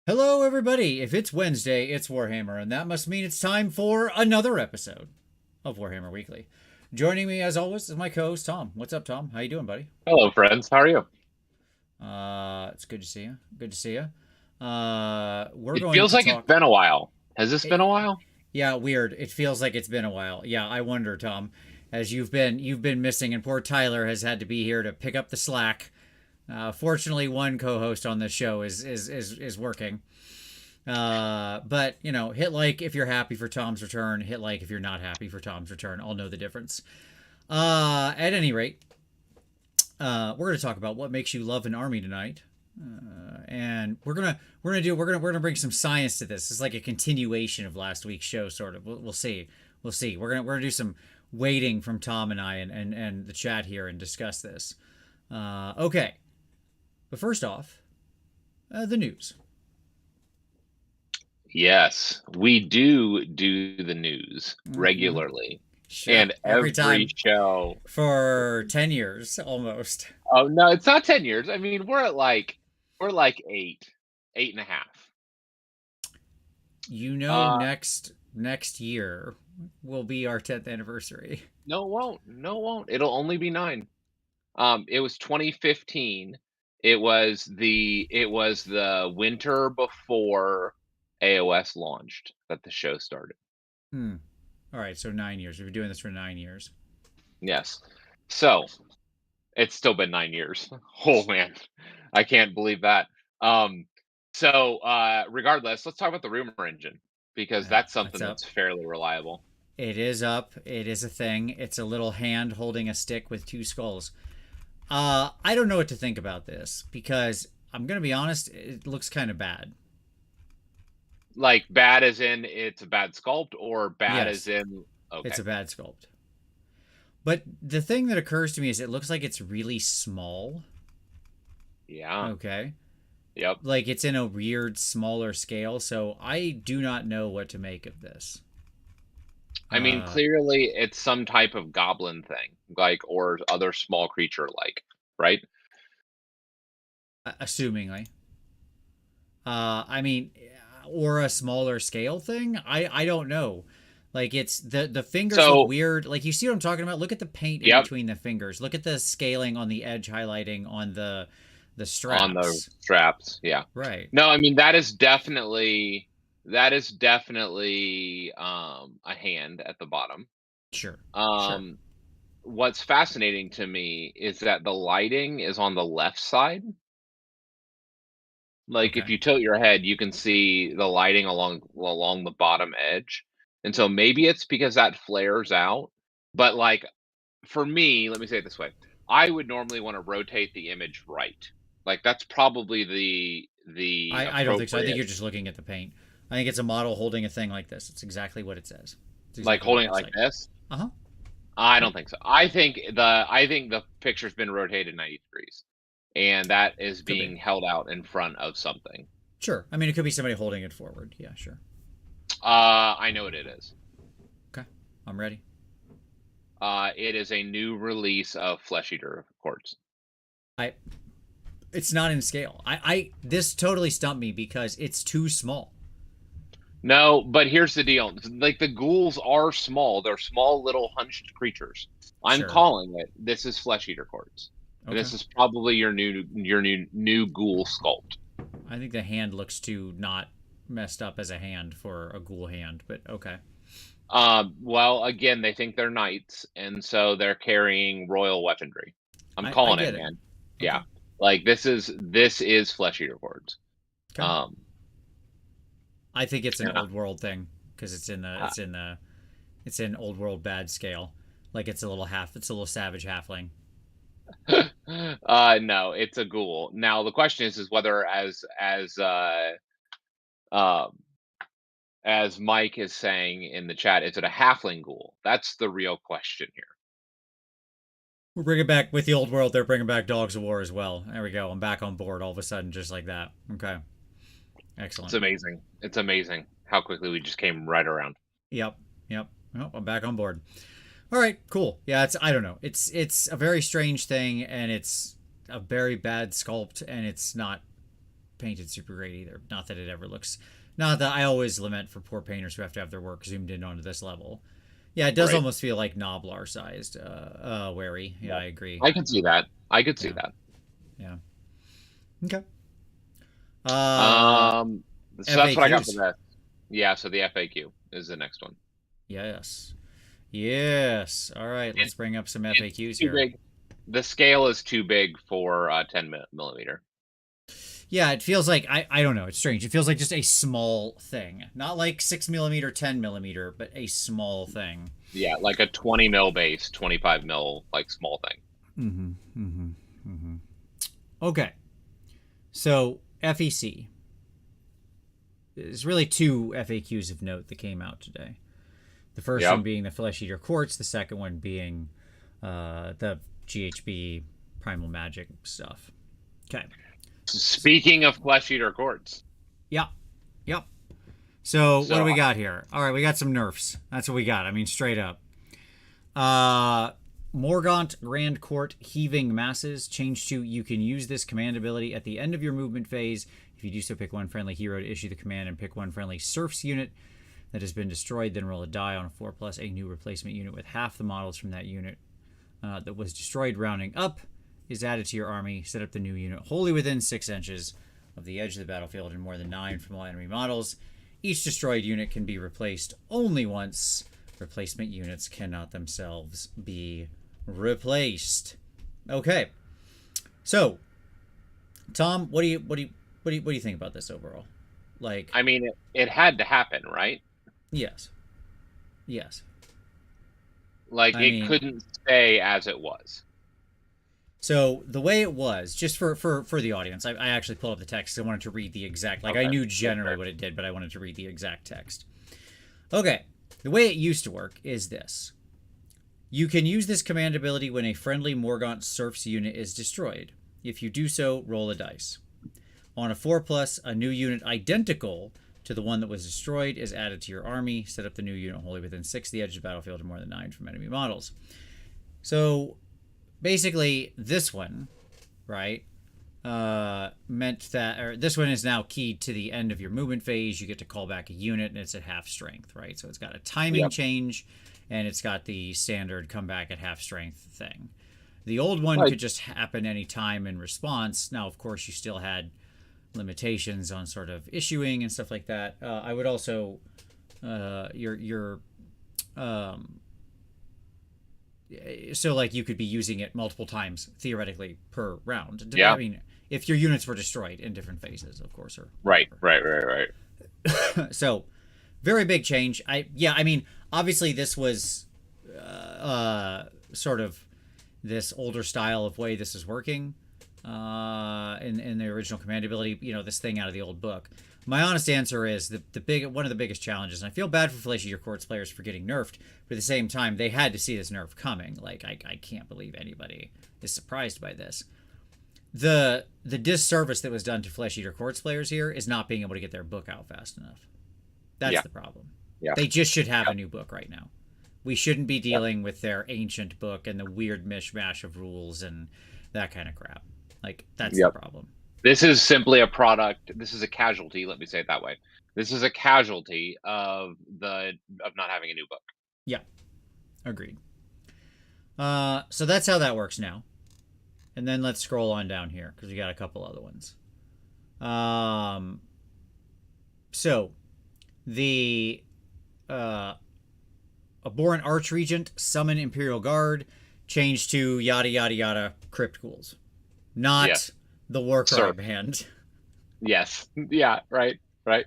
Hello, everybody. If it's Wednesday, it's Warhammer, and that must mean it's time for another episode of Warhammer Weekly. Joining me, as always, is my co-host Tom. What's up, Tom? How you doing, buddy? Hello, friends. How are you? It's good to see you. Good to see you. We're It going feels to like it's talk. been a while. Has this been a eh, while? Yeah, weird. It feels like it's been a while. Yeah, I wonder, Tom, as you've been missing, and poor Tyler has had to be here to pick up the slack. Fortunately, one co-host on this show is working. But hit like if you're happy for Tom's return. Hit like if you're not happy for Tom's return. I'll know the difference. At any rate, we're gonna talk about what makes you love an army tonight, and we're gonna bring some science to this. It's like a continuation of last week's show, sort of. We'll see. We'll see. We're gonna do some waiting from Tom and I and the chat here and discuss this. Okay, but first off, the news. Yes, we do the news Mm-hmm. regularly, Sure. and Every every time show. for 10 years almost. Oh no, it's not 10 years. I mean, we're like eight and a half. Uh, Next year will be our 10th anniversary. no, it won't. No, it won't. It'll only be nine. It was 2015. It was the winter before AOS launched that the show started. Hmm. All right, so 9 years. We've been doing this for 9 years. Yes. So it's still been 9 years. Oh man, I can't believe that. Um, regardless, let's talk about the rumor engine because that's That's something up. that's fairly reliable. It is up. It is a thing. It's a little hand holding a stick with two skulls. I don't know what to think about this because I'm gonna be honest. It looks kind of bad. Like bad as in it's a bad sculpt, or bad as Yes, in it's okay, a bad sculpt. But the thing that occurs to me is it looks like it's really small. yeah, Okay. yep. Like it's in a weird smaller scale, so I do not know what to make of this. I mean, Uh, clearly it's some type of goblin thing, like or other small creature, like right. Assumingly, I mean, or a smaller scale thing. I don't know. Like it's the fingers look So weird. Like you see what I'm talking about. Look at the paint in yep, between the fingers. Look at the scaling on the edge highlighting on the on the straps. straps, yeah. Right. No, I mean that is definitely a hand at the bottom. Sure. Sure. Um, what's fascinating to me is that the lighting is on the left side. Like if Okay. you tilt your head, you can see the lighting along the bottom edge. And so maybe it's because that flares out. But like for me, let me say it this way. I would normally want to rotate the image right. Like that's probably the I don't think so. I think appropriate, you're just looking at the paint. I think it's a model holding a thing like this. It's exactly what it says. It's like exactly what it holding it looks like like. this. Uh huh. I Yep. don't think so. I think the picture's been rotated 90 degrees, and that is Could be. being held out in front of something. Sure. I mean, it could be somebody holding it forward. Yeah, sure. I know what it is. Okay. I'm ready. It is a new release of Flesh Eater Quartz. I. It's not in scale. This totally stumped me because it's too small. No, but here's the deal. Like the ghouls are small. They're small little hunched creatures. I'm Sure. calling it. This is Flesh Eater Quartz. And Okay. this is probably your new ghoul sculpt. I think the hand looks too not messed up as a hand for a ghoul hand, but okay. Well, again, they think they're knights, and so they're carrying royal weaponry. I'm I calling it, get it. man. Okay. Yeah, like this is Flesh Eater Quartz. Okay. Um, I think it's an yeah. old world thing because it's in old world bad scale. Like it's a little savage halfling. No, it's a ghoul. Now the question is whether um as Mike is saying in the chat, is it a halfling ghoul? That's the real question here. We're bringing back with the old world. They're bringing back Dogs of War as well. There we go. I'm back on board all of a sudden, just like that. Okay, It's excellent. amazing. It's amazing how quickly we just came right around. Yep, yep. Well, I'm back on board. All right, cool. Yeah, it's I don't know. It's a very strange thing, and it's a very bad sculpt, and it's not. painted super great either. Not that it ever looks. Not that I always lament for poor painters who have to have their work zoomed in onto this level. Yeah, it does almost feel like Noblar sized. Wary. Yeah, I agree. I can see that. I could see Yeah. that. Yeah. Okay. So that's what I got for FAQs. that. Yeah, so the FAQ is the next one. Yes. Yes. All right, let's bring up some FAQs Too here. big. The scale is too big for 10 millimeter. Yeah, it feels like I don't know. It's strange. It feels like just a small thing, not like 6 millimeter, 10 millimeter, but a small thing. Yeah, like a 20 mil base, 25 mil like small thing. Okay, so FEC. There's really two FAQs of note that came out today. The first one being the Flesh Eater Quartz, the second one being the GHB Primal Magic stuff. Okay. Speaking of Flesh Eater Quartz. Yep. So what do we got here? All right, we got some nerfs. That's what we got. I mean, straight up. Morgaunt Grand Court Heaving Masses. Change to you can use this command ability at the end of your movement phase. If you do so, pick one friendly hero to issue the command and pick one friendly serfs unit that has been destroyed. Then roll a die on a 4+. A new replacement unit with half the models from that unit that was destroyed rounding up is added to your army. Set up the new unit wholly within 6 inches of the edge of the battlefield and more than 9 from all enemy models. Each destroyed unit can be replaced only once. Replacement units cannot themselves be replaced. Okay. So, Tom, what do you think about this overall? Like, I mean, it had to happen, right? Yes. Like, it couldn't stay as it was. So the way it was, just for the audience, I actually pulled up the text. I wanted to read the exact, I knew generally what it did, but I wanted to read the exact text. Okay, the way it used to work is this. You can use this command ability when a friendly Morgaunt Serfs unit is destroyed. If you do so, roll a dice. On a 4+, a new unit identical to the one that was destroyed is added to your army. Set up the new unit wholly within 6 of the edge of the battlefield and more than 9 from enemy models. So basically, this one, right, meant that, or this one is now keyed to the end of your movement phase. You get to call back a unit, and it's at half strength, right? So it's got a timing change, and it's got the standard come back at half strength thing. The old one could just happen any time in response. Now, of course, you still had limitations on sort of issuing and stuff like that. I would also, so like you could be using it multiple times theoretically per round. Yeah. I mean, if your units were destroyed in different phases, of course. Or right. So, very big change. I mean, obviously this was sort of this older style of way this is working in the original command ability. This thing out of the old book. My honest answer is one of the biggest challenges, and I feel bad for Flesh Eater Quartz players for getting nerfed, but at the same time, they had to see this nerf coming. Like, I can't believe anybody is surprised by this. The disservice that was done to Flesh Eater Quartz players here is not being able to get their book out fast enough. That's the problem. Yeah. They just should have a new book right now. We shouldn't be dealing with their ancient book and the weird mishmash of rules and that kind of crap. Like, that's the problem. This is simply a product. This is a casualty. Let me say it that way. This is a casualty of not having a new book. Yeah, agreed. So that's how that works now. And then let's scroll on down here because we got a couple other ones. So the Abhorrent Archregent summon Imperial Guard changed to yada yada yada Crypt Ghouls, not the Warcry band. Yes. Yeah. Right. I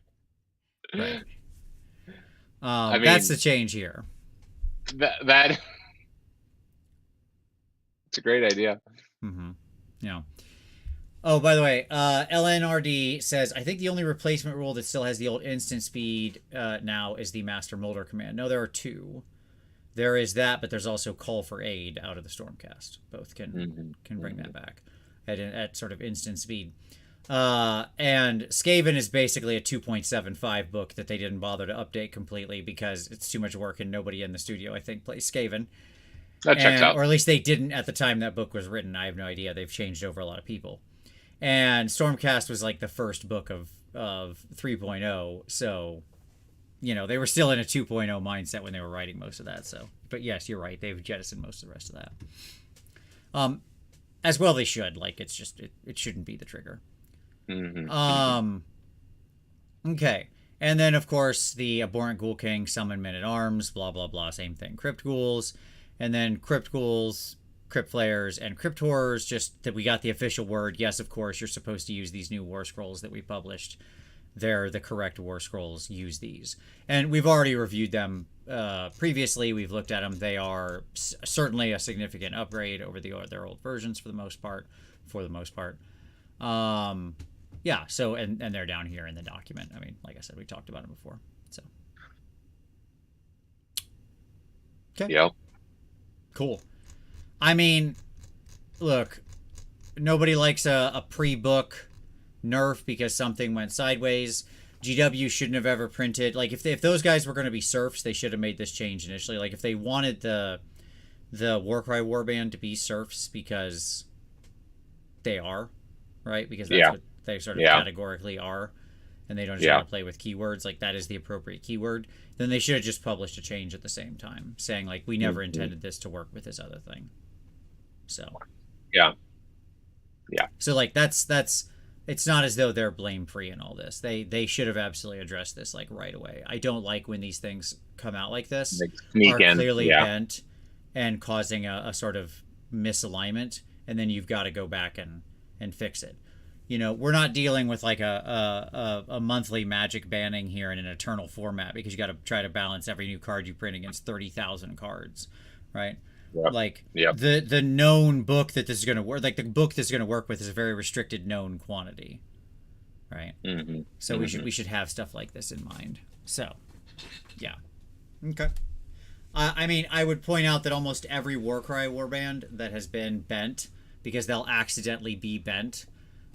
mean, that's the change here. That it's a great idea. Mm-hmm. Yeah. Oh, by the way, LNRD says, I think the only replacement rule that still has the old instant speed now is the Master Molder command. No, there are two. There is that, but there's also Call for Aid out of the Stormcast. Both can bring that back at sort of instant speed. And Skaven is basically a 2.75 book that they didn't bother to update completely because it's too much work and nobody in the studio, I think, plays Skaven. That checks out. Or at least they didn't at the time that book was written. I have no idea. They've changed over a lot of people. And Stormcast was like the first book of 3.0, so they were still in a 2.0 mindset when they were writing most of that. So, but yes, you're right. They've jettisoned most of the rest of that. As well they should. Like it's just it shouldn't be the trigger. Mm-hmm. Okay. And then of course the Abhorrent Ghoul King, Summon Men at Arms, blah blah blah, same thing. Crypt Ghouls, and then Crypt Ghouls, Crypt Flayers, and Crypt Horrors. Just that we got the official word. Yes, of course you're supposed to use these new War Scrolls that we published. They're the correct War Scrolls. Use these, and we've already reviewed them previously. We've looked at them. They are certainly a significant upgrade over their old versions for the most part. Yeah. So and they're down here in the document. I mean, like I said, we talked about them before. So okay. Yep. Cool. I mean, look, nobody likes a pre-book nerf because something went sideways. GW shouldn't have ever printed, like, if those guys were going to be serfs, they should have made this change initially. Like, if they wanted the Warcry Warband to be serfs, because they are, right? Because that's what they sort of categorically are, and they don't just want to play with keywords, like that is the appropriate keyword, then they should have just published a change at the same time saying, like, we never intended this to work with this other thing. So yeah. So like that's it's not as though they're blame free in all this. They should have absolutely addressed this like right away. I don't like when these things come out like this, are clearly bent and causing a sort of misalignment, and then you've got to go back and fix it. We're not dealing with like a monthly Magic banning here in an eternal format, because you got to try to balance every new card you print against 30,000 cards, right? Like the known book that this is going to work, like the book this is going to work with is a very restricted known quantity, right? So we should have stuff like this in mind. So yeah, okay. I mean, I would point out that almost every Warcry warband that has been bent, because they'll accidentally be bent,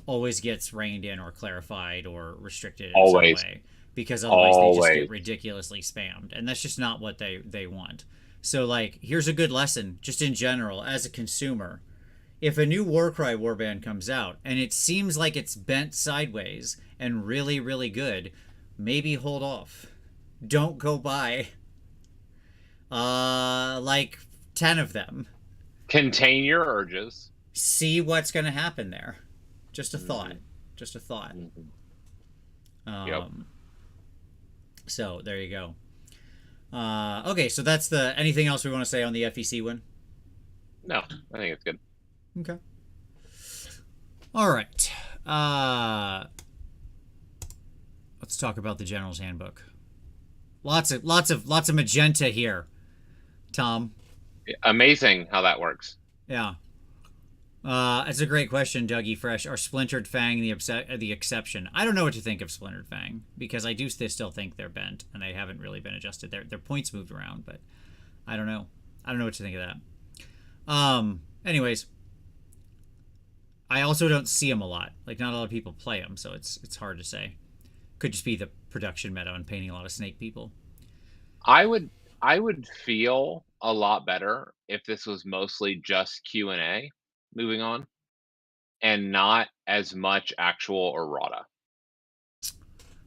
always gets reined in or clarified or restricted in some way, because otherwise they just get ridiculously spammed, and that's just not what they want. So, like, here's a good lesson, just in general, as a consumer. If a new Warcry warband comes out, and it seems like it's bent sideways and really, really good, maybe hold off. Don't go buy, like, 10 of them. Contain your urges. See what's going to happen there. Just a thought. Just a thought. So, there you go. Okay, so that's the... Anything else we want to say on the FEC one? No, I think it's good. Okay. All right. Let's talk about the General's Handbook. Lots of magenta here, Tom. Amazing how that works. Yeah. It's a great question, Dougie Fresh. Are Splintered Fang the exception? I don't know what to think of Splintered Fang, because I do still think they're bent, and they haven't really been adjusted. Their points moved around, but I don't know. I don't know what to think of that. Anyways, I also don't see them a lot. Like, not a lot of people play them, so it's hard to say. Could just be the production meta and painting a lot of snake people. I would feel a lot better if this was mostly just Q&A. Moving on, and not as much actual errata.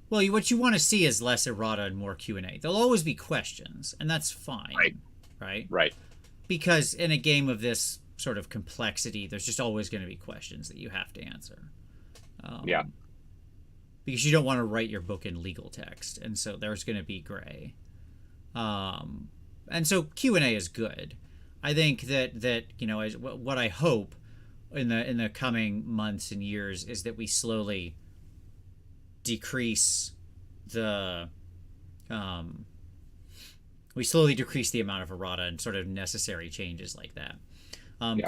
Well, what you want to see is less errata and more Q&A. There'll always be questions, and that's fine, right? Because in a game of this sort of complexity, there's just always going to be questions that you have to answer. Because you don't want to write your book in legal text, and so there's going to be gray. And so Q&A is good. I think that what I hope in the coming months and years is that we slowly decrease the amount of errata and sort of necessary changes like that.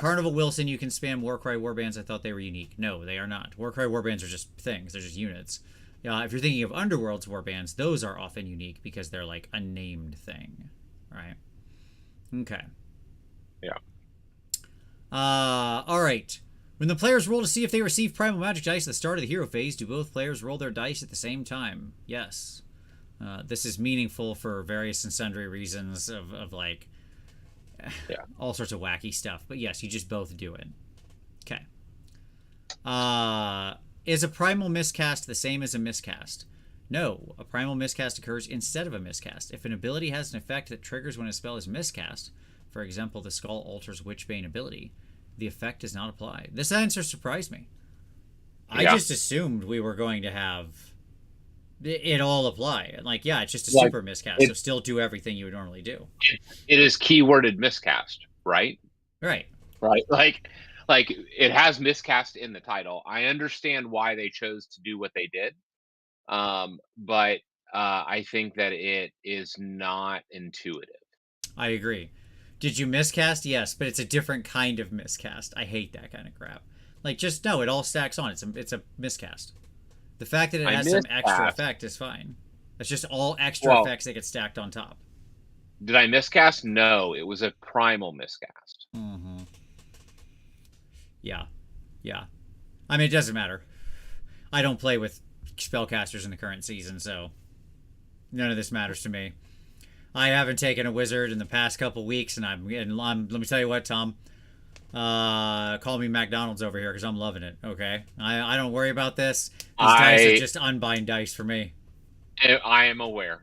Carnival Wilson, you can spam Warcry warbands. I thought they were unique. No, they are not. Warcry warbands are just things. They're just units. If you're thinking of Underworld's warbands, those are often unique because they're like a named thing, right? Okay. Yeah. All right. When the players roll to see if they receive primal magic dice at the start of the hero phase, do both players roll their dice at the same time? Yes. This is meaningful for various and sundry reasons of like all sorts of wacky stuff. But yes, you just both do it. Okay. Is a primal miscast the same as a miscast? No, a primal miscast occurs instead of a miscast. If an ability has an effect that triggers when a spell is miscast, for example, the Skull alters Witchbane ability, the effect does not apply. This answer surprised me. I Yeah. just assumed we were going to have it all apply. Like, yeah, it's just a Like super miscast, so it, still do everything you would normally do. it is keyworded miscast, right? Right. Right. Like it has miscast in the title. I understand why they chose to do what they did. But I think that it is not intuitive. I agree. Did you miscast? Yes, but it's a different kind of miscast. I hate that kind of crap. Like, just no, it all stacks on. It's a miscast. The fact that it I has some extra miscast. effect is fine. It's just all extra Well, effects that get stacked on top. did I miscast? No, it was a primal miscast. Mm-hmm. Yeah, yeah. I mean, it doesn't matter. I don't play with spellcasters in the current season, so none of this matters to me. I haven't taken a wizard in the past couple weeks, and I'm let me tell you what, Tom. Call me McDonald's over here because I'm loving it. Okay, I don't worry about this. These dice are I just unbind dice for me. I am aware.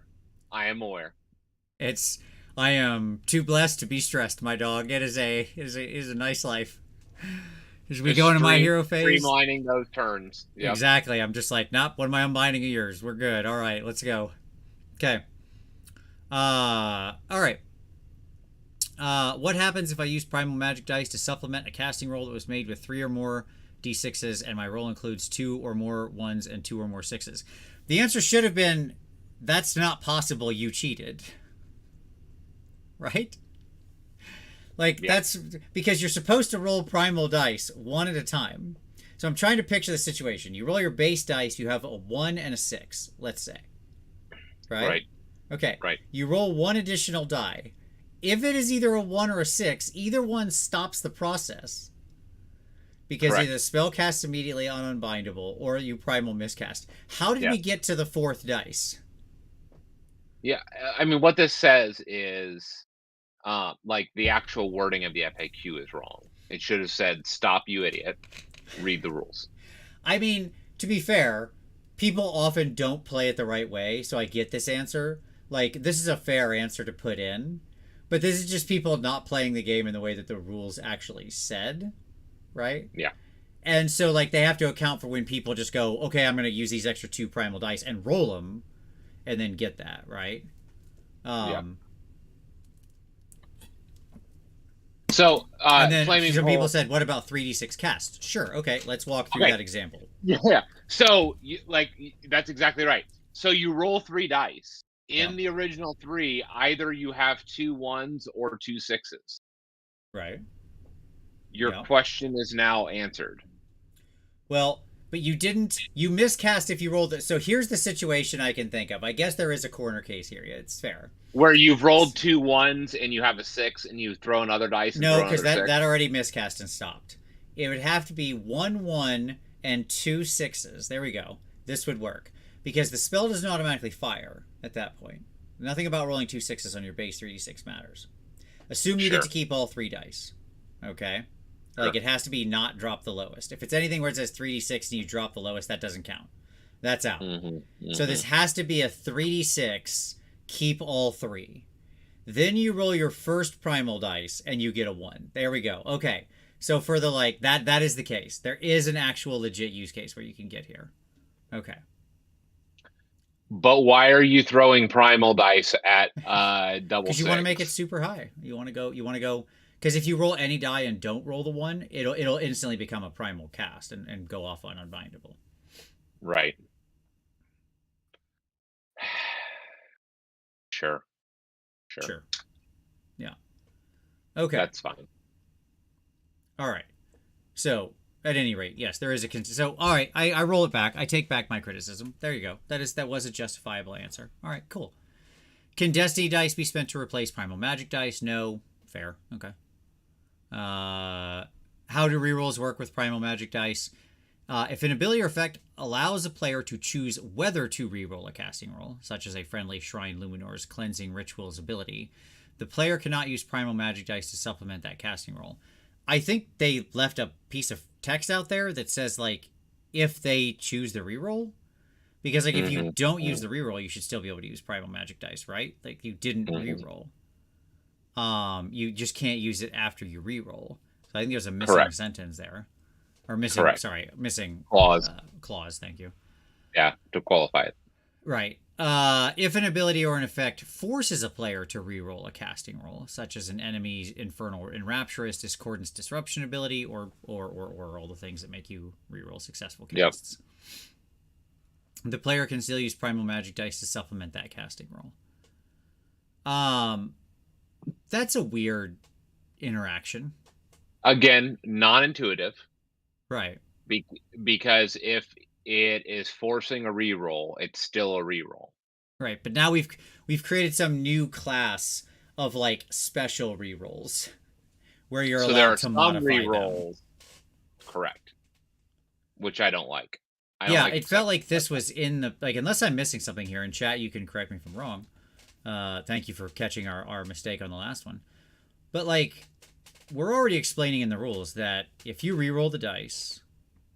I am aware. It's I am too blessed to be stressed, my dog. It is a nice life. As we Just go into my hero phase, streamlining those turns. Yep. exactly. I'm just like, nope. What am I unbinding of yours? We're good. All right, let's go. Okay. All right. What happens if I use primal magic dice to supplement a casting roll that was made with 3 or more d6s and my roll includes 2 or more 1s and 2 or more 6s? The answer should have been, that's not possible, you cheated. Right? Like, Yeah. that's because you're supposed to roll primal dice one at a time. So I'm trying to picture the situation. You roll your base dice, you have a 1 and a 6, let's say. Right? Right. Okay. Right. You roll one additional die. If it is either a 1 or a 6, either one stops the process. Because Correct. either spell casts immediately on unbindable or you primal miscast. How did we Yes. get to the 4th dice? Yeah. I mean, what this says is, like the actual wording of the FAQ is wrong. It should have said, "Stop, you idiot. Read the rules." I mean, to be fair, people often don't play it the right way, so I get this answer. Like, this is a fair answer to put in, but this is just people not playing the game in the way that the rules actually said, right? Yeah. And so, like, they have to account for when people just go, okay, I'm going to use these extra 2 primal dice and roll them, and then get that, right? Yeah. Um, So, and then flaming some pole. people said, what about 3d6 cast? Sure, okay, let's walk through Okay. that example. Yeah. So, that's exactly right. So you roll 3 dice. In Yeah. the original 3, either you have 2 1s or 2 6s. Right. Your Yeah. question is now answered. Well, but you miscast if you rolled it. So here's the situation I can think of. I guess there is a corner case here. Yeah, it's fair. Where you've rolled 2 1s and you have a 6 and you throw another dice and No, throw because another 6. that already miscast and stopped. It would have to be 1 1 and 2 6s. There we go. This would work. Because the spell doesn't automatically fire at that point. Nothing about rolling 2 6s on your base 3d6 matters. Assume you Sure. get to keep all 3 dice. Okay? Sure. Like, it has to be not drop the lowest. If it's anything where it says 3d6 and you drop the lowest, that doesn't count. That's out. So this has to be a 3d6, keep all 3. Then you roll your first primal dice and you get a 1. There we go. Okay. So for the that is the case. There is an actual legit use case where you can get here. Okay. But why are you throwing primal dice at double Because six? you want to make it super high. You want to go because if you roll any die and don't roll the 1, it'll instantly become a primal cast and go off on unbindable. Right. Sure. Yeah. Okay. That's fine. All right. So, at any rate, yes, there is a so. All right, I roll it back. I take back my criticism. There you go. That was a justifiable answer. All right, cool. Can Destiny dice be spent to replace Primal Magic dice? No. Fair. Okay. How do rerolls work with Primal Magic dice? If an ability or effect allows a player to choose whether to reroll a casting roll, such as a friendly Shrine Luminor's Cleansing Rituals ability, the player cannot use Primal Magic dice to supplement that casting roll. I think they left a piece of text out there that says like if they choose the reroll. Because like if you don't use the reroll, you should still be able to use primal magic dice, right? Like you didn't Mm-hmm. reroll. You just can't use it after you reroll. So I think there's a missing Correct. sentence there, or missing. Correct. Sorry, missing Clause. clause. Thank you. Yeah, to qualify it. Right. If an ability or an effect forces a player to reroll a casting roll, such as an enemy's infernal enrapturous, discordance, disruption ability, or all the things that make you reroll successful Yep. casts, the player can still use primal magic dice to supplement that casting roll. That's a weird interaction. Again, non-intuitive. Right. Because if it is forcing a reroll, it's still a reroll. Right. But now we've created some new class of like special rerolls where you're So there allowed are to some modify them. rerolls, correct, which I don't like. I don't Yeah, like it felt accepting like this was in the like unless I'm missing something here in chat, you can correct me if I'm wrong. Thank you for catching our mistake on the last one. But like we're already explaining in the rules that if you reroll the dice,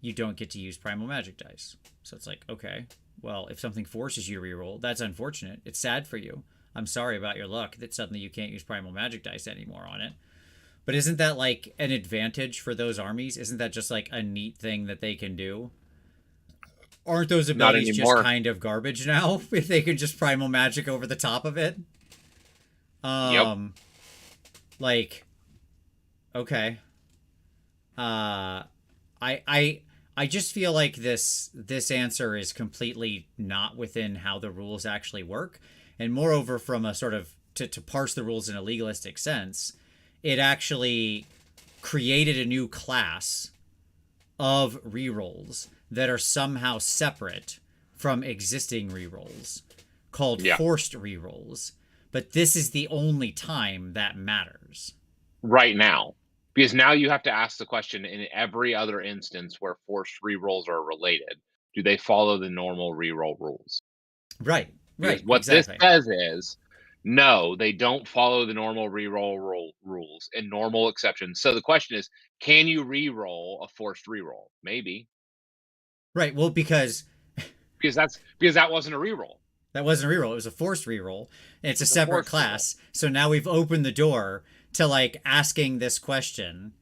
you don't get to use primal magic dice. So it's like, okay, well, if something forces you to reroll, that's unfortunate. It's sad for you. I'm sorry about your luck that suddenly you can't use primal magic dice anymore on it. But isn't that like an advantage for those armies? Isn't that just like a neat thing that they can do? Aren't those Not abilities just anymore. kind of garbage now if they could just primal magic over the top of it? Yep. Like, okay. Uh, I just feel like this answer is completely not within how the rules actually work, and moreover, from a sort of to parse the rules in a legalistic sense, it actually created a new class of rerolls that are somehow separate from existing rerolls called Yeah. forced rerolls. But this is the only time that matters. Right now. Because now you have to ask the question in every other instance where forced rerolls are related, do they follow the normal reroll rules? Right, Because right, what this exactly. says is, no, they don't follow the normal reroll rules and normal exceptions. So the question is, can you reroll a forced reroll? Maybe. Right, well, because Because that wasn't a reroll. that wasn't a reroll, it was a forced reroll. And it's a It's a separate forced reroll. class. So now we've opened the door to like asking this question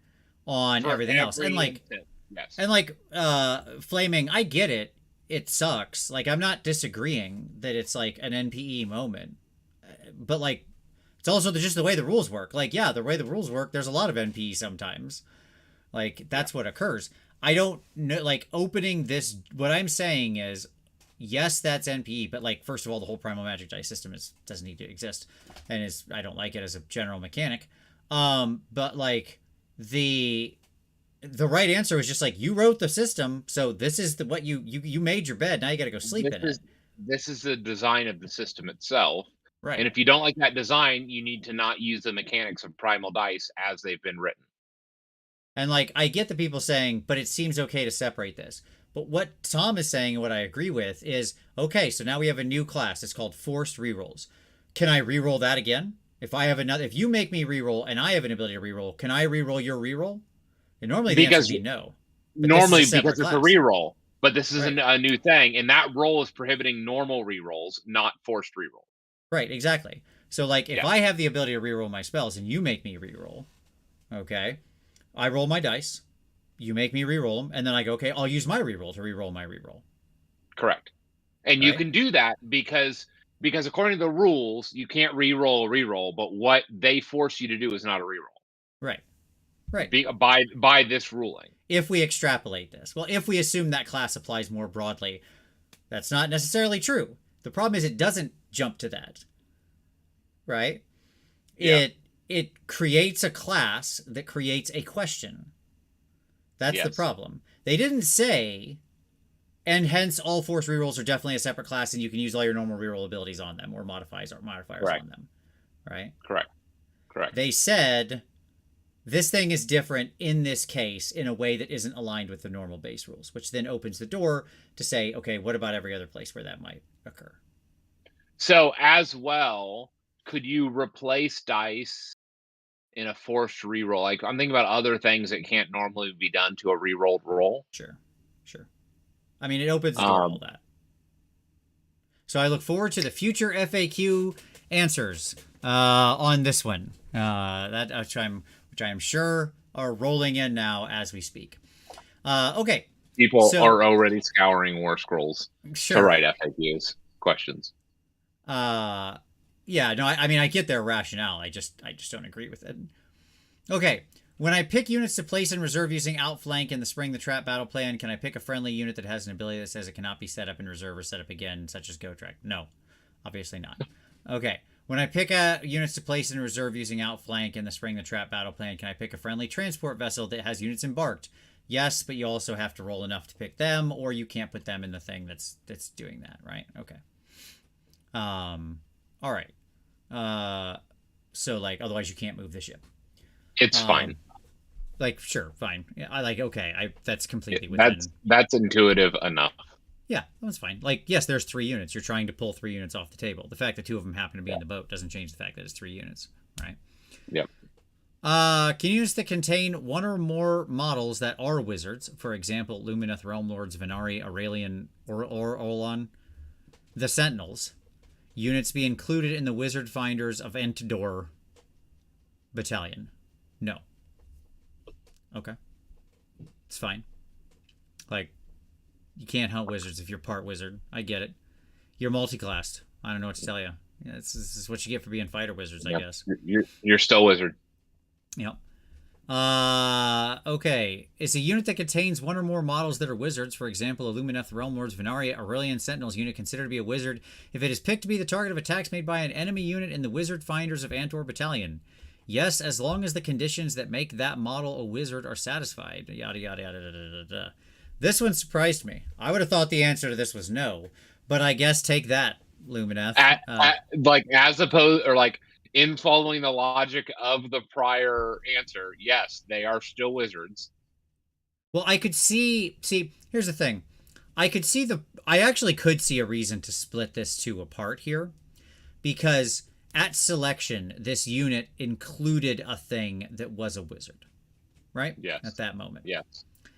on For everything else. every instance. Yes. And like Flaming, I get it. It sucks. Like I'm not disagreeing that it's like an NPE moment. But like it's also just the way the rules work. Like yeah, the way the rules work, there's a lot of NPE sometimes. Like Yeah. that's what occurs. I don't know like opening this what I'm saying is yes, that's NPE, but like first of all, the whole primal magic dice system doesn't need to exist, and is I don't like it as a general mechanic. But like the the right answer was just like you wrote the system, so this is what you made your bed. Now you got to go sleep This in it, is this is the design of the system itself. And right? if you don't like that design, you need to not use the mechanics of primal dice as they've been written. And like I get the people saying, but it seems okay to separate this. But what Tom is saying, and what I agree with, is okay. So now we have a new class. It's called forced rerolls. Can I reroll that again? If I have another, if you make me reroll and I have an ability to reroll, can I reroll your reroll? And normally the answer would Because be no. But this is a normally, separate because it's a class, reroll, but this isn't right? a new thing, and that roll is prohibiting normal rerolls, not forced reroll. Right, exactly. So like if Yeah, I have the ability to reroll my spells and you make me reroll, okay, I roll my dice, you make me reroll them, and then I go, okay, I'll use my reroll to reroll my reroll, correct. And you right? can do that because according to the rules, you can't reroll a reroll, but what they force you to do is not a reroll. Right, right. By this ruling. If we extrapolate this, well, if we assume that class applies more broadly, that's not necessarily true. The problem is it doesn't jump to that, right? Yeah. It creates a class that creates a question. That's the Yes. problem. They didn't say, and hence all force rerolls are definitely a separate class, and you can use all your normal reroll abilities on them or modifiers Correct. on them, right? Correct. Correct. They said this thing is different in this case in a way that isn't aligned with the normal base rules, which then opens the door to say, okay, what about every other place where that might occur? So as well, could you replace dice in a forced reroll. Like, I'm thinking about other things that can't normally be done to a rerolled roll. Sure. I mean, it opens the door to all that. So I look forward to the future FAQ answers on this one. That which I am sure are rolling in now as we speak. Okay. People are already scouring War Scrolls to write FAQs questions. Yeah, no, I mean, I get their rationale. I just don't agree with it. Okay. When I pick units to place in reserve using Outflank in the Spring the Trap battle plan, can I pick a friendly unit that has an ability that says it cannot be set up in reserve or set up again, such as Gotrek? No, obviously not. Okay. When I pick units to place in reserve using Outflank in the Spring the Trap battle plan, can I pick a friendly transport vessel that has units embarked? Yes, but you also have to roll enough to pick them, or you can't put them in the thing that's doing that, right? Okay. All right. So, like, otherwise you can't move the ship. It's fine. Like, sure, fine. Yeah, I like, okay, that's completely within... That's intuitive enough. Yeah, that's fine. Like, yes, there's 3 units. You're trying to pull 3 units off the table. The fact that 2 of them happen to be in the boat doesn't change the fact that it's 3 units, right? Yep. Can units that contain 1 or more models that are wizards, for example, Lumineth, Realm Lords, Venari, Aurelian, or Olon, the Sentinels, units be included in the Wizard Finders of Entdor Battalion? No. Okay. It's fine. Like, you can't hunt wizards if you're part wizard. I get it. You're multi-classed. I don't know what to tell you. Yeah, this is what you get for being fighter wizards, I guess. You're still wizard. Yep. Okay. It's a unit that contains 1 or more models that are wizards. For example, a Lumineth, Realm Lords, Venaria, Aurelian Sentinels unit considered to be a wizard if it is picked to be the target of attacks made by an enemy unit in the Wizard Finders of Antor Battalion. Yes, as long as the conditions that make that model a wizard are satisfied. Yada, yada, yada, da, da, da, da. This one surprised me. I would have thought the answer to this was no, but I guess take that, Lumineth. Like, as opposed, or like, in following the logic of the prior answer, yes, they are still wizards. Well, I could see, here's the thing. I actually could see a reason to split this 2 apart here, because at selection, this unit included a thing that was a wizard, right? Yes. At that moment.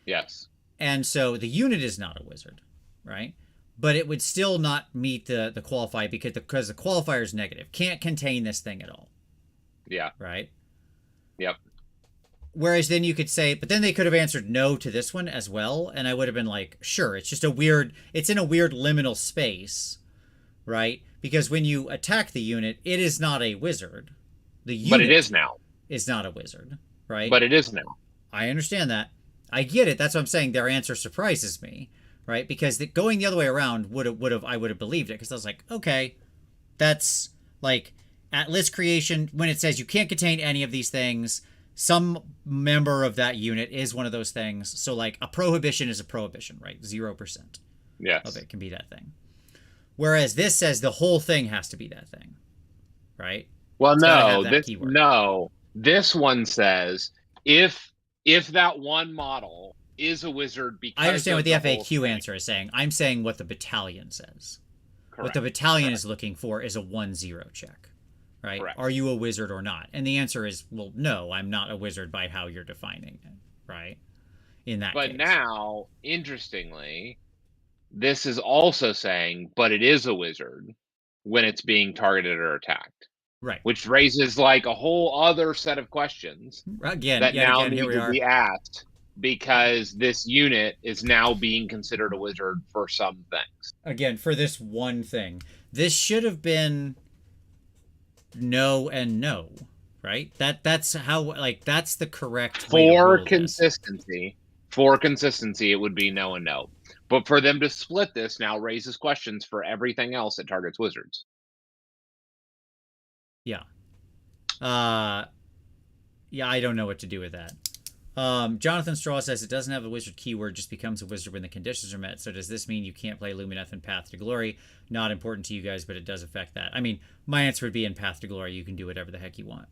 Yes. And so the unit is not a wizard, right? But it would still not meet the qualifier because the qualifier is negative. Can't contain this thing at all. Yeah. Right? Yep. Whereas then you could say, but then they could have answered no to this one as well, and I would have been like, sure, it's just it's in a weird liminal space, right? Because when you attack the unit, it is not a wizard. The unit but it is now. Is not a wizard, right? But it is now. I understand that. I get it. That's what I'm saying. Their answer surprises me, right? Because going the other way around I would have believed it, because I was like, okay, that's like at list creation when it says you can't contain any of these things. Some member of that unit is one of those things. So like a prohibition is a prohibition, right? 0%. Yes. Of it can be that thing. Whereas this says the whole thing has to be that thing, right? Well, this one says if that one model is a wizard because I understand what the FAQ answer is saying. I'm saying what the battalion says. Correct. What the battalion is looking for is a 1-0 check, right? Correct. Are you a wizard or not? And the answer is, well, no, I'm not a wizard by how you're defining it, right? In that case. But now, interestingly, this is also saying, but it is a wizard when it's being targeted or attacked. Right. Which raises like a whole other set of questions again need to be asked, because this unit is now being considered a wizard for some things. Again, for this one thing. This should have been no and no, right? That's how, like, that's the correct way for consistency. For consistency, it would be no and no. But for them to split this now raises questions for everything else that targets wizards. Yeah. Yeah, I don't know what to do with that. Jonathan Straw says it doesn't have a wizard keyword, just becomes a wizard when the conditions are met. So does this mean you can't play Lumineth in Path to Glory? Not important to you guys, but it does affect that. I mean, my answer would be in Path to Glory, you can do whatever the heck you want.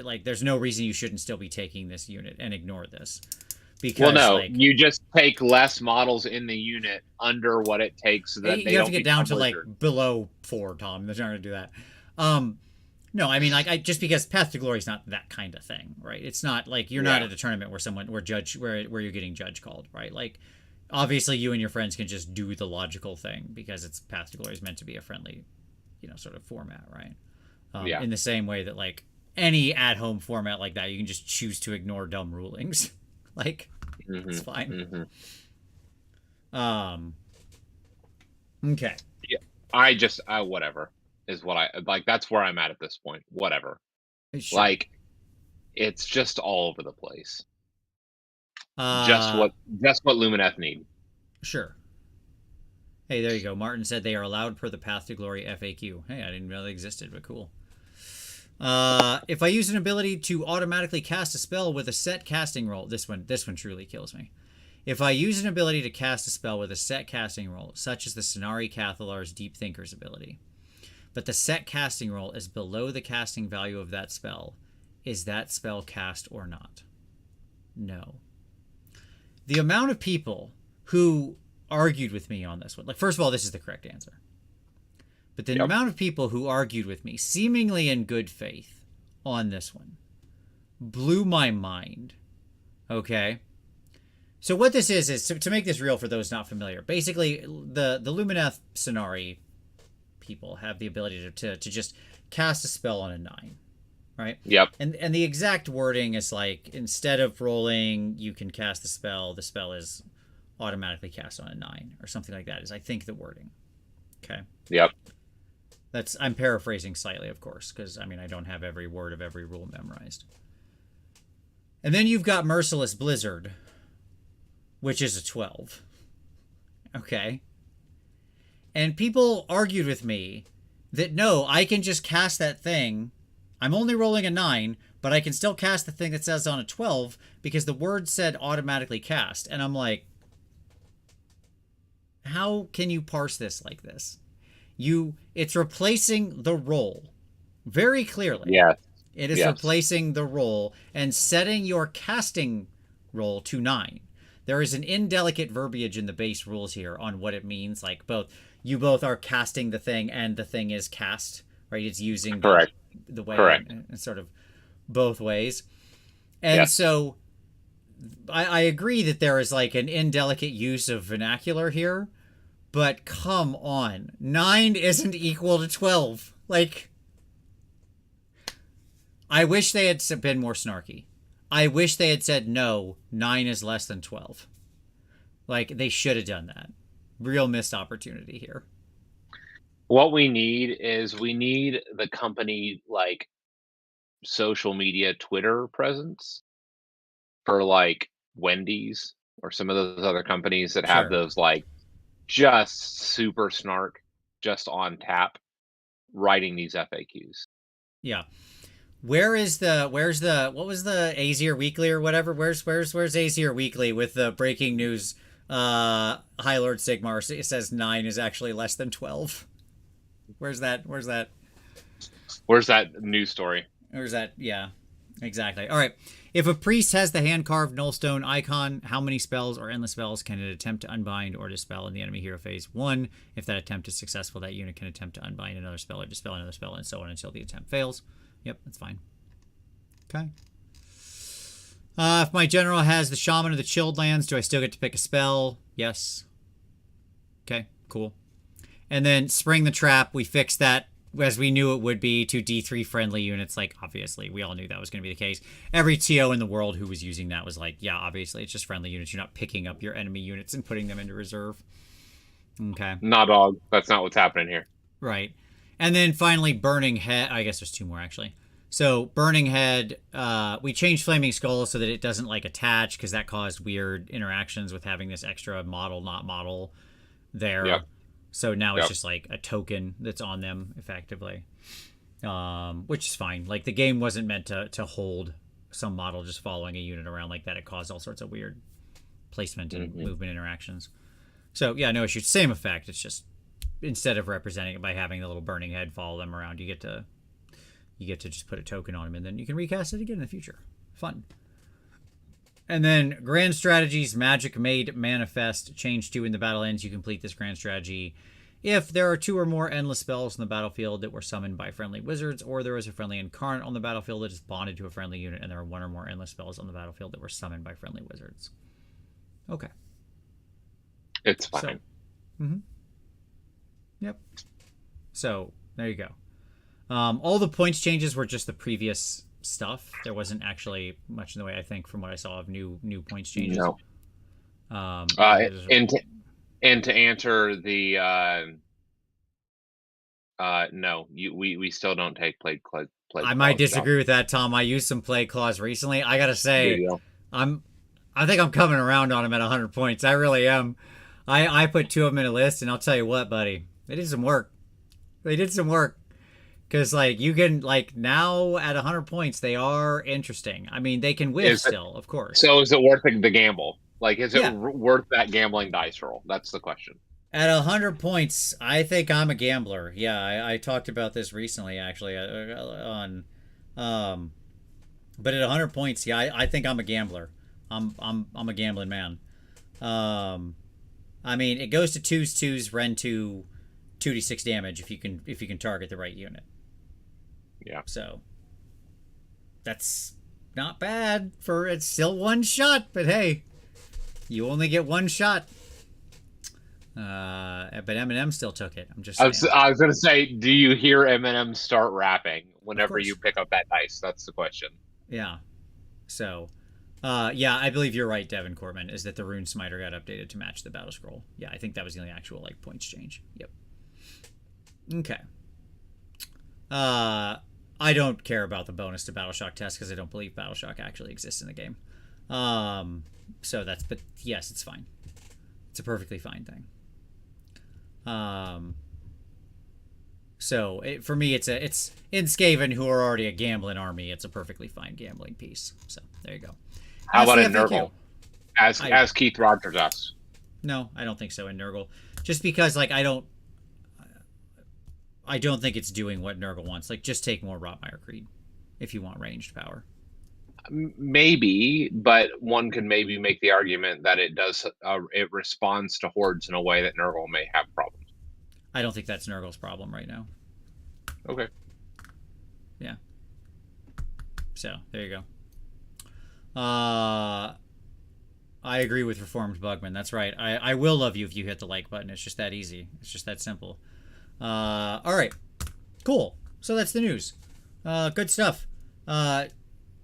Like, there's no reason you shouldn't still be taking this unit and ignore this. Because, well, no, you just take less models in the unit under what it takes so that you have to get down to wizard. Like below 4, Tom. They're not going to do that. No, I mean, like, just because Path to Glory is not that kind of thing, right? It's not like you're not at a tournament where you're getting judge called, right? Like, obviously, you and your friends can just do the logical thing because it's Path to Glory is meant to be a friendly, sort of format, right? In the same way that like any at-home format like that, you can just choose to ignore dumb rulings, like it's fine. Okay. Yeah, whatever is what I like. That's where I'm at this point. Whatever. Sure. Like, it's just all over the place. Just what Lumineth need. Sure. Hey, there you go. Martin said they are allowed per the Path to Glory FAQ. Hey, I didn't know they existed, but cool. If I use an ability to automatically cast a spell with a set casting roll, this one truly kills me. If I use an ability to cast a spell with a set casting roll, such as the Sonari Cathalar's Deep Thinker's ability, but the set casting roll is below the casting value of that spell, is that spell cast or not? No. The amount of people who argued with me on this one, like, first of all, this is the correct answer. But the amount of people who argued with me, seemingly in good faith, on this one, blew my mind. Okay? So what this is to make this real for those not familiar, basically, the Lumineth Sonari people have the ability to just cast a spell on a 9. Right? Yep. And the exact wording is like, instead of rolling, you can cast the spell is automatically cast on a 9, or something like that, is I think the wording. Okay? Yep. I'm paraphrasing slightly, of course, because, I mean, I don't have every word of every rule memorized. And then you've got Merciless Blizzard, which is a 12. Okay? And people argued with me that, no, I can just cast that thing. I'm only rolling a 9, but I can still cast the thing that says on a 12 because the word said automatically cast. And I'm like, how can you parse this like this? It's replacing the roll very clearly. Yeah. It is replacing the roll and setting your casting roll to 9. There is an indelicate verbiage in the base rules here on what it means. Like, you both are casting the thing and the thing is cast, right? It's using the way in sort of both ways. And so I agree that there is like an indelicate use of vernacular here, but come on. 9 isn't equal to 12. Like, I wish they had been more snarky. I wish they had said, no, 9 is less than 12. Like, they should have done that. Real missed opportunity here. What we need is the company, like, social media Twitter presence for, like, Wendy's or some of those other companies that have those, like, just super snark, just on tap, writing these FAQs. Yeah. Where's the what was the Azier Weekly or whatever? Where's Azier Weekly with the breaking news? High Lord Sigmar, it says 9 is actually less than 12. Where's that news story? Where's that? Yeah, exactly. All right. If a priest has the hand-carved nullstone icon, how many spells or endless spells can it attempt to unbind or dispel in the enemy hero phase? 1. If that attempt is successful, that unit can attempt to unbind another spell or dispel another spell, and so on until the attempt fails. Yep, that's fine. Okay. If my general has the Shaman of the Chilled Lands, do I still get to pick a spell? Yes. Okay, cool. And then Spring the Trap, we fixed that as we knew it would be to D3 friendly units. Like, obviously, we all knew that was going to be the case. Every TO in the world who was using that was like, yeah, obviously, it's just friendly units. You're not picking up your enemy units and putting them into reserve. Okay. Nah, dog. That's not what's happening here. Right. And then finally, Burning Head. I guess there's 2 more, actually. So, Burning Head, we changed Flaming Skull so that it doesn't, like, attach, because that caused weird interactions with having this extra model, not model there. Yep. So now it's just, like, a token that's on them, effectively. Which is fine. Like, the game wasn't meant to hold some model just following a unit around like that. It caused all sorts of weird placement and movement interactions. So, yeah, no issue. Same effect. It's just, instead of representing it by having the little Burning Head follow them around, you get to just put a token on them, and then you can recast it again in the future. Fun. And then Grand Strategies, Magic Made Manifest, change 2 in the battle ends. You complete this Grand Strategy. if there are 2 or more endless spells on the battlefield that were summoned by friendly wizards, or there is a friendly incarnate on the battlefield that is bonded to a friendly unit, and there are 1 or more endless spells on the battlefield that were summoned by friendly wizards. Okay. It's fine. So, yep. So there you go. All the points changes were just the previous stuff. There wasn't actually much in the way, I think, from what I saw of new points changes. No. And to answer the no, we still don't take play I might disagree with that, Tom. I used some play clause recently. I gotta say, I think I'm coming around on him at 100 points. I really am. I put 2 of them in a list, and I'll tell you what, buddy, they did some work. Because, like, you can, like, now at 100 points, they are interesting. I mean, they can whiff still, of course. So is it worth the gamble? Like, is it worth that gambling dice roll? That's the question. At 100 points, I think I'm a gambler. Yeah, I talked about this recently, actually, on, but at 100 points, yeah, I think I'm a gambler. I'm a gambling man. I mean, it goes to 2s, Ren 2, 2d6 damage if you can target the right unit. Yeah. So that's not bad for it's still 1 shot, but hey, you only get 1 shot. But Eminem still took it. I'm just saying. I was gonna say, do you hear Eminem start rapping whenever you pick up that dice? That's the question. Yeah. So, yeah, I believe you're right, Devin Cortman, is that the Rune Smiter got updated to match the battle scroll. Yeah, I think that was the only actual like points change. Yep. Okay. I don't care about the bonus to Battleshock test because I don't believe Battleshock actually exists in the game. So that's, but yes, it's fine. It's a perfectly fine thing. So for me, it's in Skaven, who are already a gambling army. It's a perfectly fine gambling piece. So there you go. How about in Nurgle? As Keith Rogers asks. No, I don't think so in Nurgle. Just because, like, I don't think it's doing what Nurgle wants. Like, just take more Rotmire Creed if you want ranged power. Maybe, but one can maybe make the argument that it does. It responds to hordes in a way that Nurgle may have problems. I don't think that's Nurgle's problem right now. Okay. Yeah. So there you go. I agree with Reformed Bugman. That's right. I will love you if you hit the like button. It's just that easy. It's just that simple. All right. Cool. So that's the news. Good stuff.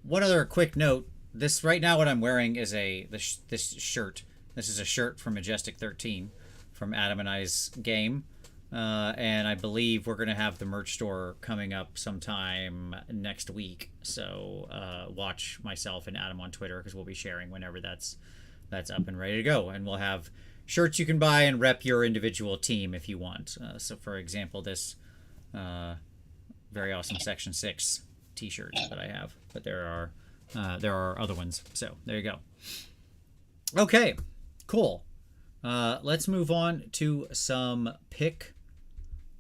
One other quick note. This right now, what I'm wearing is this shirt. This is a shirt from Majestic 13 from Adam and I's game. And I believe we're going to have the merch store coming up sometime next week. So watch myself and Adam on Twitter because we'll be sharing whenever that's up and ready to go. And we'll have shirts you can buy and rep your individual team if you want. So, for example, this very awesome Section 6 t-shirt that I have. But there are other ones. So there you go. Okay, cool. Let's move on to some pick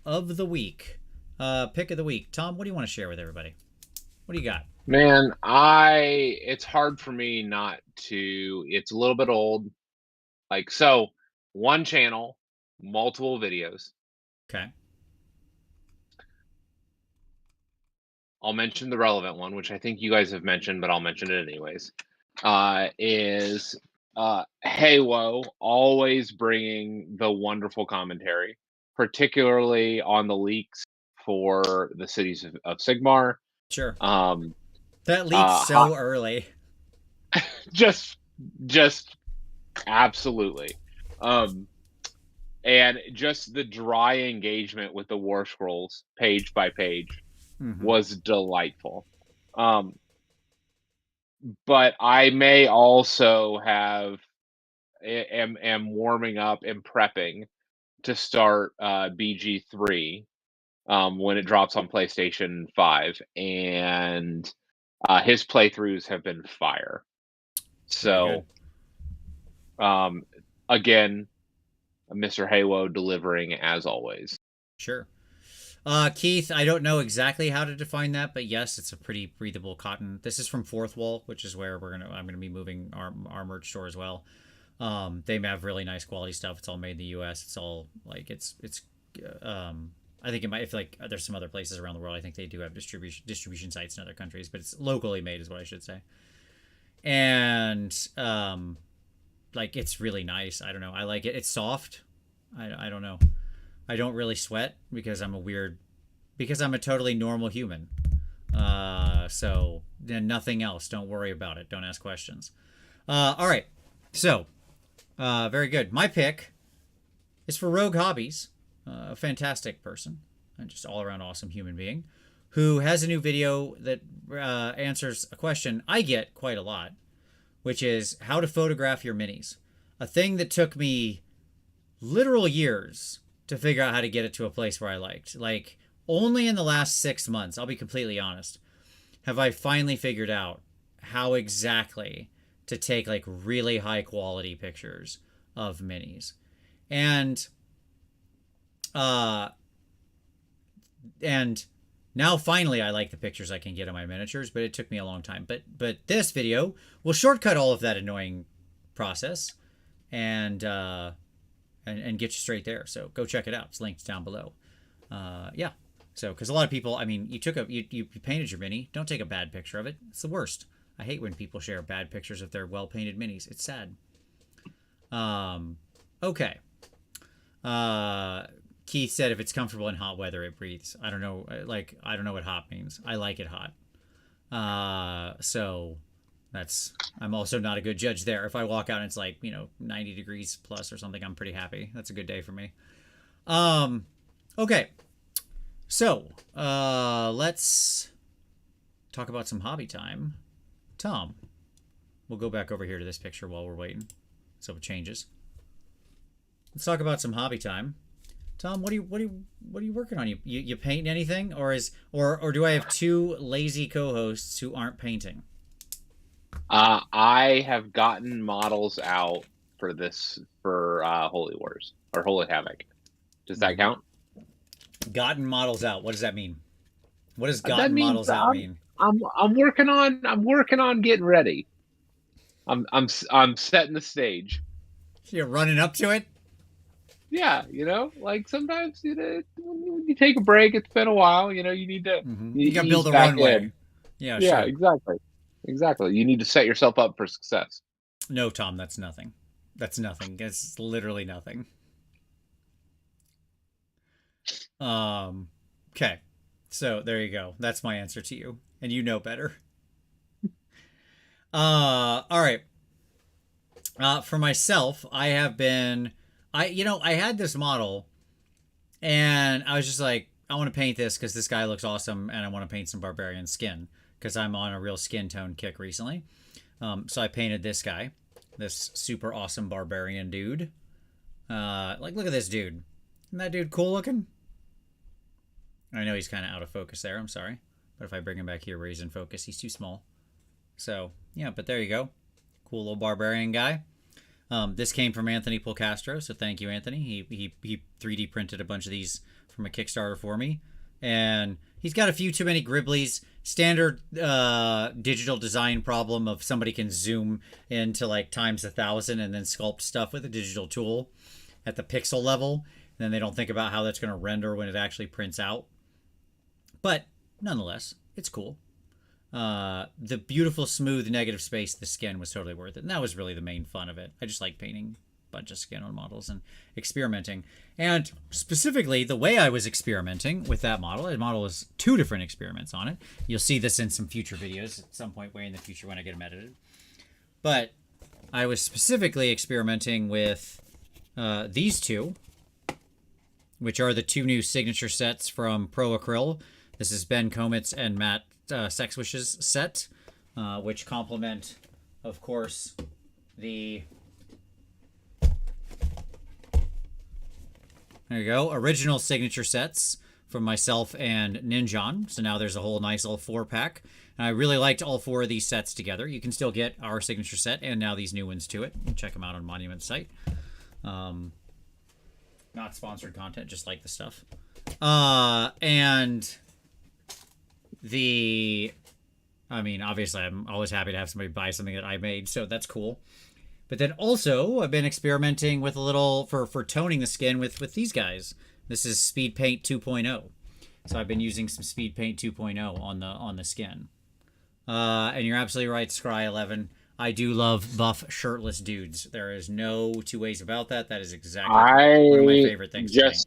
of the week. Pick of the week. Tom, what do you want to share with everybody? What do you got? Man, it's hard for me not to. It's a little bit old. Like, so, one channel, multiple videos. Okay. I'll mention the relevant one, which I think you guys have mentioned, but I'll mention it anyways. Is Hey Whoa, always bringing the wonderful commentary, particularly on the leaks for the cities of Sigmar. Sure. That leaked so early. Just absolutely. And just the dry engagement with the War Scrolls page by page was delightful. But I may also am warming up and prepping to start BG3 when it drops on PlayStation 5, and his playthroughs have been fire. So, again, Mr. Halo delivering as always. Sure. Keith, I don't know exactly how to define that, but yes, it's a pretty breathable cotton. This is from Fourth Wall, which is where I'm gonna be moving our merch store as well. They have really nice quality stuff. It's all made in the U.S. It's all like it's I think it might, if like there's some other places around the world, I think they do have distribution sites in other countries, but it's locally made is what I should say. And like it's really nice. I don't know. I like it. It's soft. I don't know. I don't really sweat because I'm a totally normal human. So then nothing else. Don't worry about it. Don't ask questions. All right. So, very good. My pick is for Rogue Hobbies, a fantastic person and just all around awesome human being who has a new video that answers a question I get quite a lot, which is how to photograph your minis. A thing that took me literal years to figure out how to get it to a place where I liked. Like, only in the last 6 months, I'll be completely honest, have I finally figured out how exactly to take like really high quality pictures of minis. And now finally I like the pictures I can get of my miniatures, but it took me a long time. But this video will shortcut all of that annoying process and get you straight there. So go check it out. It's linked down below. Yeah. So, because a lot of people, I mean, you painted your mini. Don't take a bad picture of it. It's the worst. I hate when people share bad pictures of their well-painted minis. It's sad. Okay. Keith said if it's comfortable in hot weather, it breathes. I don't know. Like, I don't know what hot means. I like it hot. So I'm also not a good judge there. If I walk out and it's like, 90 degrees plus or something, I'm pretty happy. That's a good day for me. Okay. So, let's talk about some hobby time. Tom, we'll go back over here to this picture while we're waiting, so it changes. Let's talk about some hobby time. Tom, what are you working on? You painting anything, or do I have two lazy co-hosts who aren't painting? I have gotten models out for Holy Wars or Holy Havoc. Does that count? Gotten models out. What does that mean? What does gotten models out mean? I'm working on getting ready. I'm setting the stage. You're running up to it? Yeah, like sometimes when you take a break, it's been a while. You need to you got to build a runway. Yeah, sure. Exactly. You need to set yourself up for success. No, Tom, that's nothing. That's nothing. It's literally nothing. Okay. So there you go. That's my answer to you. And you know better. All right. For myself, I had this model and I was just like, I want to paint this because this guy looks awesome and I want to paint some barbarian skin because I'm on a real skin tone kick recently. So I painted this guy, this super awesome barbarian dude. Look at this dude. Isn't that dude cool looking? I know he's kind of out of focus there. I'm sorry. But if I bring him back here where he's in focus, he's too small. So, yeah, but there you go. Cool little barbarian guy. This came from Anthony Polcastro, so thank you, Anthony. He 3D printed a bunch of these from a Kickstarter for me. And he's got a few too many gribblies. Standard digital design problem of somebody can zoom into like times 1,000 and then sculpt stuff with a digital tool at the pixel level. And then they don't think about how that's going to render when it actually prints out. But nonetheless, it's cool. The beautiful, smooth, negative space of the skin was totally worth it. And that was really the main fun of it. I just like painting a bunch of skin on models and experimenting. And specifically, the way I was experimenting with that model, the model was 2 different experiments on it. You'll see this in some future videos at some point way in the future when I get them edited. But I was specifically experimenting with these 2, which are the 2 new signature sets from Pro Acryl. This is Ben Kometz and Matt Sex Wishes set, which complement, of course, the... There you go. Original signature sets from myself and Ninjon. So now there's a whole nice little 4-pack. And I really liked all 4 of these sets together. You can still get our signature set and now these new ones to it. Check them out on Monument's site. Not sponsored content, just like the stuff. And obviously I'm always happy to have somebody buy something that I made, so that's cool. But then also I've been experimenting with a little for toning the skin with these guys, This is Speed Paint 2.0. So I've been using some Speed Paint 2.0 on the skin. And you're absolutely right, Scry11. I do love buff shirtless dudes. There is no two ways about that. That is exactly correct. One of my favorite things to paint.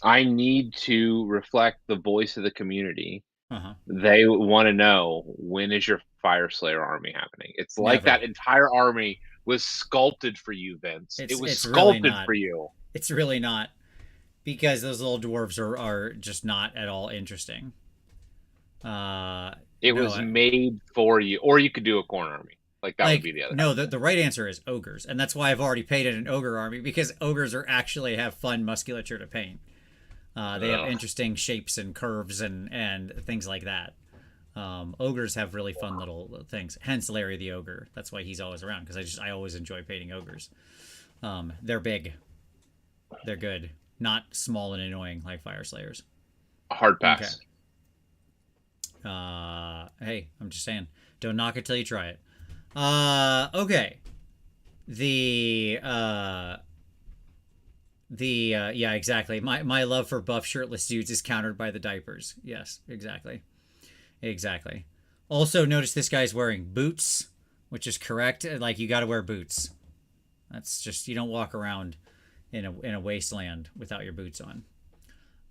I need to reflect the voice of the community. Uh-huh. They want to know, when is your Fire Slayer army happening? It's like Never. that entire army was sculpted for you, Vince. It was It's really sculpted not. for you. It's really not, because those little dwarves are just not at all interesting. It was made for you, or you could do a corn army. Like that would be the other. No, the right answer is ogres, and that's why I've already painted an ogre army, because ogres are actually have fun musculature to paint. They have interesting shapes and curves and things like that. Ogres have really fun little things. Hence Larry the Ogre. That's why he's always around, because I always enjoy painting ogres. They're big. They're good. Not small and annoying like Fire Slayers. Hard pass. Okay. Hey, I'm just saying. Don't knock it till you try it. Okay. Yeah, exactly. My love for buff shirtless dudes is countered by the diapers. Yes, exactly. Exactly. Also, notice this guy's wearing boots, which is correct. Like, you gotta wear boots. That's just, you don't walk around in a wasteland without your boots on.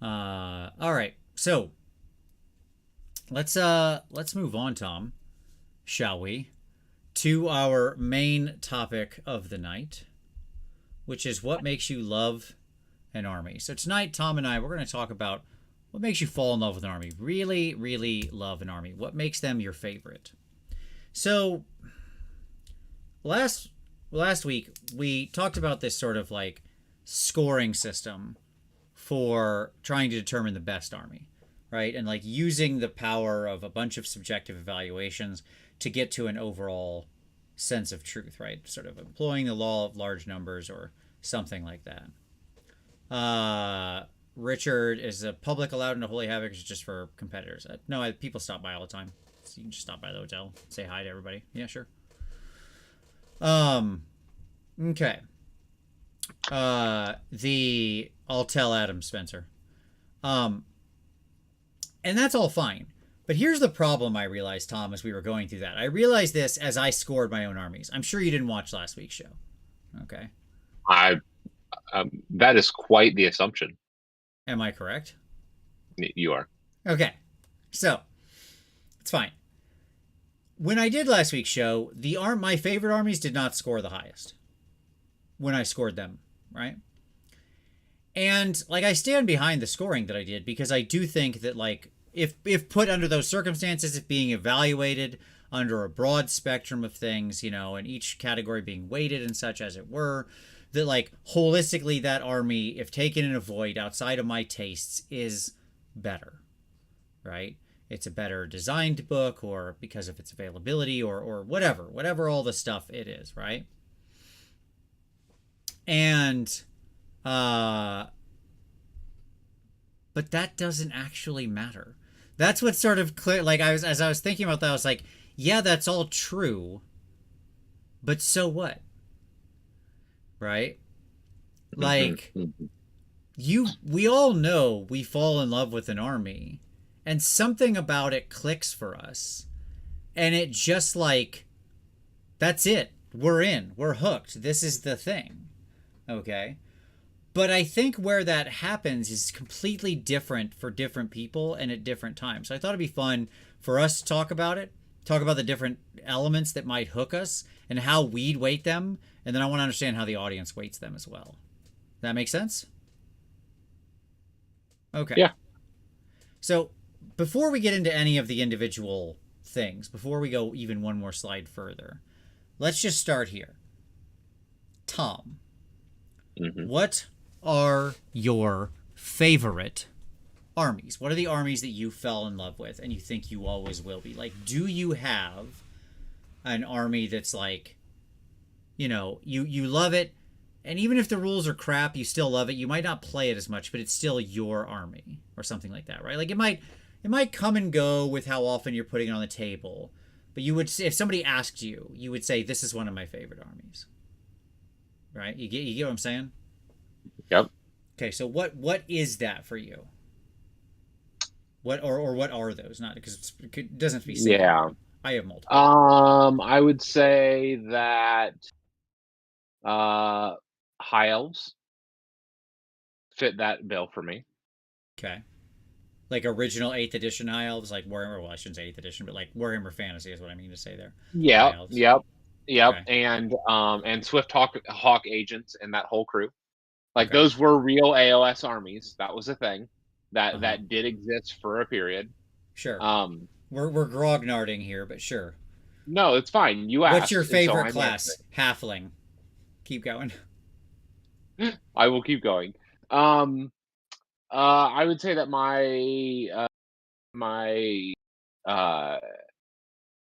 All right. So, let's move on, Tom. Shall we? To our main topic of the night, which is what makes you love an army. So tonight, Tom and I, we're going to talk about what makes you fall in love with an army. Really, really love an army. What makes them your favorite? So last week, we talked about this sort of like scoring system for trying to determine the best army, right? And like using the power of a bunch of subjective evaluations to get to an overall sense of truth, right? Sort of employing the law of large numbers or something like that. Richard, is the public allowed into Holy Havoc, or is it just for competitors? No, people stop by all the time. So you can just stop by the hotel, say hi to everybody. Yeah, sure. Okay. I'll tell Adam Spencer. And that's all fine. But here's the problem I realized, Tom, as we were going through that. I realized this as I scored my own armies. I'm sure you didn't watch last week's show. Okay. That is quite the assumption. Am I correct? You are. Okay. So, it's fine. When I did last week's show, my favorite armies did not score the highest when I scored them, right? And like, I stand behind the scoring that I did, because I do think that, like, if put under those circumstances, if being evaluated under a broad spectrum of things, you know, and each category being weighted and such, as it were, that like holistically that army, if taken in a void outside of my tastes, is better, right? It's a better designed book, or because of its availability, or whatever all the stuff it is, right? And but that doesn't actually matter. That's what sort of clear. Like, as I was thinking about that, I was like, yeah, that's all true, but so what? Right? Like, we all know we fall in love with an army, and something about it clicks for us, and it just like, that's it. We're in. We're hooked. This is the thing. Okay? But I think where that happens is completely different for different people and at different times. So I thought it'd be fun for us to talk about it, talk about the different elements that might hook us and how we'd weight them. And then I want to understand how the audience weights them as well. That make sense? Okay. Yeah. So before we get into any of the individual things, before we go even one more slide further, let's just start here. Tom, what are your favorite armies? What are the armies that you fell in love with and you think you always will be? Like, do you have an army that's like, you know, you love it, and even if the rules are crap, you still love it. You might not play it as much, but it's still your army or something like that, right? Like, it might come and go with how often you're putting it on the table, but you would, if somebody asked you, you would say, this is one of my favorite armies, right? You get what I'm saying? Yep. Okay, so what is that for you? What or what are those? Not because it doesn't have to be singular. Yeah. I have multiple. I would say that uh high elves fit that bill for me. Okay. Like original 8th edition high elves, like Warhammer. Well, I shouldn't say 8th edition, but like Warhammer Fantasy is what I mean to say there. High Yep, elves. yep, yep. Okay. And Swift Hawk agents and that whole crew. Like Okay. those were real AOS armies. That was a thing Uh that huh. that did exist for a period. Sure. Um, We're grognarding here, but sure. no, it's fine. You What's your asked, and so favorite I'm class? answering. Halfling. Keep going. I will keep going. Um, I would say that my uh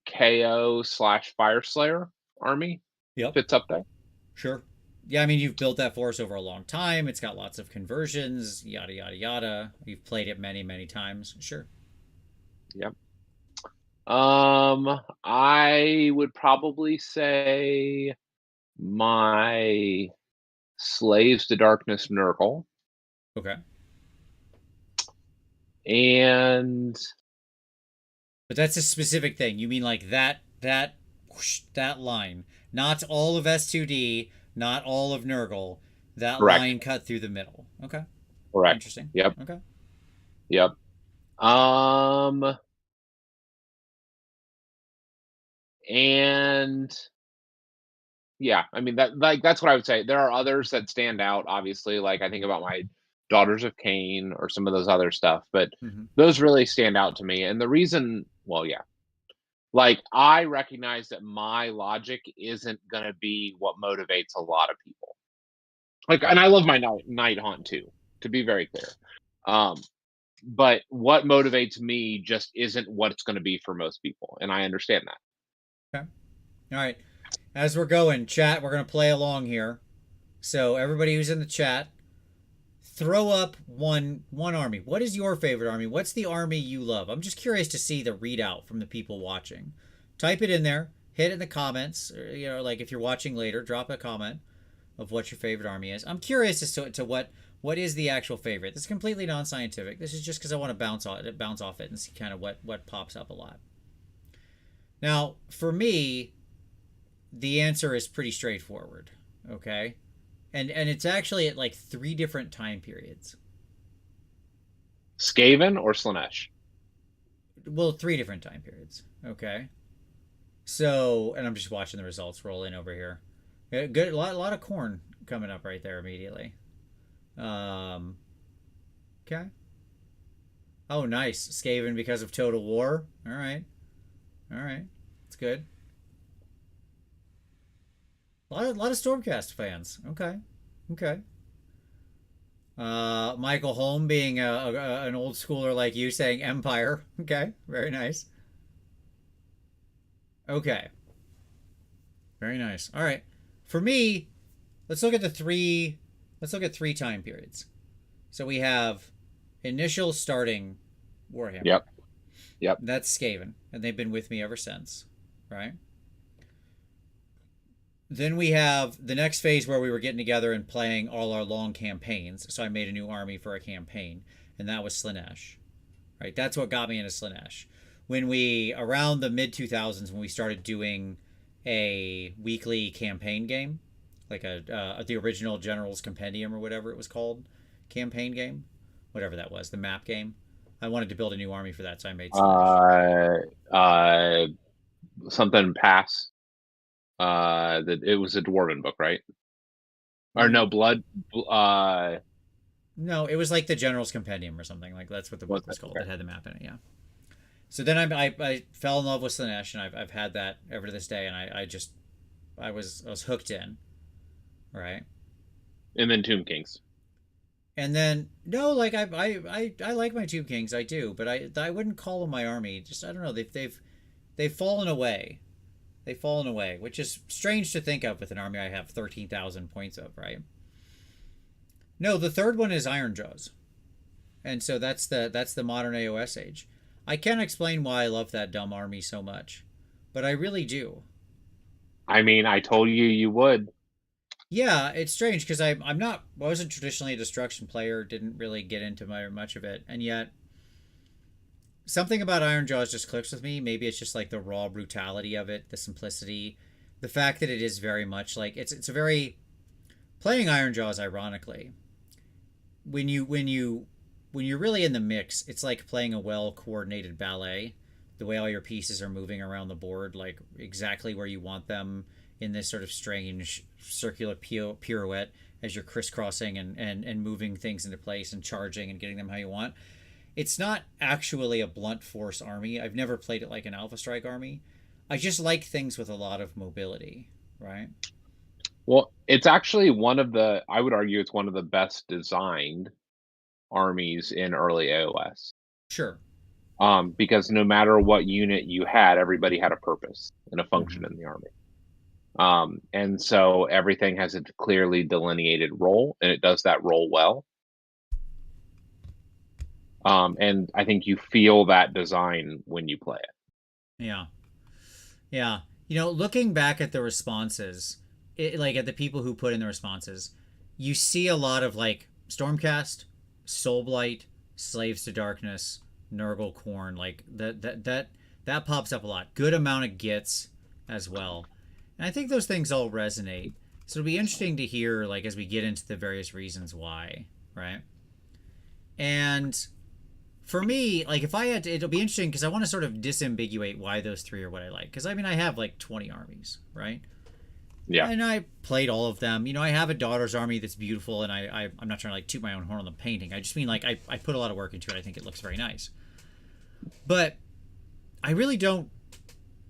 KO slash Fire Slayer army Yep. fits up there. Sure. Yeah, I mean, you've built that force over a long time. It's got lots of conversions, yada, yada, yada. You've played it many, many times. Sure. Yep. I would probably say my Slaves to Darkness Nurgle. Okay. And But that's a specific thing. You mean like that line. Not all of S2D, not all of Nurgle. That correct, line cut through the middle. Okay. correct. Interesting. Yep, Okay. yep. Um, and yeah, I mean that's what I would say. There are others that stand out, obviously. Like I think about my Daughters of Cain or some of those other stuff, but Mm-hmm. those really stand out to me. And the reason, well, yeah, like I recognize that my logic isn't gonna be what motivates a lot of people. Like, Okay. and I love my night haunt too, to be very clear. Um, but what motivates me just isn't what it's going to be for most people, and I understand that. Okay. All right. As we're going, chat, we're going to play along here. So everybody who's in the chat, throw up one army. What is your favorite army? What's the army you love? I'm just curious to see the readout from the people watching. Type it in there. Hit it in the comments. Or, like if you're watching later, drop a comment of what your favorite army is. I'm curious as to what is the actual favorite. This is completely non-scientific. This is just because I want to bounce off it and see kind of what pops up a lot. Now, for me, the answer is pretty straightforward. Okay, and it's actually at like 3 different time periods. Skaven or Slanesh? Well, 3 different time periods. Okay. So, and I'm just watching the results roll in over here. Yeah, good, a lot of corn coming up right there immediately. Um, okay. Oh, nice. Skaven because of Total War. All right. All right. It's good. A lot of Stormcast fans. Okay. Okay. Michael Holm being an old schooler like you saying Empire. Okay. Very nice. Okay. Very nice. All right. For me, let's look at the three. Let's look at 3 time periods. So we have initial starting Warhammer. Yep, yep. That's Skaven, and they've been with me ever since, right? Then we have the next phase where we were getting together and playing all our long campaigns. So I made a new army for a campaign, and that was Slanesh, right? That's what got me into Slanesh. When we around the mid 2000s, when we started doing a weekly campaign game, like the original General's Compendium or whatever it was called, campaign game, whatever that was, the map game. I wanted to build a new army for that, so I made Slanesh. Uh, uh, Something pass. That it was a dwarven book, right? Or no, Mm, blood. no, it was like the General's Compendium or something. Like that's what the Was book was it? called. Okay. It had the map in it. Yeah. So then I fell in love with Slanesh, and I've had that ever to this day, and I was hooked in, right? And then Tomb Kings. And then no, like I like my Tube Kings, I do, but I wouldn't call them my army. Just I don't know, they've fallen away. They've fallen away, which is strange to think of with an army I have 13,000 points of, right? No, the third one is Ironjaws, and so that's the modern AOS age. I can't explain why I love that dumb army so much, but I really do. I mean, I told you you would. Yeah, it's strange because I'm not I wasn't traditionally a destruction player, didn't really get into much of it, and yet something about Iron Jaws just clicks with me. Maybe it's just like the raw brutality of it, the simplicity, the fact that it is very much like it's a very playing Iron Jaws. Ironically, when you're really in the mix, it's like playing a well coordinated ballet. The way all your pieces are moving around the board, like exactly where you want them in this sort of strange circular pirouette as you're crisscrossing and moving things into place and charging and getting them how you want. It's not actually a blunt force army. I've never played it like an Alpha Strike army. I just like things with a lot of mobility, right? Well, it's actually one of the I would argue it's one of the best designed armies in early AOS. Sure. Because no matter what unit you had, everybody had a purpose and a Mm-hmm. function in the army. And so everything has a clearly delineated role, and it does that role well. And I think you feel that design when you play it. Yeah. Yeah. Looking back at the responses, like at the people who put in the responses, you see a lot of like Stormcast, Soulblight, Slaves to Darkness, Nurgle Corn, like that pops up a lot. Good amount of gits as well. And I think those things all resonate. So it'll be interesting to hear like as we get into the various reasons why, right? And for me, like if I had to, it'll be interesting because I want to sort of disambiguate why those three are what I like. Because I mean, I have like 20 armies, right? Yeah. And I played all of them. I have a daughter's army that's beautiful, and I'm not trying to like toot my own horn on the painting. I just mean like I put a lot of work into it. I think it looks very nice. But I really don't.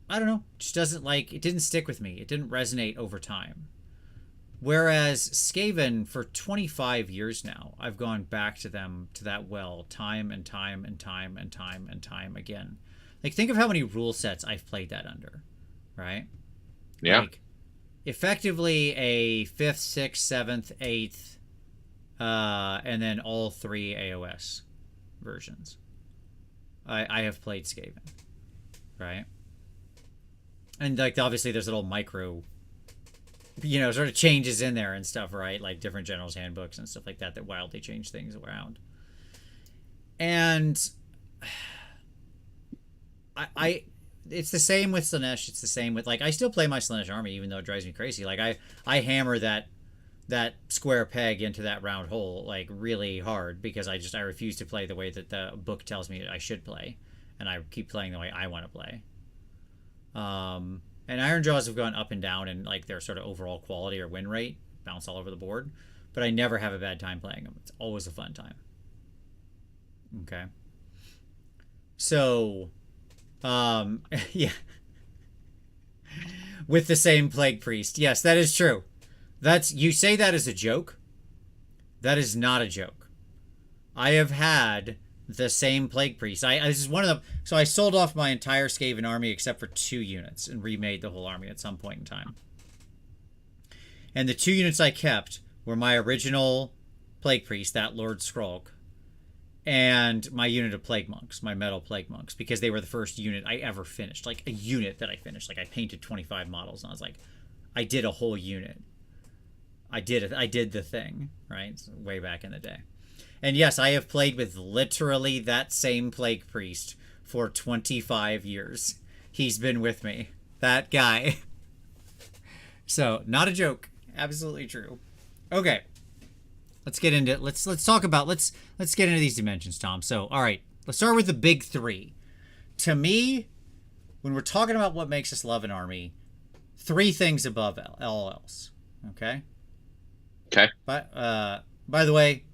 I don't know. It just doesn't like it didn't stick with me. It didn't resonate over time. Whereas Skaven, for 25 years now, I've gone back to them, to that well, time and time and time and time and time again. Like, think of how many rule sets I've played that under, right? Yeah. Like, effectively a 5th, 6th, 7th, 8th, and then all three AOS versions. I have played Skaven, right? And, like, obviously there's little micro sort of changes in there and stuff, right? Like different generals handbooks and stuff like that that wildly change things around. And I it's the same with Slaanesh. It's the same with like I still play my Slaanesh army even though it drives me crazy. Like I hammer that square peg into that round hole like really hard because I refuse to play the way that the book tells me I should play, and I keep playing the way I want to play. And Iron Jaws have gone up and down in like their sort of overall quality or win rate, bounce all over the board. But I never have a bad time playing them. It's always a fun time. Okay. So, yeah, with the same plague priest. Yes, that is true. That's you say that as a joke. That is not a joke. I have had the same plague priest. This is one of them. So I sold off my entire Skaven army except for 2 units and remade the whole army at some point in time. And the 2 units I kept were my original plague priest, that Lord Skrulk, and my unit of plague monks, my metal plague monks, because they were the first unit I ever finished. Like a unit that I finished. Like I painted 25 models and I was like, I did a whole unit. I did the thing, right? Way back in the day. And yes, I have played with literally that same plague priest for 25 years. He's been with me. That guy. So, not a joke. Absolutely true. Okay. Let's get into let's talk about let's get into these dimensions, Tom. So, all right. Let's start with the big 3. To me, when we're talking about what makes us love an army, 3 things above all else. Okay? Okay. By the way,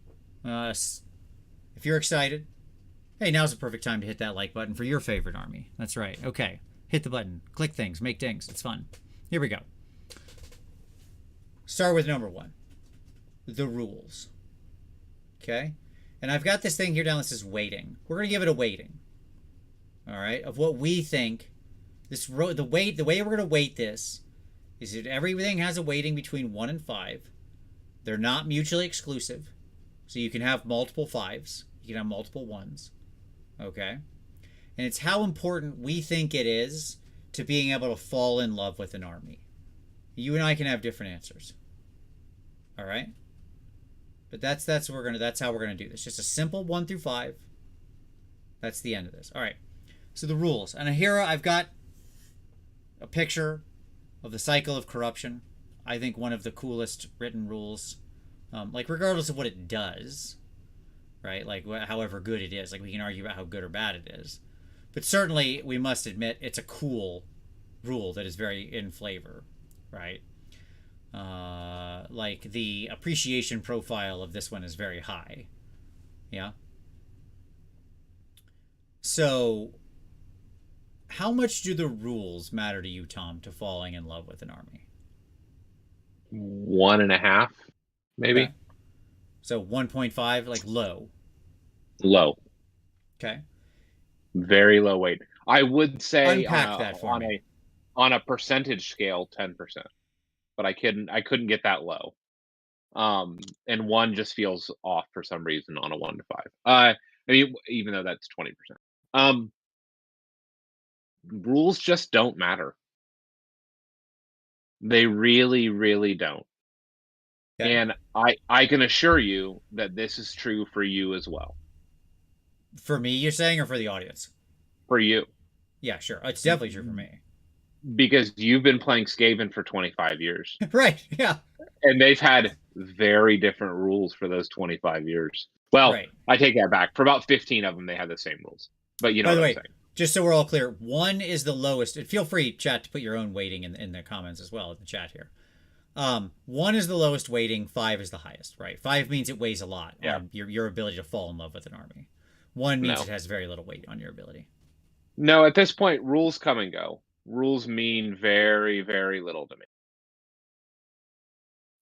if you're excited, hey, now's the perfect time to hit that like button for your favorite army. That's right. Okay. Hit the button. Click things. Make dings. It's fun. Here we go. Start with number 1. The rules. Okay? And I've got this thing here down that says weighting. We're going to give it a weighting. All right? Of what we think. The way we're going to weight this is that everything has a weighting between 1 and 5. They're not mutually exclusive. So you can have multiple 5s. You can have multiple 1s. Okay? And it's how important we think it is to being able to fall in love with an army. You and I can have different answers. All right. But that's how we're gonna do this. Just a simple 1 through 5. That's the end of this. All right. So the rules, and here I've got a picture of the cycle of corruption. I think one of the coolest written rules, like regardless of what it does, right? Like however good it is. Like we can argue about how good or bad it is, but certainly we must admit it's a cool rule that is very in flavor, right? Like the appreciation profile of this one is very high. Yeah. So, how much do the rules matter to you, Tom, to falling in love with an army? 1.5, maybe. Okay. So 1.5, like low. Low. Okay. Very low weight. I would say Unpack that for me. On a percentage scale, 10%. But I couldn't get that low. And 1 just feels off for some reason on a 1 to 5. I mean, even though that's 20%. Rules just don't matter. They really, really don't. Okay. And I can assure you that this is true for you as well. For me, you're saying, or for the audience? For you. Yeah, sure. It's definitely true for me. Because you've been playing Skaven for 25 years. Right. Yeah. And they've had very different rules for those 25 years. Well, right. I take that back. For about 15 of them, they had the same rules. But you know what I'm saying. Just so we're all clear, 1 is the lowest. Feel free, chat, to put your own weighting in the comments as well in the chat here. 1 is the lowest weighting, 5 is the highest, right? 5 means it weighs a lot on your ability to fall in love with an army. 1 means it has very little weight on your ability. No, at this point, rules come and go. Rules mean very, very little to me.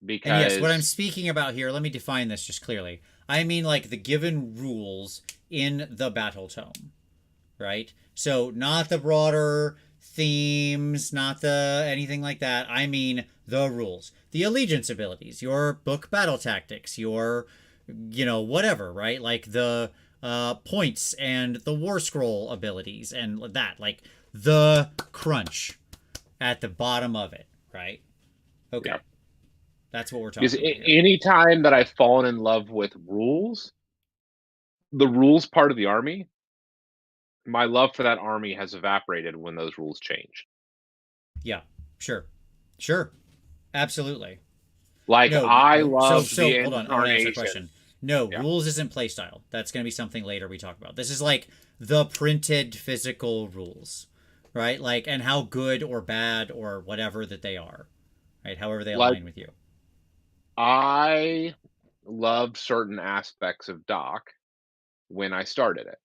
Because and yes, what I'm speaking about here, let me define this just clearly. I mean like the given rules in the battle tome, right? So not the broader themes, not the anything like that. I mean the rules, the allegiance abilities, your book battle tactics, your, whatever, right? Like the points and the war scroll abilities and that, like the crunch at the bottom of it, right? Okay. Yep. That's what we're talking about here. Any time that I've fallen in love with rules, the rules part of the army, my love for that army has evaporated when those rules change. Yeah, sure. Absolutely. Like, no, I love so the hold on, I want to answer the question. No, yeah. Rules isn't playstyle. That's going to be something later we talk about. This is like the printed physical rules, right? Like, and how good or bad or whatever that they are, right? However they align with you. I loved certain aspects of Doc when I started it.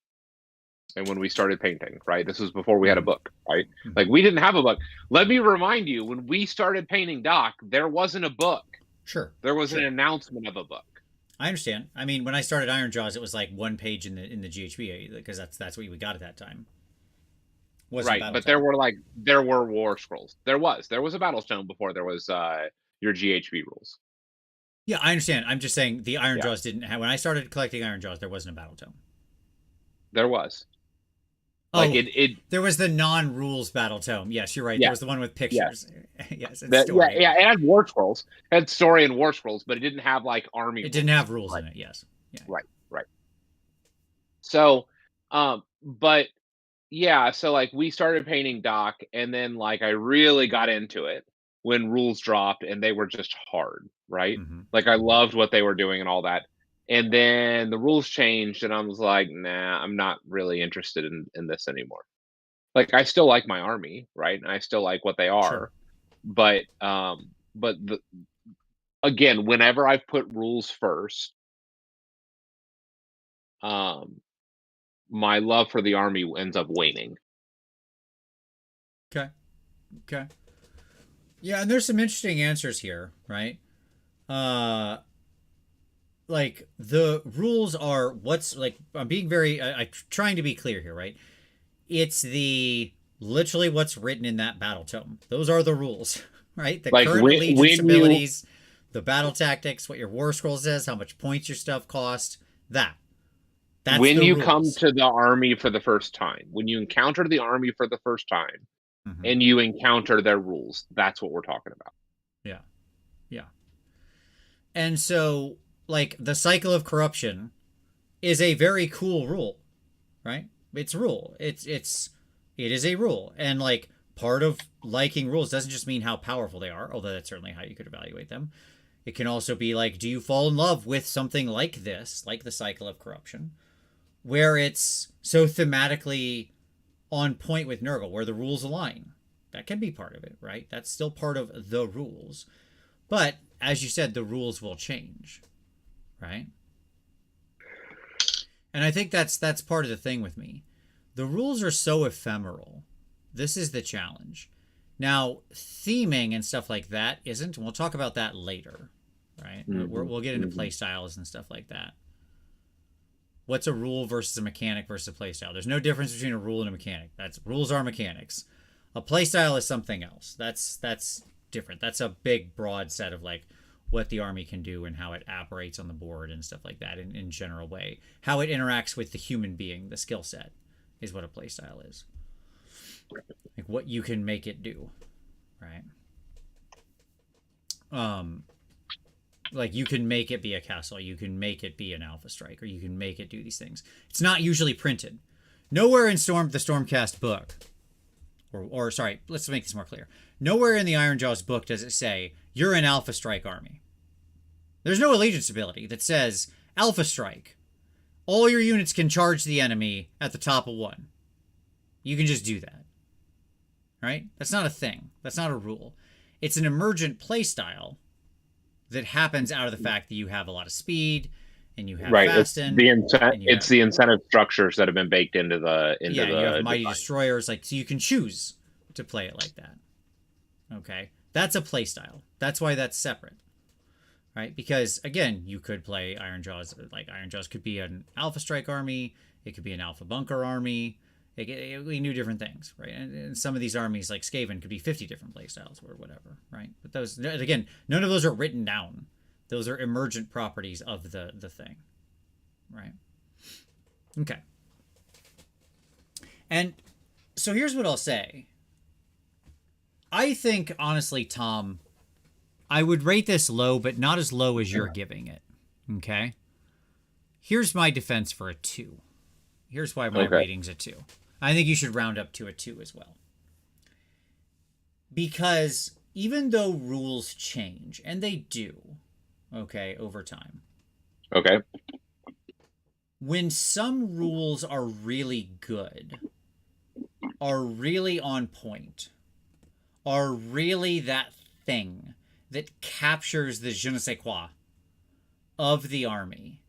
And when we started painting, right? This was before we had a book, right? Like, we didn't have a book. Let me remind you, when we started painting Doc, there wasn't a book. Sure. There was an announcement of a book. I understand. I mean, when I started Ironjawz, it was like 1 page in the GHB because that's what we got at that time. Right, but there were war scrolls. There was a Battlestone before there was your GHB rules. Yeah, I understand. I'm just saying the Ironjawz didn't have. When I started collecting Ironjawz, there wasn't a Battletome. There was. Like there was the non-rules battle tome. Yes, you're right. Yeah. There was the one with pictures. Yes, and story. Yeah, it had war scrolls. It had story and war scrolls, but it didn't have like army. It didn't have rules in it. Yes. Yeah. Right. So, but yeah, so like we started painting Doc, and then like I really got into it when rules dropped, and they were just hard, right? Like I loved what they were doing and all that. And then the rules changed, and I was like, nah, I'm not really interested in this anymore. Like, I still like my army, right? And I still like what they are. Sure. But again, whenever I've put rules first, my love for the army ends up waning. Okay. Yeah, and there's some interesting answers here, right? Like the rules are what's like. I'm being very. I'm trying to be clear here, right? It's the literally what's written in that battle tome. Those are the rules, right? The like current allegiance abilities, the battle tactics, what your war scroll says, how much points your stuff cost. That's when you rules. Come to the army for the first time, when you encounter the army for the first time, and you encounter their rules, that's what we're talking about. Yeah. And so, like, the cycle of corruption is a very cool rule, right? It's a rule. It is a rule. And like part of liking rules doesn't just mean how powerful they are, although that's certainly how you could evaluate them. It can also be like, do you fall in love with something like this, like the cycle of corruption, where it's so thematically on point with Nurgle, where the rules align? That can be part of it, right? That's still part of the rules. But as you said, the rules will change, right? And I think that's part of the thing with me. The rules are so ephemeral. This is the challenge. Now, theming and stuff like that isn't. And we'll talk about that later, right? We'll get into play styles and stuff like that. What's a rule versus a mechanic versus a play style? There's no difference between a rule and a mechanic. Rules are mechanics. A play style is something else. That's different. That's a big, broad set of like what the army can do and how it operates on the board and stuff like that in general way. How it interacts with the human being, the skill set, is what a play style is. Like what you can make it do, right? Like you can make it be a castle, you can make it be an alpha strike, or you can make it do these things. It's not usually printed. Nowhere in the Stormcast book, or sorry, let's make this more clear. Nowhere in the Ironjaw's book does it say, you're an alpha strike army. There's no allegiance ability that says, alpha strike. All your units can charge the enemy at the top of 1. You can just do that. Right? That's not a thing. That's not a rule. It's an emergent playstyle that happens out of the fact that you have a lot of speed and you have fasten. It's the incentive structures that have been baked into the you have mighty destroyers, like, so you can choose to play it like that. Okay, that's a playstyle. That's why that's separate, right? Because again, you could play Ironjaws. Like Ironjaws could be an Alpha Strike army. It could be an Alpha Bunker army. We knew different things, right? And some of these armies, like Skaven, could be 50 different playstyles or whatever, right? But those, again, none of those are written down. Those are emergent properties of the thing, right? Okay. And so here's what I'll say. I think, honestly, Tom, I would rate this low, but not as low as you're giving it. Okay? Here's my defense for a 2. Here's why my rating's a 2. I think you should round up to a 2 as well. Because even though rules change, and they do, okay, over time. Okay. When some rules are really good, are really on point, are really that thing that captures the je ne sais quoi of the army,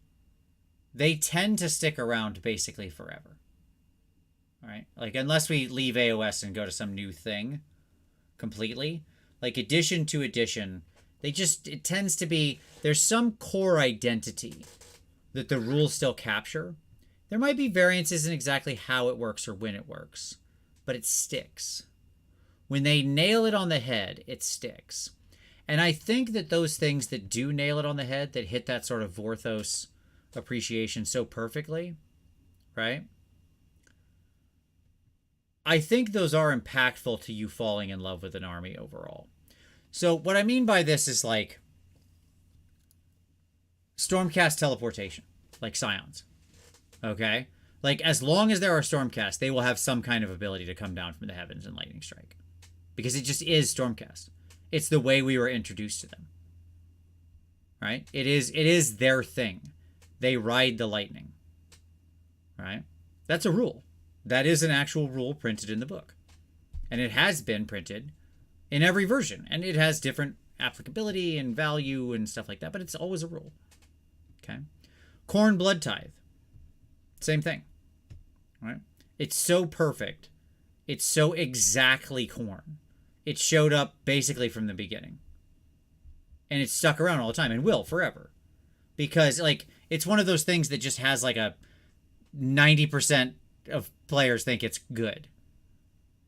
they tend to stick around basically forever. Right? Like, unless we leave AOS and go to some new thing completely, like edition to edition, it tends to be, there's some core identity that the rules still capture. There might be variances in exactly how it works or when it works, but it sticks. When they nail it on the head, it sticks. And I think that those things that do nail it on the head, that hit that sort of Vorthos appreciation so perfectly, right? I think those are impactful to you falling in love with an army overall. So what I mean by this is like Stormcast teleportation, like Scions. Okay? Like, as long as there are Stormcast, they will have some kind of ability to come down from the heavens and lightning strike. Because it just is Stormcast. It's the way we were introduced to them. Right? It is their thing. They ride the lightning. Right? That's a rule. That is an actual rule printed in the book. And it has been printed in every version. And it has different applicability and value and stuff like that. But it's always a rule. Okay? Khorne Blood Tithe. Same thing. Right? It's so perfect. It's so exactly Khorne. It showed up basically from the beginning. And it's stuck around all the time and will forever. Because, like, it's one of those things that just has, like, a 90% of players think it's good.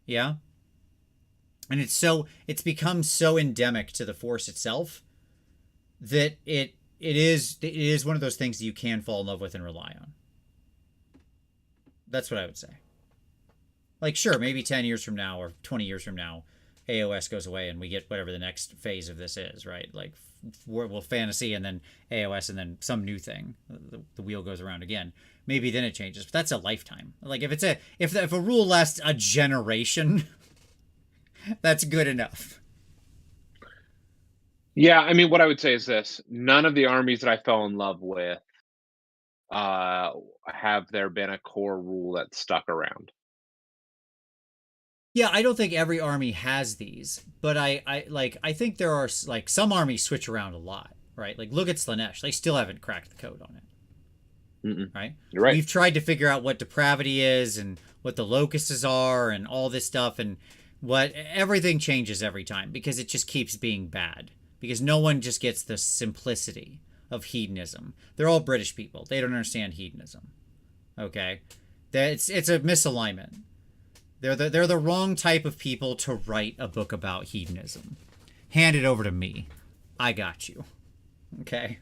Yeah? And it's become so endemic to the Force itself that it is one of those things that you can fall in love with and rely on. That's what I would say. Like, sure, maybe 10 years from now or 20 years from now, AOS goes away and we get whatever the next phase of this is, right? Like, well, fantasy and then AOS and then some new thing. The wheel goes around again. Maybe then it changes, but that's a lifetime. Like if a rule lasts a generation, that's good enough. Yeah, I mean, what I would say is this: none of the armies that I fell in love with have there been a core rule that stuck around. Yeah, I don't think every army has these, but I think there are like some armies switch around a lot, right? Like look at Slanesh; they still haven't cracked the code on it, right? You're right. We've tried to figure out what depravity is and what the locusts are and all this stuff, and what everything changes every time because it just keeps being bad because no one just gets the simplicity of hedonism. They're all British people; they don't understand hedonism. Okay, it's a misalignment. They're the wrong type of people to write a book about hedonism. Hand it over to me. I got you. Okay.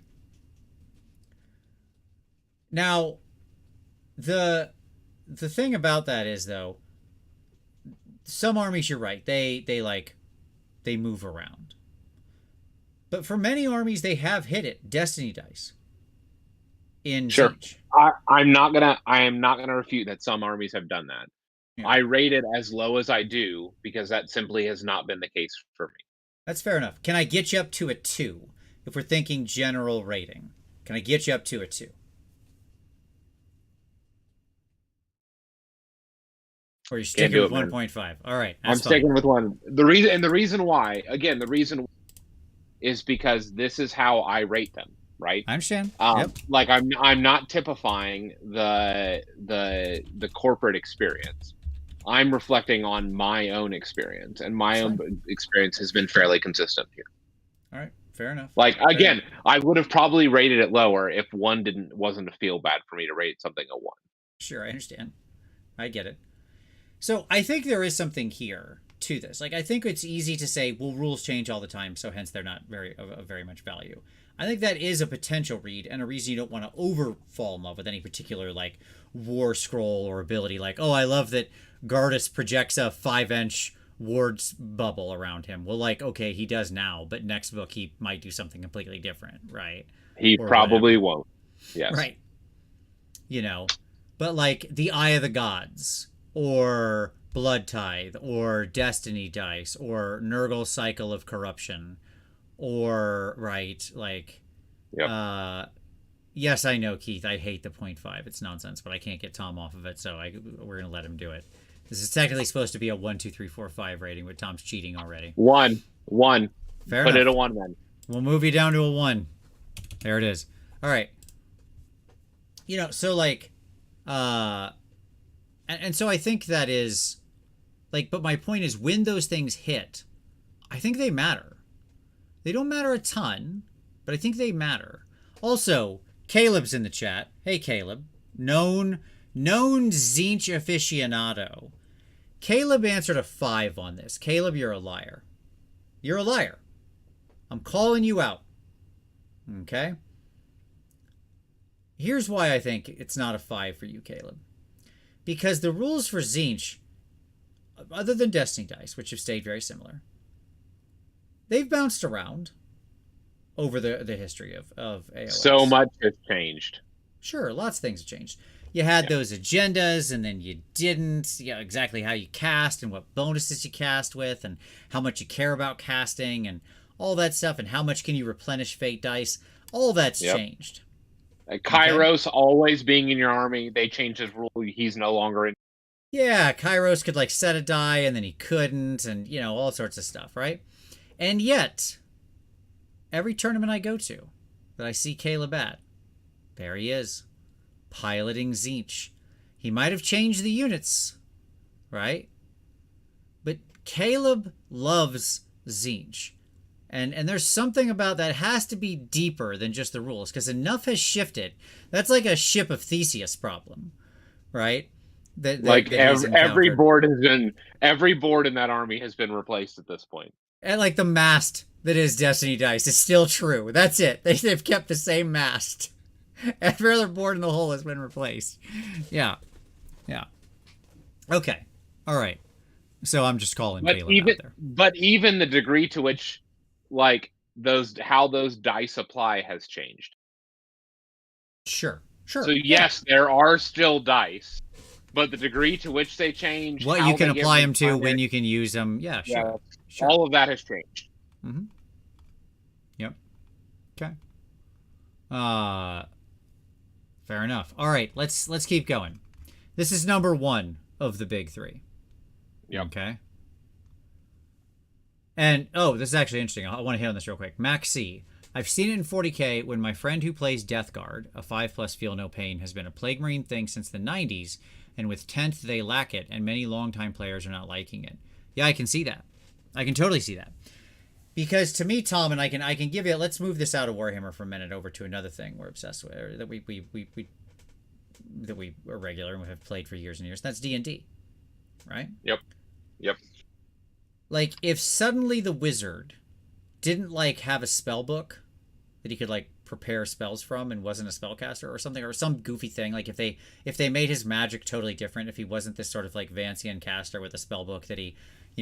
Now, the thing about that is though, some armies you're right. They move around. But for many armies they have hit it. Destiny dice. In Sure. Siege. I am not gonna refute that some armies have done that. Yeah. I rate it as low as I do because that simply has not been the case for me. That's fair enough. Can I get you up to a 2? If we're thinking general rating, can I get you up to a 2? Or you're sticking with 1.5? All right, I'm sticking with 1. The reason why, again, is because this is how I rate them. Right. I understand. Yep. Like I'm not typifying the corporate experience. I'm reflecting on my own experience, and my own experience has been fairly consistent here. All right, fair enough. Like again, I would have probably rated it lower if 1 wasn't a feel bad for me to rate something a 1. Sure, I understand. I get it. So I think there is something here to this. Like I think it's easy to say, well, rules change all the time, so hence they're not of very much value. I think that is a potential read and a reason you don't want to over fall in love with any particular like war scroll or ability. Like, oh, I love that Gardas projects a 5-inch ward's bubble around him. Well, like, okay, he does now, but next book he might do something completely different, right? He or probably whatever. won't. Yes. Right. You know, but like the Eye of the Gods or Blood Tithe or Destiny Dice or Nurgle Cycle of Corruption. Or right, like, yep. Yes, I know, Keith. I hate the 0.5. It's nonsense, but I can't get Tom off of it, so we're gonna let him do it. This is technically supposed to be a 1, 2, 3, 4, 5 rating, but Tom's cheating already. 1. Fair Put enough. it a 1 then. We'll move you down to a 1. There it is. All right. You know, so like, and so I think that is, like, but my point is when those things hit, I think they matter. They don't matter a ton, but I think they matter. Also, Caleb's in the chat. Hey, Caleb. Known Tzeentch aficionado. Caleb answered a 5 on this. Caleb, you're a liar. You're a liar. I'm calling you out. Okay? Here's why I think it's not a 5 for you, Caleb. Because the rules for Tzeentch, other than Destiny Dice, which have stayed very similar, they've bounced around over the history of AOS. So much has changed. Sure, lots of things have changed. You had those agendas, and then you didn't. You know, exactly how you cast and what bonuses you cast with, and how much you care about casting, and all that stuff, and how much can you replenish fate dice. All that's changed. Kairos always being in your army, they changed his rule. He's no longer in. Yeah, Kairos could like set a die, and then he couldn't, and you know, all sorts of stuff, right? And yet, every tournament I go to that I see Caleb at, there he is, piloting Tzeentch. He might have changed the units, right? But Caleb loves Tzeentch. And there's something about that has to be deeper than just the rules, because enough has shifted. That's like a Ship of Theseus problem, right? Every board in that army has been replaced at this point. And like the mast that is Destiny Dice is still true. That's it. They've kept the same mast. Every other board in the hole has been replaced. Yeah. Okay. All right. So I'm just calling But Caleb even out there. but even the degree to which, like, those how those dice apply has changed. Sure. So Sure. Yeah. yes, there are still dice, but the degree to which they change, What you how can they get apply from them to, primary, when you can use them. Yeah, yeah, sure. Sure. all of that has changed. Mm-hmm. Yep. Okay. Uh Fair enough. All right, let's keep going. This is number 1 of the big 3. Yep. Okay. And oh, this is actually interesting. I want to hit on this real quick. Max C. I've seen it in 40k when my friend who plays Death Guard, a 5+ feel no pain, has been a Plague Marine thing since the 90s, and with 10th they lack it, and many longtime players are not liking it. Yeah, I can see that. I can totally see that. Because to me, Tom, and I can give you. Let's move this out of Warhammer for a minute over to another thing we're obsessed with, or that we are regular and we have played for years and years. That's D&D, right? Yep. Yep. Like, if suddenly the wizard didn't like have a spell book that he could like prepare spells from and wasn't a spellcaster or something, or some goofy thing, like if they made his magic totally different, if he wasn't this sort of like Vancian caster with a spell book that he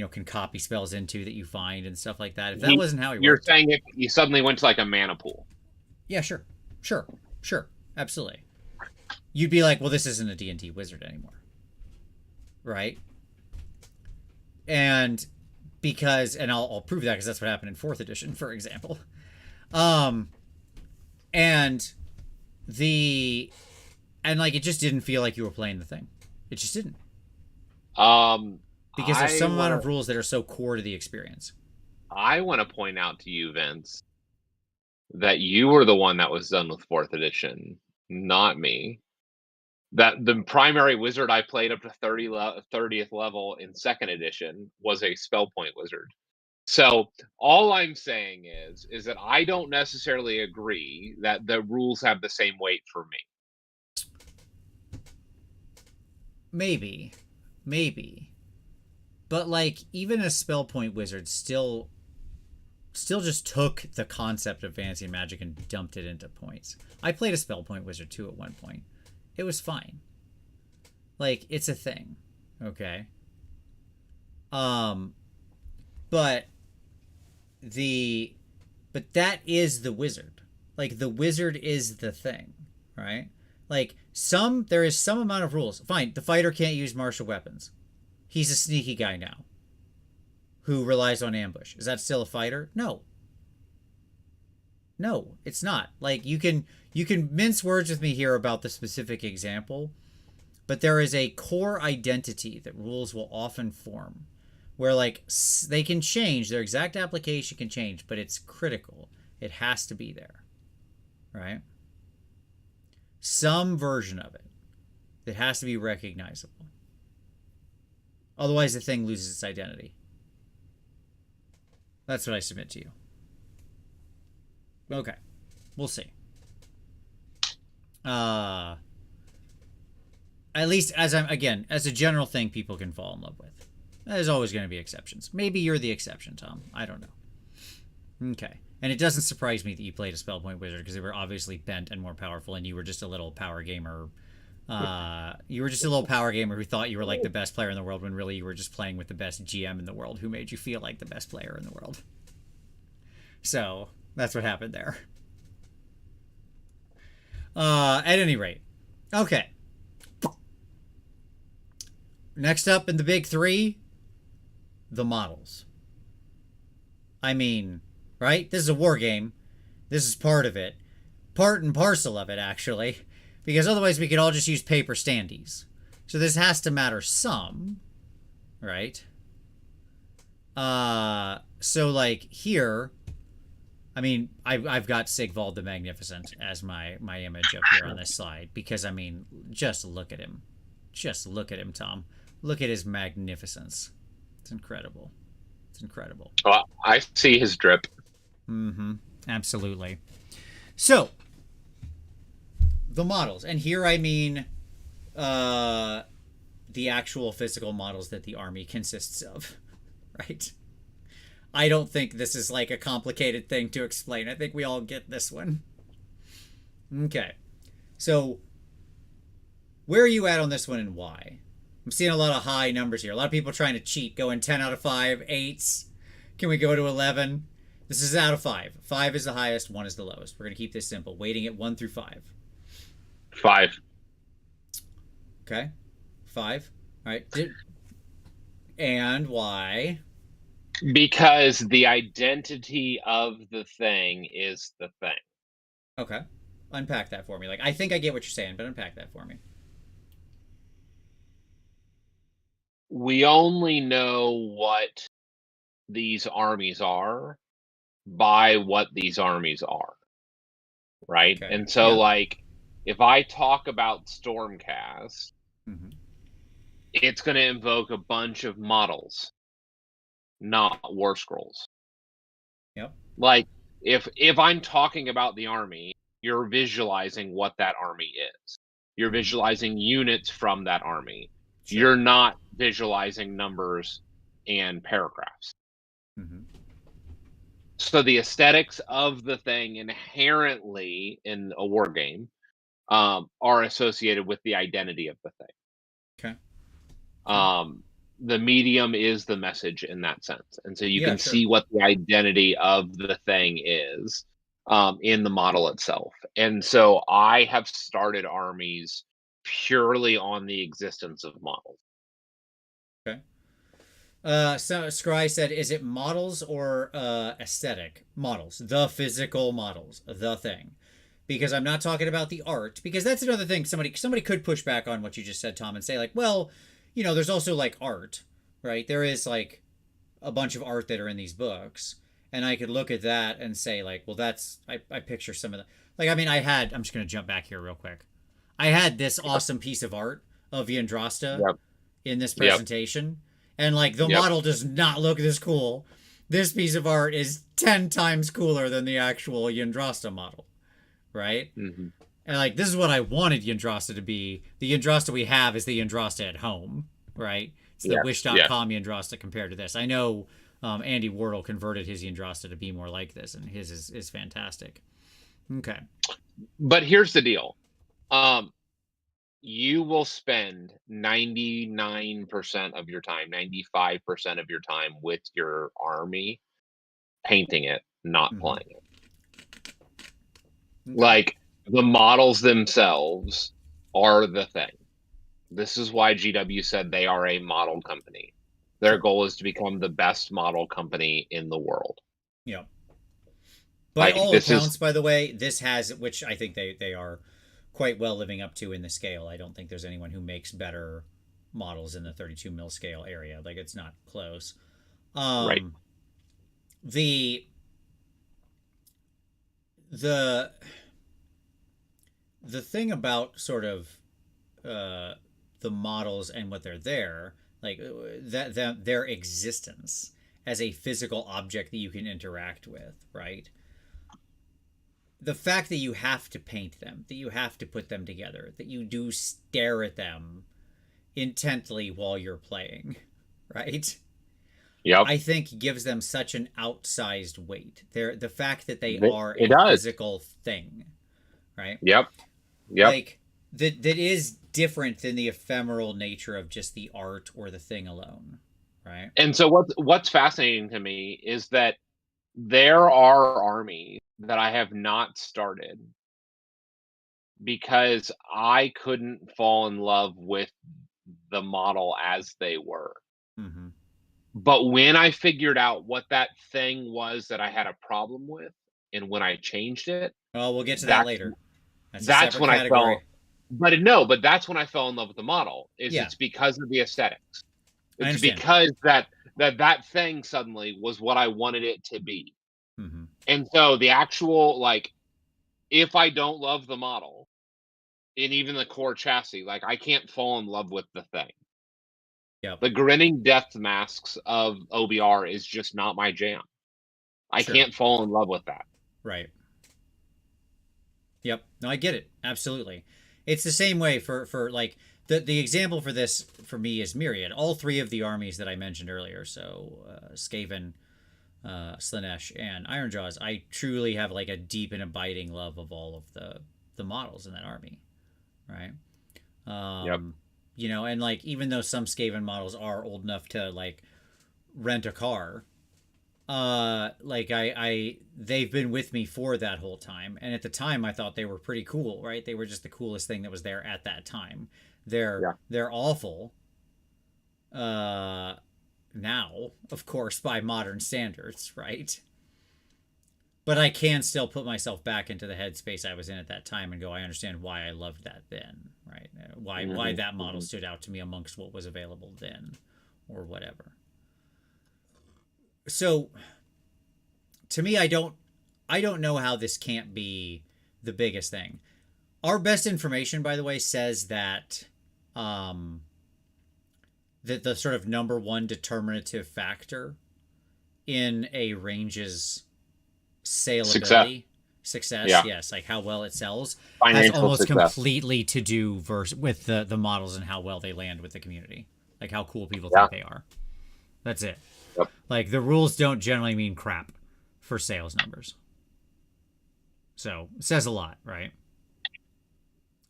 can copy spells into that you find and stuff like that, if that wasn't how he You're worked. saying if you suddenly went to like a mana pool. Yeah, sure, absolutely. You'd be like, well, this isn't a D&D wizard anymore, right? And because, and I'll prove that because that's what happened in 4th edition, for example. And like, it just didn't feel like you were playing the thing. It just didn't. Because there's some amount of rules that are so core to the experience. I want to point out to you, Vince, that you were the one that was done with 4th edition, not me. That the primary wizard I played up to 30th level in 2nd edition was a spell point wizard. So all I'm saying is that I don't necessarily agree that the rules have the same weight for me. Maybe. But like, even a spell point wizard still just took the concept of fantasy and magic and dumped it into points. I played a spell point wizard too at one point. It was fine. Like, it's a thing. Okay. But that is the wizard. Like, the wizard is the thing, right? Like, there is some amount of rules. Fine, the fighter can't use martial weapons. He's a sneaky guy now who relies on ambush. Is that still a fighter? No, it's not. Like, you can mince words with me here about the specific example, but there is a core identity that rules will often form where, like, they can change, their exact application can change, but it's critical. It has to be there, right? Some version of it that has to be recognizable. Otherwise, the thing loses its identity. That's what I submit to you. Okay. We'll see. At least as a general thing people can fall in love with. There's always going to be exceptions. Maybe you're the exception, Tom. I don't know. Okay. And it doesn't surprise me that you played a spell point wizard because they were obviously bent and more powerful, and you were just a little power gamer. You were just a little power gamer who thought you were like the best player in the world when really you were just playing with the best GM in the world who made you feel like the best player in the world. So that's what happened there. At any rate. Okay. Next up in the big 3, the models. I mean, right? This is a war game. This is part of it. Part and parcel of it, actually. Because otherwise we could all just use paper standees. So this has to matter some. Right? So, like, here... I mean, I've got Sigvald the Magnificent as my image up here on this slide. Because, I mean, just look at him. Just look at him, Tom. Look at his magnificence. It's incredible. It's incredible. Well, I see his drip. Mm-hmm. Absolutely. So, the models. And here I mean the actual physical models that the army consists of. Right? I don't think this is like a complicated thing to explain. I think we all get this one. Okay. So, where are you at on this one and why? I'm seeing a lot of high numbers here. A lot of people trying to cheat, going 10 out of 5, 8s. Can we go to 11? This is out of 5. 5 is the highest, 1 is the lowest. We're going to keep this simple, weighting it 1 through 5. 5. Okay. 5. All right. And why? Because the identity of the thing is the thing. Okay. Unpack that for me. Like, I think I get what you're saying, but unpack that for me. We only know what these armies are by what these armies are, right? Okay. And so, Yeah. like, if I talk about Stormcast, Mm-hmm. it's going to invoke a bunch of models, not war scrolls. Yep. Like, if I'm talking about the army, you're visualizing what that army is. You're Mm-hmm. visualizing units from that army. Sure. You're not visualizing numbers and paragraphs. Mm-hmm. So the aesthetics of the thing inherently in a war game are associated with the identity of the thing. Okay. Okay. Um, the medium is the message in that sense, and so you Yeah, can sure. see what the identity of the thing is in the model itself. And so I have started armies purely on the existence of models. Okay. So Scry said, is it models or aesthetic? Models. The physical models. The thing. Because I'm not talking about the art, because that's another thing somebody could push back on what you just said, Tom, and say, like, well, there's also like art, right? There is like a bunch of art that are in these books. And I could look at that and say, like, well, I picture some of the, like, I mean, I'm just going to jump back here real quick. I had this Yep. awesome piece of art of Yndrasta Yep. in this Yep. presentation. And like the Yep. model does not look this cool. This piece of art is 10 times cooler than the actual Yndrasta model, right? Mm-hmm. And like this is what I wanted Yndrasta to be. The Yndrasta we have is the Yndrasta at home, right? It's the Yeah. Yeah. wish.com Yndrasta compared to this. I know Andy Wardle converted his Yndrasta to be more like this, and his is fantastic. Okay. But here's the deal. You will spend 99% of your time, 95% of your time with your army painting it, not Mm-hmm. playing it. Okay. Like, the models themselves are the thing. This is why GW said they are a model company. Their Sure. goal is to become the best model company in the world. Yeah. By Like, all this is accounts, by the way, this has, which I think they are quite well living up to in the scale. I don't think there's anyone who makes better models in the 32 mil scale area. Like it's not close. right. Um, the the the thing about sort of uh, the models and what they're there, like that their existence as a physical object that you can interact with, right? The fact that you have to paint them, that you have to put them together, that you do stare at them intently while you're playing, right? Yep. I think gives them such an outsized weight. They're the fact that they are It a does. physical thing, right? Yep. Yep. Like that is different than the ephemeral nature of just the art or the thing alone, right? And so what's fascinating to me is that there are armies that I have not started because I couldn't fall in love with the model as they were. Mm-hmm. But when I figured out what that thing was that I had a problem with, and when I changed it, Oh, we'll get to that that's later. That's a that's separate when I category. fell. But no, but that's when I fell in love with the model. Is Yeah, it's because of the aesthetics. I It's understand. because that thing suddenly was what I wanted it to be. Mm-hmm. And so the actual, like, if I don't love the model and even the core chassis, like, I can't fall in love with the thing. Yep. The grinning death masks of OBR is just not my jam. I Sure. can't fall in love with that. Right. Yep. No, I get it. Absolutely. It's the same way for like the example for this for me is Myriad. All three of the armies that I mentioned earlier, so Skaven, Slanesh, and Ironjaws, I truly have like a deep and abiding love of all of the models in that army, right? Yep. Um, you know, and like even though some Skaven models are old enough to like rent a car, like I they've been with me for that whole time, and at the time I thought they were pretty cool, right? They were just the coolest thing that was there at that time. Yeah. They're awful uh now, of course, by modern standards, right? But I can still put myself back into the headspace I was in at that time and go, I understand why I loved that then, right? Why that model stood out to me amongst what was available then, or whatever. So to me, I don't know how this can't be the biggest thing. Our best information, by the way, says that um, that the sort of number one determinative factor in a range's saleability, success, Yeah. yes, like how well it sells, has Financial almost success. completely to do with the models and how well they land with the community, like how cool people Yeah. think they are. That's it. Yep. Like the rules don't generally mean crap for sales numbers. So it says a lot, right?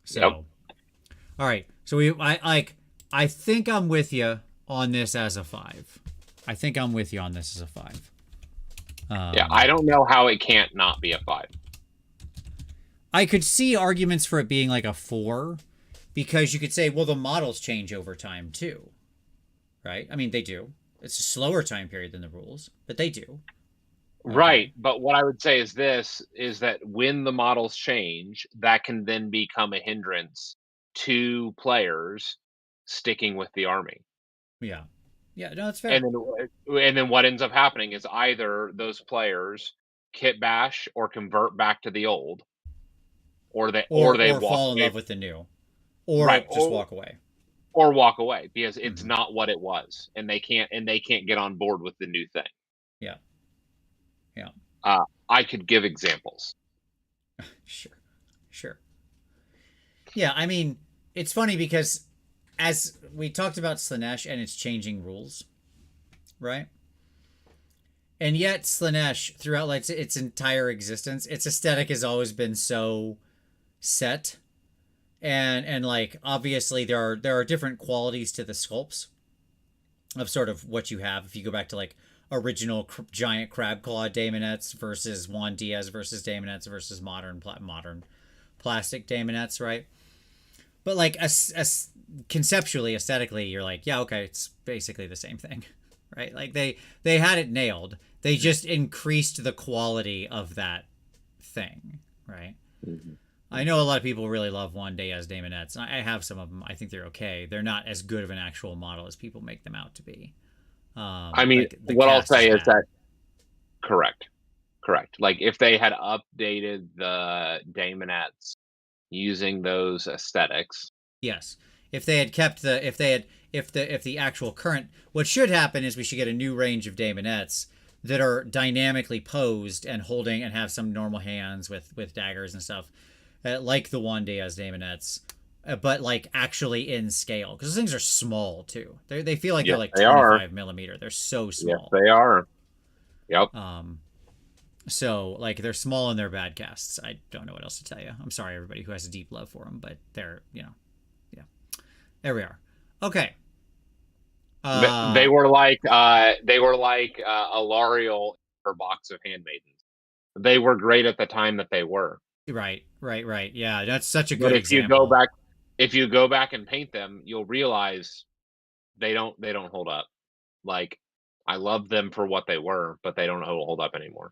So, Yep. all right. So I think I'm with you on this as a 5. I think I'm with you on this as a 5. Yeah. I don't know how it can't not be a 5. I could see arguments for it being like a 4, because you could say, well, the models change over time too, right? I mean, they do. It's a slower time period than the rules, but they do. Right. But what I would say is this is that when the models change, that can then become a hindrance to players sticking with the army. Yeah. Yeah. No, that's fair. And then what ends up happening is either those players kit bash or convert back to the old, or they Or walk fall in away. love with the new, or Right. just walk away. Or walk away because it's not what it was, and they can't get on board with the new thing. Yeah. Yeah. I could give examples. Sure. Sure. Yeah. I mean, it's funny because as we talked about Slanesh and its changing rules, right? And yet Slanesh, throughout like its entire existence, its aesthetic has always been so set, and like obviously there are different qualities to the sculpts of sort of what you have. If you go back to like original giant crab claw daemonettes versus Juan Diaz versus daemonettes versus modern plastic daemonettes, right? But like conceptually, aesthetically, you're like, yeah, okay, it's basically the same thing, right? Like they had it nailed. They just increased the quality of that thing, right? Mhm. I know a lot of people really love One Day as Daemonettes. I have some of them. I think they're okay. They're not as good of an actual model as people make them out to be. I mean, The what I'll cast is say is bad. that correct, correct. Like if they had updated the Daemonettes using those aesthetics, Yes, if they had kept the if the actual current, what should happen is we should get a new range of Daemonettes that are dynamically posed and holding and have some normal hands with daggers and stuff, like the One Day as Daemonettes, but like actually in scale, because those things are small too. They feel like they're yes, like they are. 25 millimeter. They're so Yes, small. they are. Yep. So like they're small and they're bad casts. I don't know what else to tell you. I'm sorry everybody who has a deep love for them, but they're yeah. There we are. Okay. They were like Alariel or box of handmaidens. They were great at the time that they were. Right. Yeah, that's such a But good example. if you go back and paint them, you'll realize they don't hold up. Like I love them for what they were, but they don't hold up anymore.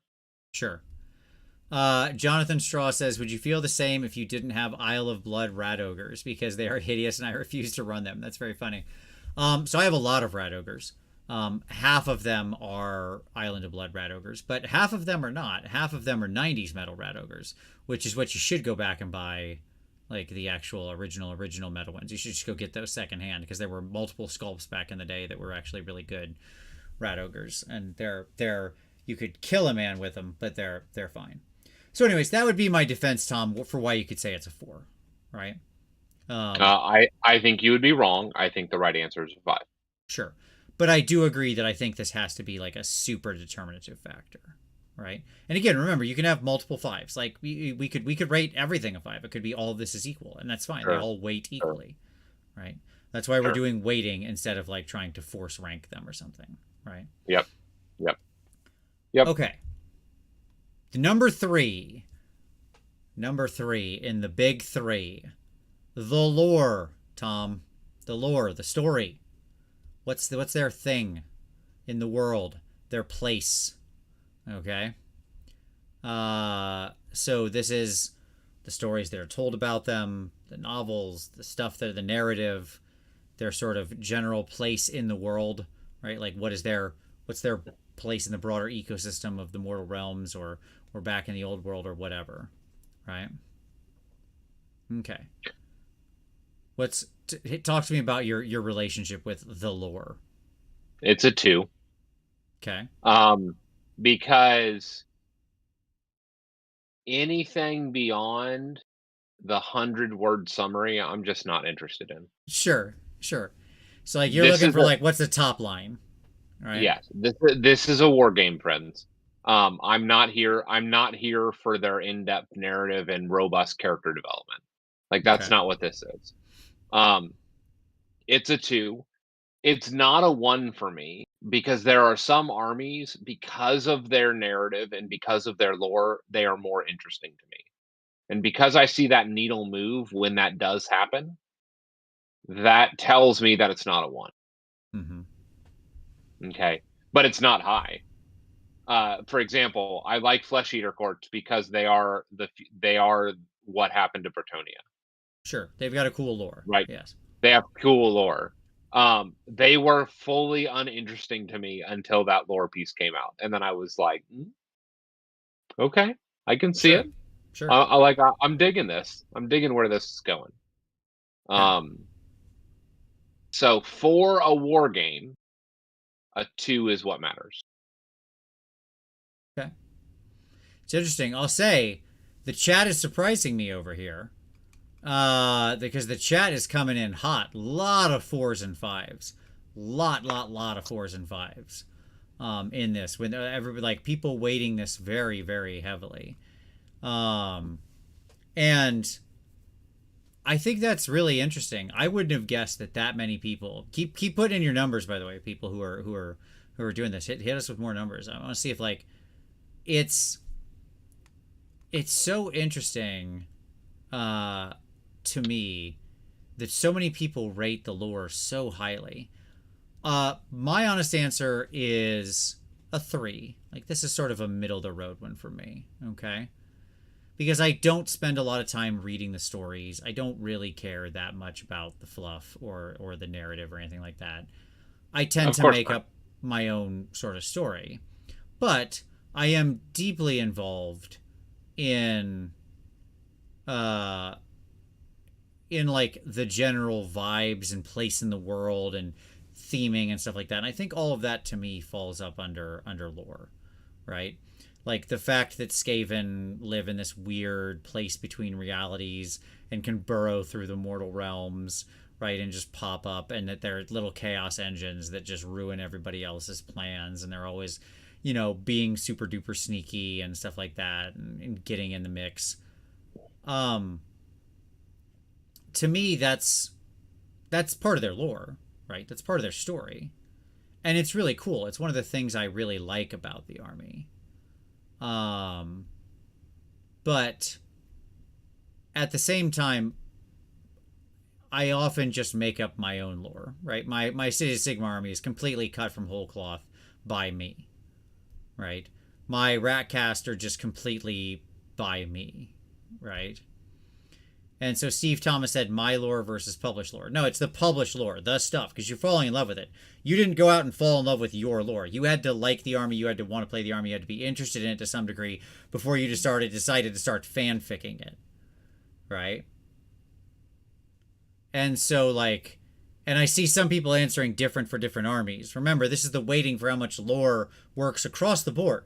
Sure. Jonathan Straw says, "Would you feel the same if you didn't have Isle of Blood rat ogres because they are hideous and I refuse to run them?" That's very funny. So I have a lot of rat ogres. Half of them are Island of Blood rat ogres, but half of them are not. Half of them are 90s metal rat ogres, which is what you should go back and buy, like the actual original metal ones. You should just go get those secondhand because there were multiple sculpts back in the day that were actually really good rat ogres, and they're you could kill a man with them, but they're fine. So, anyways, that would be my defense, Tom, for why you could say it's a 4, right? I think you would be wrong. I think the right answer is a 5. Sure. But I do agree that I think this has to be like a super determinative factor, right? And again, remember, you can have multiple 5s. Like we could rate everything a 5. It could be all of this is equal, and that's fine. They Sure. all weight equally, right? That's why we're Sure. doing weighting instead of like trying to force rank them or something, right? Yep. Yep. Yep. Okay. The number three in the big three, the lore, Tom, the lore, the story. What's their thing in the world, their place? Okay. So this is the stories that are told about them, the novels, the stuff that the narrative, their sort of general place in the world, right? Like what's their place in the broader ecosystem of the mortal realms or back in the old world or whatever, right? Okay. Talk to me about your relationship with the lore. It's a 2. Okay. Because anything beyond the 100-word summary, I'm just not interested in. Sure. Sure. So like you're This looking is for a like what's the top line, right? Yes, this is a war game, friends. I'm not here. I'm not here for their in-depth narrative and robust character development. Like that's Okay. not what this is. Um, it's a 2. It's not a 1 for me because there are some armies, because of their narrative and because of their lore, they are more interesting to me. And because I see that needle move when that does happen, that tells me that it's not a 1. Mm-hmm. Okay. But it's not high. For example, I like Flesh Eater Courts because they are what happened to Bretonia, Sure. They've got a cool lore. right? Yes. They have cool lore. They were fully uninteresting to me until that lore piece came out, and then I was like, okay, I can see Sure. it. Sure. I'm digging this. I'm digging where this is going. Okay. Um, so for a war game, a 2 is what matters. Okay. It's interesting. I'll say the chat is surprising me over here. Because the chat is coming in hot. Lot of 4s and 5s. Lot of 4s and 5s. In this, when everybody like people weighting this very, very heavily. And I think that's really interesting. I wouldn't have guessed that many people keep putting in your numbers. By the way, people who are doing this, hit us with more numbers. I want to see if like it's it's so interesting to me that so many people rate the lore so highly. My honest answer is a 3. Like this is sort of a middle of the road one for me. Okay. Because I don't spend a lot of time reading the stories. I don't really care that much about the fluff or the narrative or anything like that. I tend Of to course make not. up my own sort of story. But I am deeply involved in uh in like the general vibes and place in the world and theming and stuff like that. And I think all of that to me falls up under lore, right? Like the fact that Skaven live in this weird place between realities and can burrow through the mortal realms, right, and just pop up, and that they're little chaos engines that just ruin everybody else's plans, and they're always, being super duper sneaky and stuff like that, and getting in the mix. Um, to me, that's part of their lore, right? That's part of their story, and it's really cool. It's one of the things I really like about the army. Um, but at the same time, I often just make up my own lore, right? My City of Sigma army is completely cut from whole cloth by me, right? My Ratcast are just completely by me, right? And so Steve Thomas said my lore versus published lore. No, it's the published lore, the stuff, because you're falling in love with it. You didn't go out and fall in love with your lore. You had to like the army. You had to want to play the army. You had to be interested in it to some degree before you decided to start fanficking it, right? And so and I see some people answering different for different armies. Remember, this is the weighting for how much lore works across the board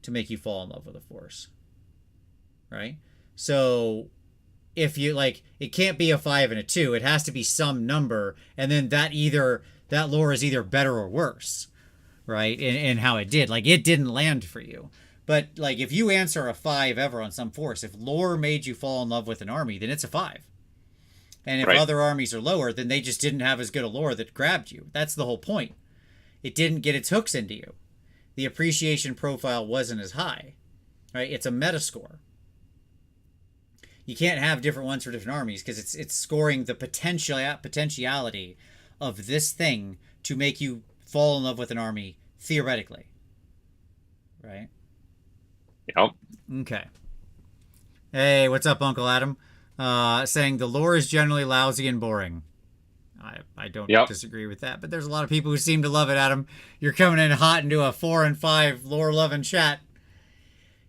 to make you fall in love with a force, right? So if you it can't be a 5 and a 2. It has to be some number, and then that lore is either better or worse, right? In how it did. It didn't land for you. But if you answer a 5 ever on some force, if lore made you fall in love with an army, then it's a 5. And if Right. other armies are lower, then they just didn't have as good a lore that grabbed you. That's the whole point. It didn't get its hooks into you. The appreciation profile wasn't as high, right? It's a meta score. You can't have different ones for different armies because it's scoring the potentiality of this thing to make you fall in love with an army theoretically, right? Yep. Okay. Hey, what's up, Uncle Adam? Saying the lore is generally lousy and boring. I don't Yep. disagree with that, but there's a lot of people who seem to love it, Adam. You're coming in hot into a 4 and 5 lore loving chat.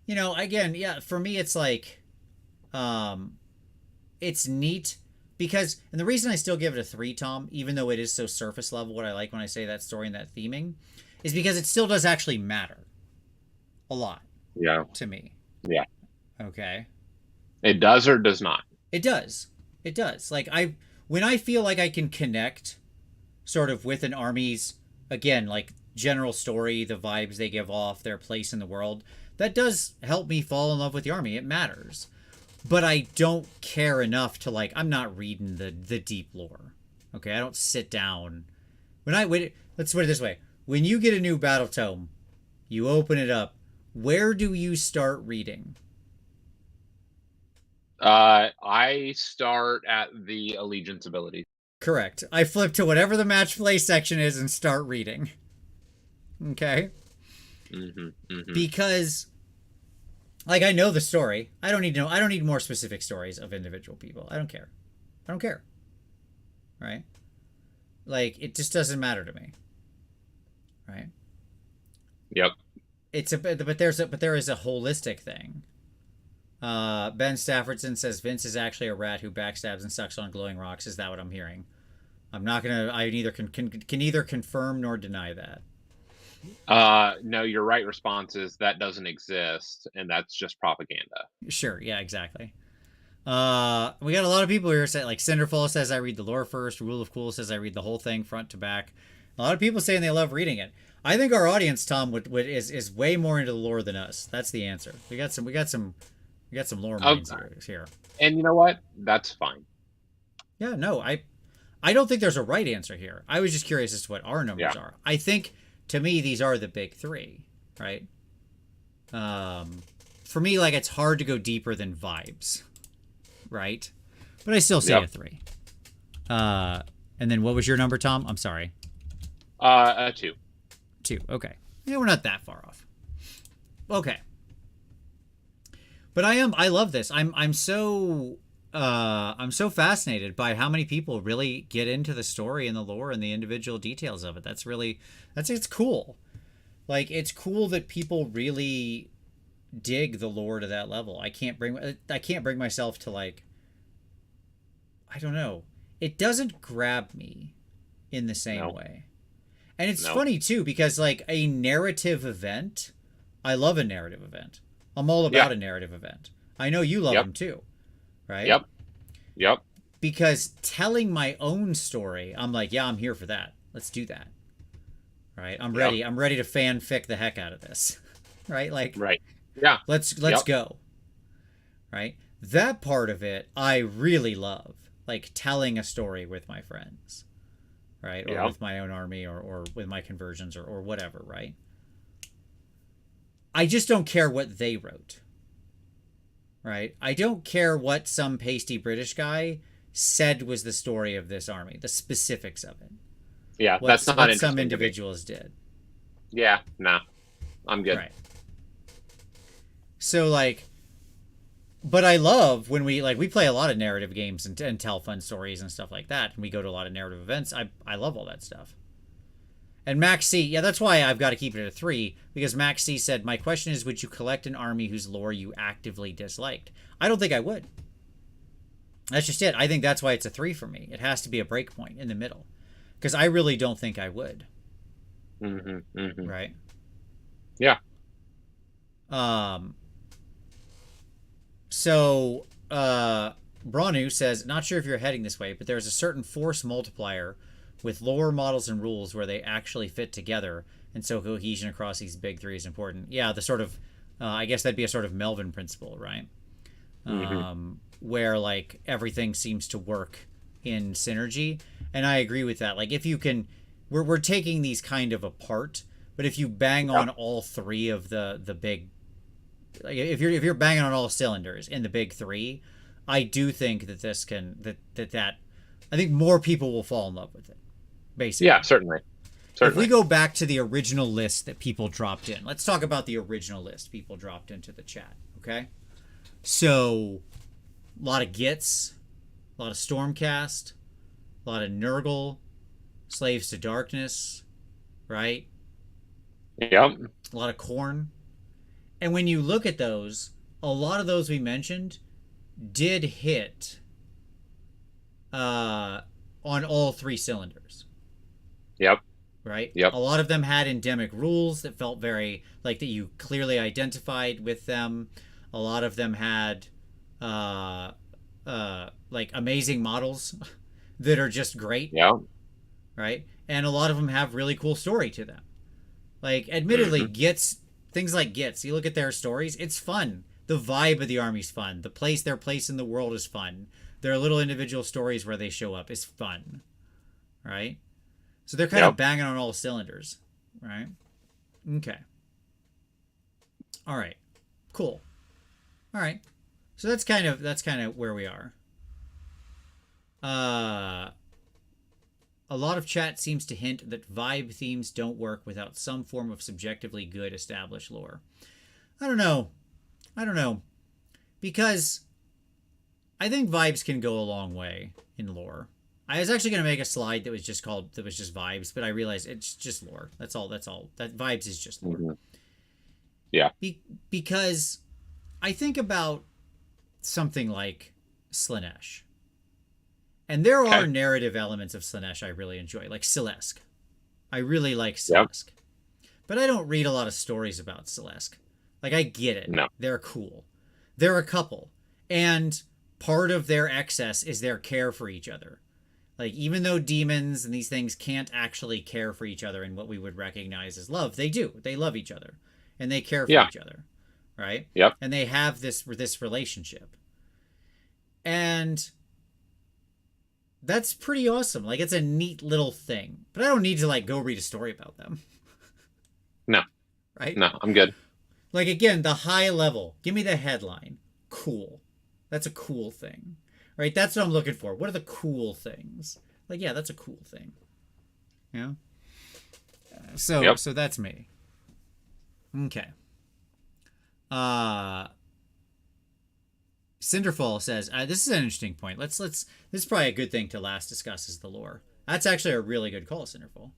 You know, again, yeah, for me it's like it's neat because, and the reason I still give it a 3, Tom, even though it is so surface level, what I like when I say that story and that theming, is because it still does actually matter a lot. Yeah. To me. Yeah. Okay. It does or does not? It does. It does. Like when I feel like I can connect sort of with an army's, again, like general story, the vibes they give off, their place in the world, that does help me fall in love with the army. It matters. But I don't care enough to, like, I'm not reading the deep lore. Okay, I don't sit down. Let's put it this way. When you get a new battle tome, you open it up, where do you start reading? I start at the allegiance ability. Correct. I flip to whatever the match play section is and start reading. Okay? Because, like, I know the story. I don't need more specific stories of individual people. I don't care. Right? Like, it just doesn't matter to me. Right? Yep. But there is a holistic thing. Ben Staffordson says Vince is actually a rat who backstabs and sucks on glowing rocks. Is that what I'm hearing? I'm not gonna. I neither can neither confirm nor deny that. No, your right response is that doesn't exist, and that's just propaganda. Sure. Yeah. Exactly. We got a lot of people here say, like, Cinderfall says I read the lore first. Rule of Cool says I read the whole thing front to back. A lot of people saying they love reading it. I think our audience, Tom, is way more into the lore than us. That's the answer. We got some lore minds here. And you know what? That's fine. Yeah, no, I don't think there's a right answer here. I was just curious as to what our numbers are. I think, to me, these are the big 3, right? For me, like, it's hard to go deeper than vibes, right? But I still say a 3. And then what was your number, Tom? I'm sorry. 2. 2. Okay. Yeah, we're not that far off. Okay. But I love this. I'm so fascinated by how many people really get into the story and the lore and the individual details of it. It's cool. Like, it's cool that people really dig the lore to that level. I can't bring myself to, like, I don't know. It doesn't grab me in the same way. And it's funny too, because, like, a narrative event, I love a narrative event. I'm all about a narrative event. I know you love them too, right? Yep. Because telling my own story, I'm like, yeah, I'm here for that. Let's do that. Right? I'm ready. I'm ready to fanfic the heck out of this. Right? Like, right. Yeah. Let's go. Right? That part of it, I really love. Like, telling a story with my friends. Right? Or with my own army, or with my conversions, or whatever, right? I just don't care what they wrote. Right? I don't care what some pasty British guy said was the story of this army, the specifics of it. Yeah, that's not what some individuals did. Yeah, nah. I'm good. Right. So, like, but I love when we play a lot of narrative games and tell fun stories and stuff like that, and we go to a lot of narrative events. I love all that stuff. And Max C, yeah, that's why I've got to keep it at a 3, because Max C said, my question is, would you collect an army whose lore you actively disliked? I don't think I would. That's just it. I think that's why it's a 3 for me. It has to be a break point in the middle, because I really don't think I would. Right? Yeah. So, Branu says, not sure if you're heading this way, but there's a certain force multiplier with lower models and rules where they actually fit together, and so cohesion across these big 3 is important. Yeah, the sort of, I guess that'd be a sort of Melvin principle, right? Where, like, everything seems to work in synergy. And I agree with that. Like if you can, we're taking these kind of apart, but if you bang Yep. on all three of the big, like if you're banging on all cylinders in the big three, I do think that this can that I think more people will fall in love with it. Yeah, Basically, certainly. if we Certainly. go back to the original list that people dropped in, let's talk about the original list people dropped into the chat. Okay, so a lot of Gits, a lot of Stormcast, a lot of Nurgle, Slaves to Darkness, right? Yep. A lot of Corn. And when you look at those, a lot of those we mentioned did hit on all three cylinders, Yep. right? Yep. A lot of them had endemic rules that felt very like that you clearly identified with them. A lot of them had like amazing models that are just great, Yep. right? And a lot of them have really cool story to them. Like, admittedly, Hmm. Gits, things like Gits, you look at their stories, it's fun. The vibe of the army's fun. Their place in the world is fun. Their little individual stories where they show up is fun, right? So they're kind of Yep. banging on all cylinders, right? Okay. All right. Cool. All right. So that's kind of where we are. Uh a lot of chat seems to hint that vibe themes don't work without some form of subjectively good established lore. I don't know. I don't know. Because I think vibes can go a long way in lore. I was actually going to make a slide that was just vibes, but I realized it's just lore. That's all. That's all. That vibes is just lore. Hmm. Yeah. Because I think about something like Slanesh. And there are Okay. narrative elements of Slanesh I really enjoy, like Silesk. I really like Yep. Silesk. But I don't read a lot of stories about Silesk. Like, I get it. No. They're cool. They're a couple. And part of their excess is their care for each other. Like, even though demons and these things can't actually care for each other in what we would recognize as love, they do. They love each other. And they care for Yeah. each other. Right? Yep. And they have this relationship. And that's pretty awesome. Like, it's a neat little thing. But I don't need to, like, go read a story about them. No. Right? No. I'm good. Like, again, the high level. Give me the headline. Cool. That's a cool thing. Right? That's what I'm looking for. What are the cool things? Like, yeah, that's a cool thing. Yeah. So Yep. so that's me. Okay. Uh Cinderfall says, this is an interesting point. Let's this is probably a good thing to last discuss is the lore. That's actually a really good call, Cinderfall.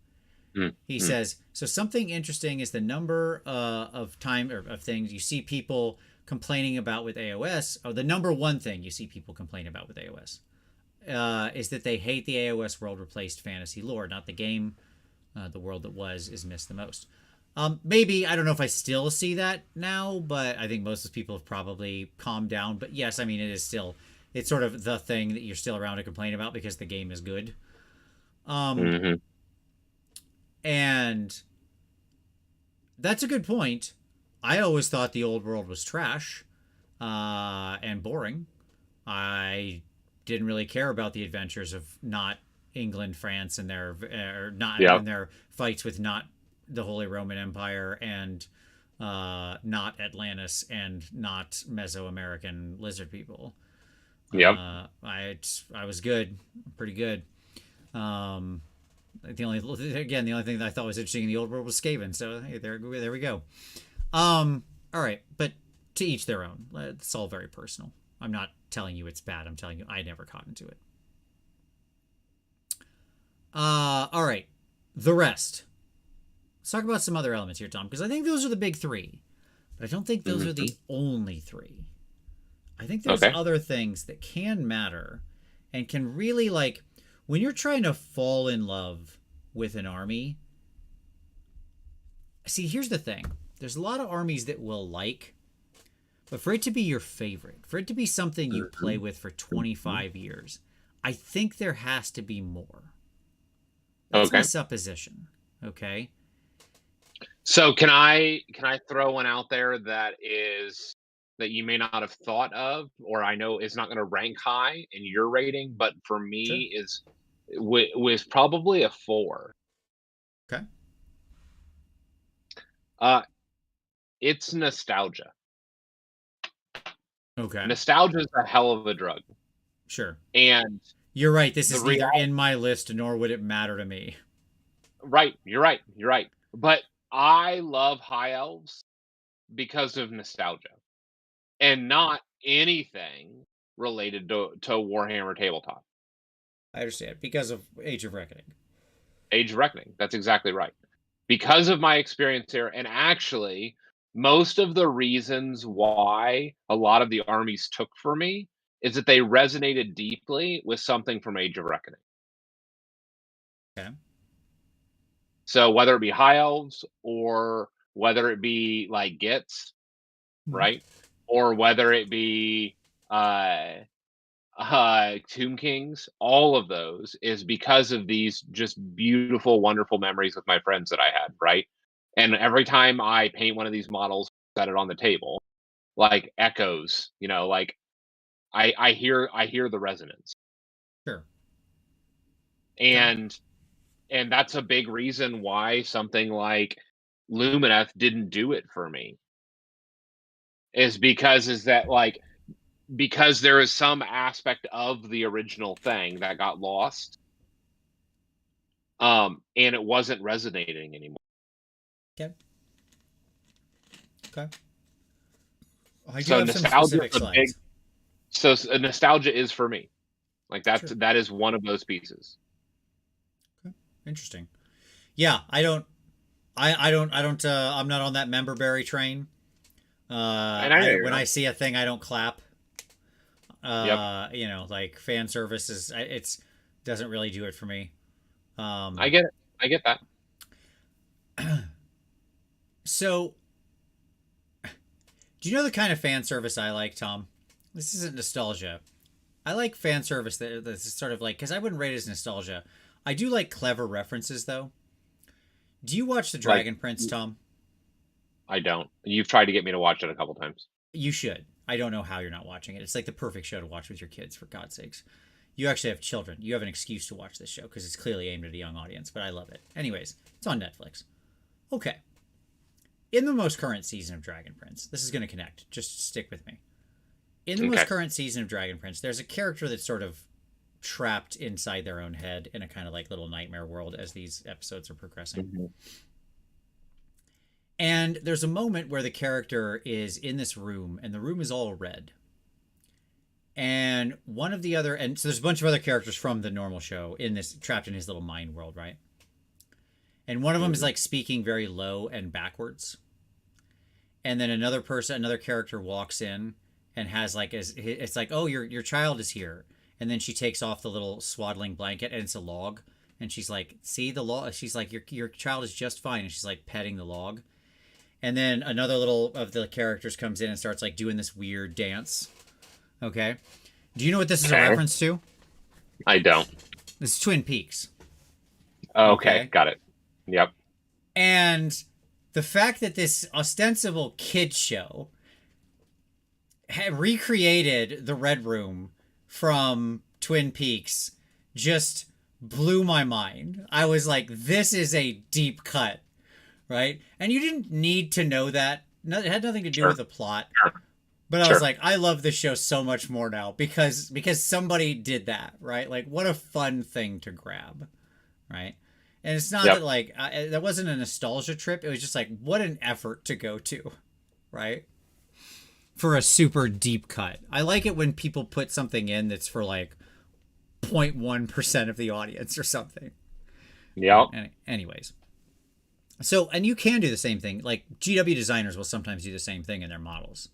Mm. He Mm. says, so something interesting is the number of time or of things you see people complaining about with AOS. Oh, the number one thing you see people complain about with AOS is that they hate the AOS world replaced fantasy lore, not the game. The world that was is missed the most. Maybe I don't know if I still see that now, but I think most of the people have probably calmed down. But yes, I mean it is still it's sort of the thing that you're still around to complain about because the game is good. Hmm. And that's a good point. I always thought the old world was trash and boring. I didn't really care about the adventures of not England, France, and their or not Yep. in their fights with not the Holy Roman Empire and not Atlantis and not Mesoamerican lizard people. Yep. I was good, pretty good. Um, the only thing that I thought was interesting in the old world was Skaven. So hey, there we go. All right, but to each their own. It's all very personal. I'm not telling you it's bad. I'm telling you I never caught into it. All right, the rest. Let's talk about some other elements here, Tom, because I think those are the big three, but I don't think those are Hmm. the only three. I think there's Okay. other things that can matter and can really like when you're trying to fall in love with an army. See, here's the thing. There's a lot of armies that will like, but for it to be your favorite, for it to be something you play Hmm. with for Hmm. 25 years, I think there has to be more. That's my Okay. supposition. Okay? So can I throw one out there that is that you may not have thought of, or I know is not going to rank high in your rating, but for Sure. me is was probably a 4. Okay. Uh, it's nostalgia. Okay. Nostalgia is a hell of a drug, Sure. and You're right. This the is neither reality. in my list nor would it matter to me. Right, you're right, you're right. But I love high elves because of nostalgia, and not anything related to Warhammer tabletop. I understand because of Age of Reckoning. Age of Reckoning. That's exactly right. Because of my experience here, and actually, most of the reasons why a lot of the armies took for me is that they resonated deeply with something from Age of Reckoning. Okay. So whether it be high elves or whether it be like Gits, Mhm. right? Or whether it be uh Tomb Kings, all of those is because of these just beautiful, wonderful memories with my friends that I had, right? And every time I paint one of these models, set it on the table, like echoes, like I hear the resonance. Sure. Okay. And that's a big reason why something like Lumineth didn't do it for me. Is that like because there is some aspect of the original thing that got lost, and it wasn't resonating anymore. Okay. Okay. I do So have some nostalgia specific is a big. slides. So nostalgia is for me. Like Sure. that is one of those pieces. Okay. Interesting. Yeah, I don't. I don't. I'm not on that member berry train. And I know I you're when I not. see a thing, I don't clap. Yep, Like fan service is. It's doesn't really do it for me. I Um. get it. I get that. So, do you know the kind of fan service I like, Tom? This isn't nostalgia. I like fan service that's sort of like because I wouldn't rate it as nostalgia. I do like clever references though. Do you watch The Like Dragon Prince, Tom? I don't. You've tried to get me to watch it a couple times. You should. I don't know how you're not watching it. It's like the perfect show to watch with your kids, for God's sakes. You actually have children. You have an excuse to watch this show because it's clearly aimed at a young audience, but I love it. Anyways, it's on Netflix. Okay. In the most current season of Dragon Prince, this is going to connect. Just stick with me. In the most Okay. current season of Dragon Prince, there's a character that's sort of trapped inside their own head in a kind of like little nightmare world as these episodes are progressing. Mhm. And there's a moment where the character is in this room and the room is all red. And one of the other, and so there's a bunch of other characters from the normal show in this, trapped in his little mind world, right? And one of them is Mhm. like speaking very low and backwards. And then another person, another character walks in and has like, it's like, oh, your child is here. And then she takes off the little swaddling blanket and it's a log. And she's like, see the log? She's like, your child is just fine. And she's like petting the log. And then another little of the characters comes in and starts like doing this weird dance. Okay. Do you know what this is a Okay. reference to? I don't. This is Twin Peaks. Okay, Okay. got it. Yep. And the fact that this ostensible kid show had recreated the Red Room from Twin Peaks just blew my mind. I was like, this is a deep cut, right? And you didn't need to know that. No, it had nothing to do with Sure. the plot. Sure. But I was Sure. like, I love this show so much more now because somebody did that, right? Like, what a fun thing to grab, right? And it's not Yep. that like that wasn't a nostalgia trip. It was just like what an effort to go to, right? For a super deep cut. I like it when people put something in that's for like 0.1% of the audience or something, right? Yep. Anyways, so and you can do the same thing. Like GW designers will sometimes do the same thing in their models,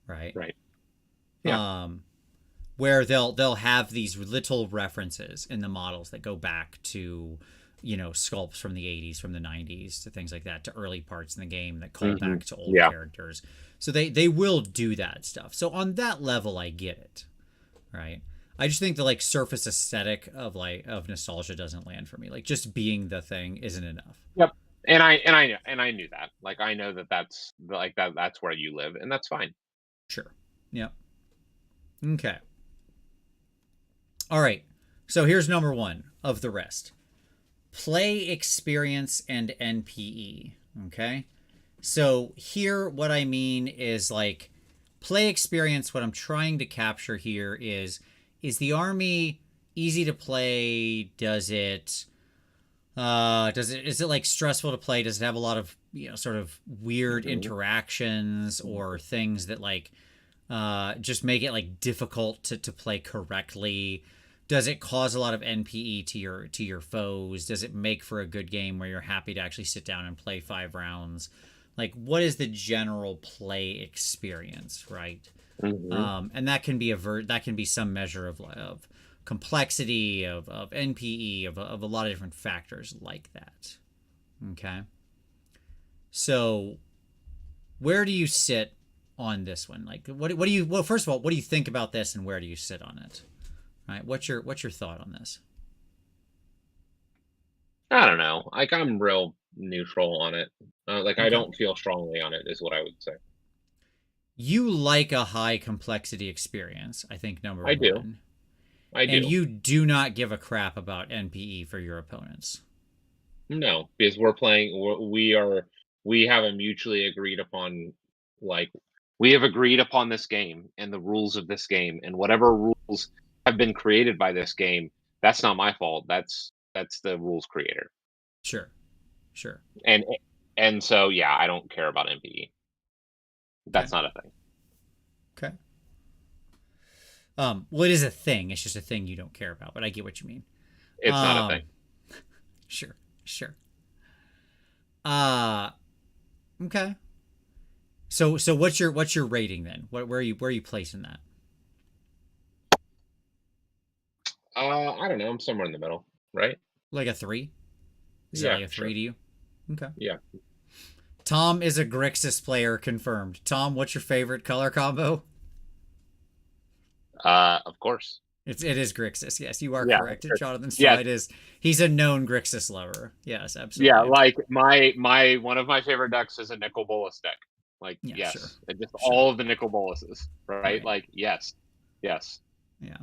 right? Right. Yeah. Where they'll have these little references in the models that go back to sculpts from the 80s, from the 90s, to things like that, to early parts in the game that call Hmm. back to old Yeah. characters. So they will do that stuff. So on that level I get it, right? I just think the like surface aesthetic of nostalgia doesn't land for me. Like just being the thing isn't enough. Yep. And I knew that. Like I know that that's like that's where you live, and that's fine. Sure. Yep. Okay. All right. So here's number one of the rest: play experience and NPE. Okay. So here, what I mean is like play experience. What I'm trying to capture here is the army easy to play? Is it like stressful to play? Does it have a lot of, sort of weird interactions or things that like just make it like difficult to play correctly? Does it cause a lot of NPE to your foes? Does it make for a good game where you're happy to actually sit down and play 5 rounds? Like, what is the general play experience, right? And that can be some measure of complexity, of NPE, of a lot of different factors like that. Okay. So, where do you sit on this one? Like, what do you? Well, first of all, what do you think about this, and where do you sit on it? All right. What's your thought on this? I don't know. Like I'm real neutral on it. Like I Okay. don't feel strongly on it, is what I would say. You like a high complexity experience, I think, number I do. one. I And do. you do not give a crap about NPE for your opponents. No, because we're playing. We have a mutually agreed upon, like, we have agreed upon this game and the rules of this game, and whatever rules have been created by this game, that's not my fault. That's the rules creator. Sure. Sure. And so yeah, I don't care about MPE. Okay. That's not a thing. Okay. Well, it is a thing. It's just a thing you don't care about, but I get what you mean. It's not a thing. Um, sure. Sure. Uh, okay. So what's your rating then? Where are you placing that? I don't know. I'm somewhere in the middle, right? Like a 3? Is that Yeah, like a 3 sure. to you? Okay. Yeah. Tom is a Grixis player confirmed. Tom, what's your favorite color combo? Of course. It is Grixis. Yes, you are Yeah. correct. Sure. Jonathan Yes. Stride is he's a known Grixis lover. Yes, Yeah. absolutely. Like my one of my favorite decks is a Nicol Bolas deck. Like Yeah, sure. yes, and just Sure. all of the Nicol Bolases, right? Right. Like yes, yes. Yeah.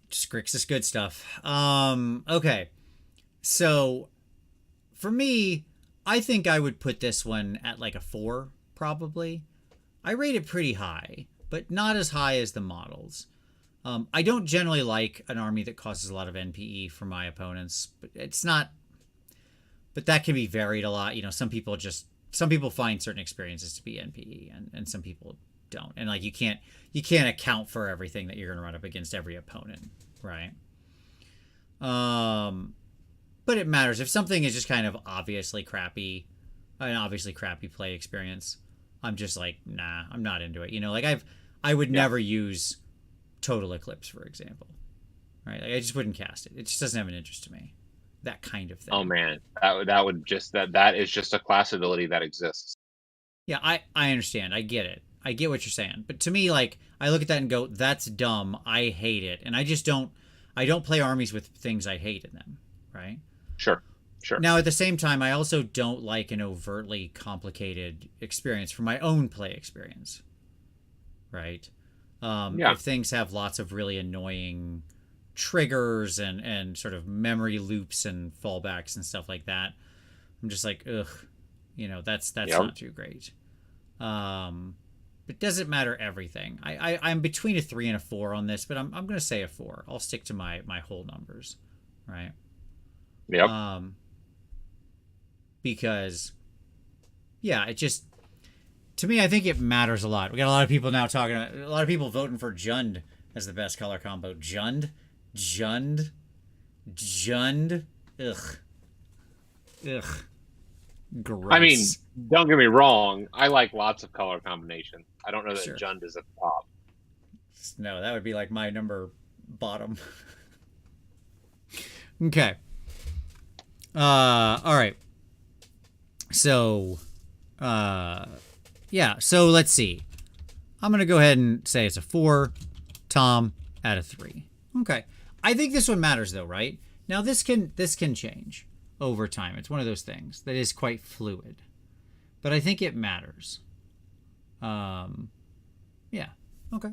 Just Grixis good stuff. Okay. So for me, I think I would put this one at like a 4, probably. I rate it pretty high, but not as high as the models. I don't generally like an army that causes a lot of NPE for my opponents, but it's not. But that can be varied a lot. Some people find certain experiences to be NPE, and some people don't. And like you can't account for everything that you're gonna run up against every opponent, right? Um, but it matters if something is just kind of an obviously crappy play experience. I'm just like, nah, I'm not into it. Like I would Yeah. never use Total Eclipse, for example, right? Like I just wouldn't cast it. It just doesn't have an interest to me. That kind of Oh thing. man, that would just that is just a class ability that exists. Yeah, I understand. I get it. I get what you're saying. But to me, like, I look at that and go, that's dumb. I hate it. And I don't play armies with things I hate in them, right? Sure. Sure. Now, at the same time, I also don't like an overtly complicated experience for my own play experience, right? Yeah. If things have lots of really annoying triggers and sort of memory loops and fallbacks and stuff like that, I'm just like, ugh, that's Yep. not too great. But doesn't matter everything. I'm between a 3 and a 4 on this, but I'm gonna say a 4. I'll stick to my whole numbers, right? Yep. Because yeah, it just to me I think it matters a lot. We got a lot of people now talking. A lot of people voting for Jund as the best color combo. Jund. Ugh, ugh, I mean, gross. don't get me wrong. I like lots of color combinations. I don't know that Sure. Jund is at the top. No, that would be like my number bottom. Okay. All right. So, yeah. So let's see. I'm gonna go ahead and say it's a 4. Tom at a 3. Okay. I think this one matters though, right? Now this can change over time. It's one of those things that is quite fluid, but I think it matters. Yeah. Okay.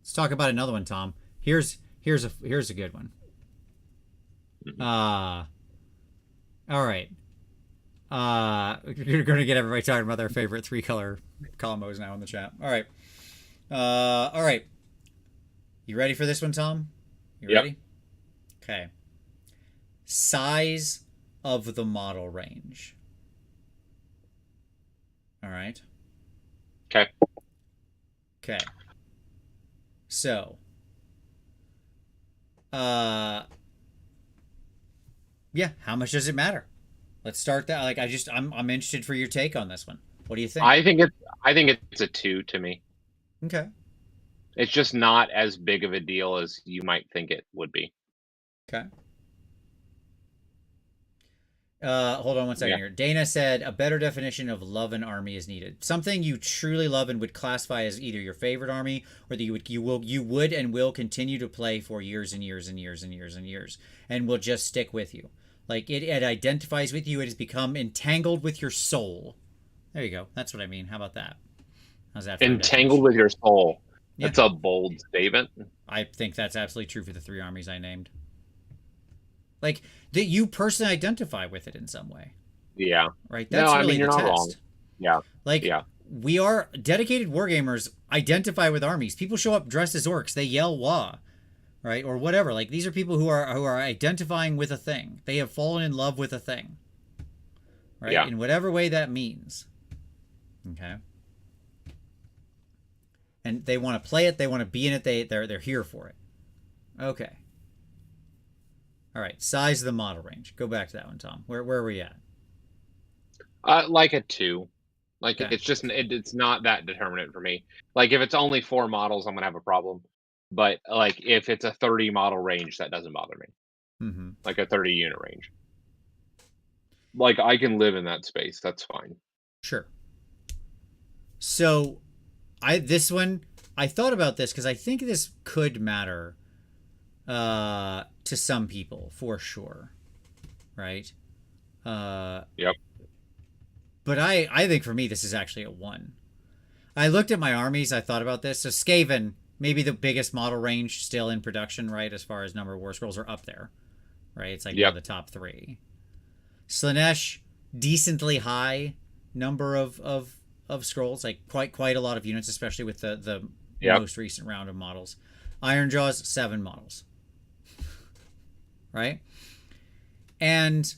Let's talk about another one, Tom. Here's a good one. All right. You're going to get everybody talking about their favorite 3-color combos now in the chat. All right. All right. You ready for this one, Tom? You ready? Okay. Size of the model range. All right. Okay. Okay. So, yeah, how much does it matter? Let's start that. Like, I'm interested for your take on this one. What do you think? I think it's a 2 to me. Okay. It's just not as big of a deal as you might think it would be. Okay. Hold on one second here. Dana said a better definition of love an army is needed. Something you truly love and would classify as either your favorite army or that you would and will continue to play for years and years and years and years and years and will just stick with you. Like it identifies with you. It has become entangled with your soul. There you go. That's what I mean. How about that? How's that? Entangled with your soul. Yeah. That's a bold statement. I think that's absolutely true for the 3 armies I named. Like that you personally identify with it in some way. Yeah. Right. That's really you're the not test. wrong. Yeah. Like we are dedicated wargamers. Identify with armies. People show up dressed as orcs. They yell "wah," right, or whatever. Like these are people who are identifying with a thing. They have fallen in love with a thing. Right. Yeah. In whatever way that means. Okay. And they want to play it. They want to be in it. They're here for it. Okay. All right. Size of the model range. Go back to that one, Tom. Where were we at? Like a 2. Like Okay. it's just it's not that determinant for me. Like if it's only 4 models, I'm gonna have a problem. But like if it's a 30 model range, that doesn't bother me. Mm-hmm. Like a 30 unit range. Like I can live in that space. That's fine. Sure. So, I thought about this because I think this could matter to some people for sure, right? Yep. But I think for me this is actually a 1. I looked at my armies. I thought about this. So Skaven, maybe the biggest model range still in production, right? As far as number of war scrolls are up there, right? It's like one of the top 3. Slaanesh, decently high number of scrolls, like quite a lot of units, especially with the most recent round of models. Ironjaw's 7 models, right? And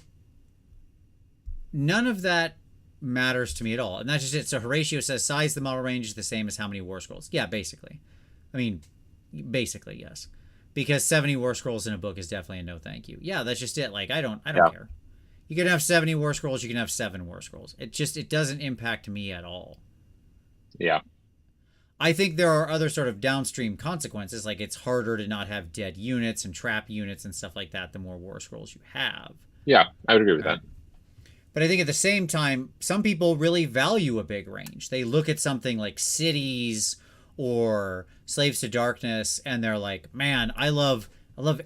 none of that matters to me at all. And that's just it. So Horatio says size of the model range is the same as how many war scrolls. Yeah, basically. I mean, basically, yes. Because 70 war scrolls in a book is definitely a no thank you. Yeah, that's just it. Like I don't care. You can have 70 war scrolls, you can have 7 war scrolls. It doesn't impact me at all. Yeah. I think there are other sort of downstream consequences, like it's harder to not have dead units and trap units and stuff like that the more war scrolls you have. Yeah, I would agree with that. But I think at the same time, some people really value a big range. They look at something like Cities or Slaves to Darkness and they're like, man, I love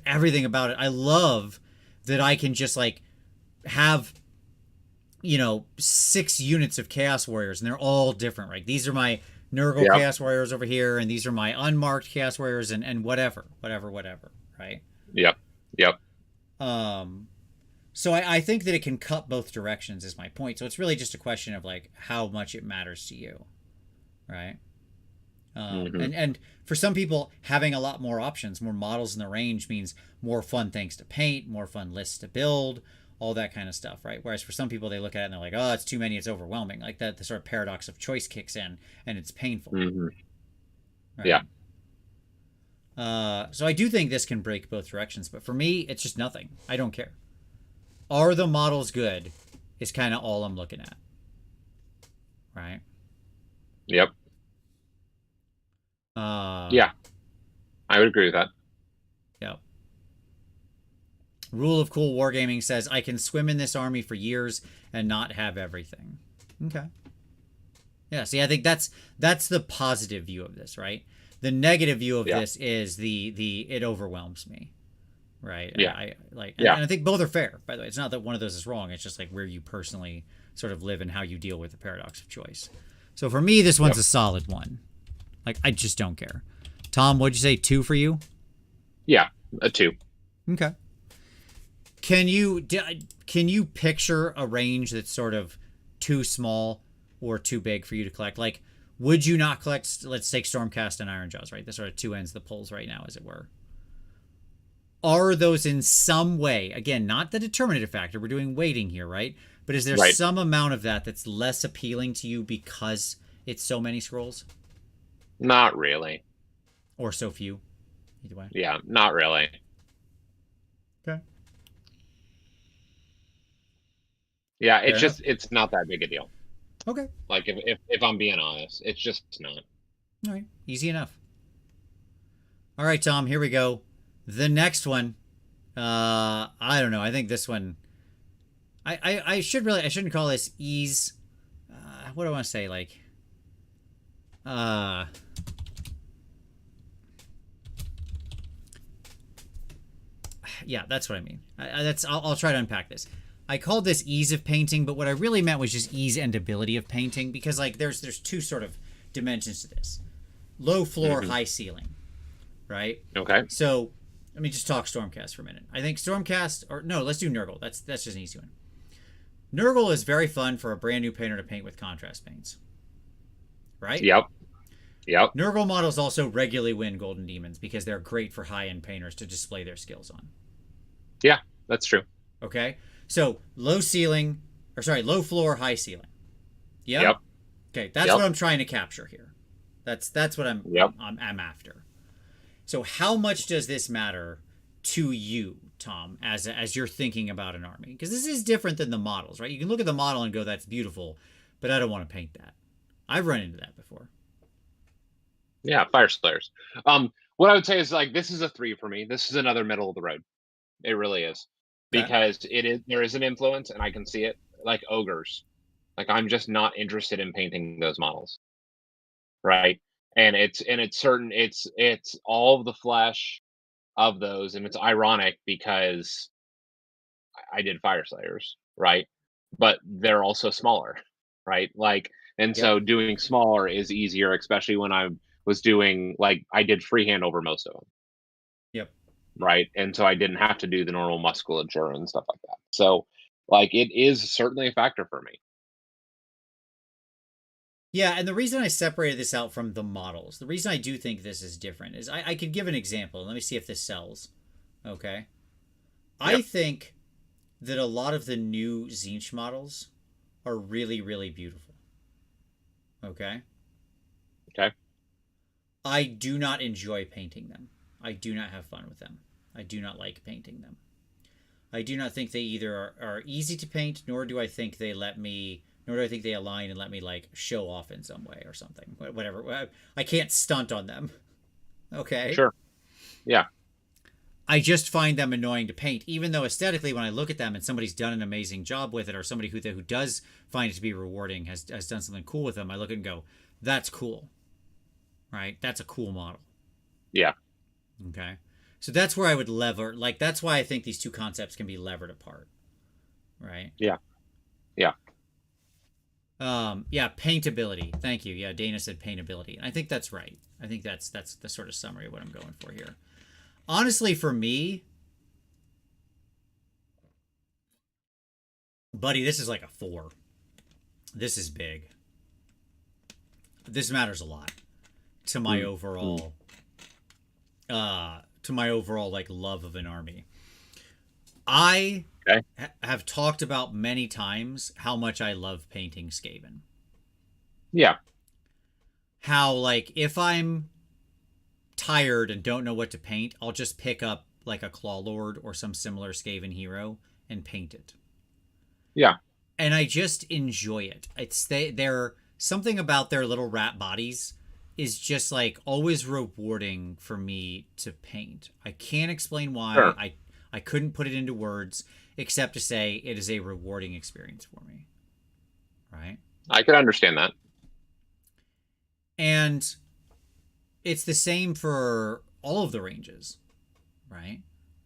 everything about it. I love that I can just like have 6 units of Chaos Warriors and they're all different, right? These are my Nurgle Chaos Warriors over here and these are my unmarked Chaos Warriors and whatever, right? Yep. So I think that it can cut both directions is my point. So it's really just a question of like how much it matters to you, right? And for some people, having a lot more options, more models in the range means more fun things to paint, more fun lists to build, all that kind of stuff, right? Whereas for some people, they look at it and they're like, oh, it's too many, it's overwhelming. Like that, the sort of paradox of choice kicks in and it's painful. Mm-hmm. Right? Yeah. So I do think this can break both directions, but for me, it's just nothing. I don't care. Are the models good is kind of all I'm looking at. Right? Yep. Yeah. I would agree with that. Yep. Rule of Cool Wargaming says, I can swim in this army for years and not have everything. Okay. Yeah, see, I think that's the positive view of this, right? The negative view of this is the it overwhelms me. Right. Yeah. And I think both are fair, by the way. It's not that one of those is wrong. It's just like where you personally sort of live and how you deal with the paradox of choice. So for me, this one's a solid 1. Like, I just don't care. Tom, what'd you say? 2 for you? Yeah, a 2. Okay. Can you picture a range that's sort of too small or too big for you to collect? Like, would you not collect, let's take Stormcast and Ironjaws, right? The sort of two ends of the poles right now, as it were. Are those in some way, again, not the determinative factor, we're doing weighting here, right? But is there some amount of that that's less appealing to you because it's so many scrolls? Not really. Or so few? Either way. Yeah, not really. Okay. Yeah, it's not that big a deal. Okay. Like if I'm being honest, it's just not. All right. Easy enough. All right, Tom, here we go. The next one, I don't know. I think this one, I shouldn't call this ease. What do I want to say? Like, yeah, that's what I mean. I'll try to unpack this. I called this ease of painting, but what I really meant was just ease and ability of painting, because like there's two sort of dimensions to this: low floor, high ceiling, right? Okay. So let me just talk Stormcast for a minute. I think Stormcast, or no, let's do Nurgle. That's just an easy one. Nurgle is very fun for a brand new painter to paint with contrast paints, right? Yep. Nurgle models also regularly win Golden Demons because they're great for high-end painters to display their skills on. Yeah, that's true. Okay, so low floor, high ceiling. Yep. Okay, that's what I'm trying to capture here. That's what I'm after. So how much does this matter to you, Tom, as you're thinking about an army? Because this is different than the models, right? You can look at the model and go, that's beautiful, but I don't want to paint that. I've run into that before. Yeah, Fire Slayers. What I would say is, like, this is a 3 for me. This is another middle of the road. It really is. Because there is an influence, and I can see it. Like ogres. Like, I'm just not interested in painting those models. Right? And it's all of the flesh of those, and it's ironic because I did Fire Slayers, right? But they're also smaller, right? Like, and so doing smaller is easier, especially when I was doing, like, I did freehand over most of them. Yep. Right. And so I didn't have to do the normal musculature and stuff like that. So, like, it is certainly a factor for me. Yeah, and the reason I separated this out from the models, the reason I do think this is different is I could give an example. Let me see if this sells. Okay. Yep. I think that a lot of the new Tzeentch models are really, really beautiful. Okay. Okay. I do not enjoy painting them. I do not have fun with them. I do not like painting them. I do not think they either are easy to paint, nor do I think they align and let me like show off in some way or something. Whatever. I can't stunt on them. Okay. Sure. Yeah. I just find them annoying to paint, even though aesthetically, when I look at them and somebody's done an amazing job with it, or somebody who does find it to be rewarding has done something cool with them, I look at it and go, that's cool. Right? That's a cool model. Yeah. Okay. So that's where I would lever, like, that's why I think these two concepts can be levered apart. Right? Yeah. Yeah. Yeah, paintability. Thank you. Yeah, Dana said paintability. And I think that's right. I think that's the sort of summary of what I'm going for here. Honestly, for me, buddy, this is like a 4. This is big. This matters a lot to my overall like love of an army. I have talked about many times how much I love painting Skaven. Yeah. How, like, if I'm tired and don't know what to paint, I'll just pick up like a Clawlord or some similar Skaven hero and paint it. Yeah. And I just enjoy it. They're something about their little rat bodies is just like always rewarding for me to paint. I can't explain why. Sure. I couldn't put it into words except to say it is a rewarding experience for me. Right? I can understand that. And it's the same for all of the ranges, right?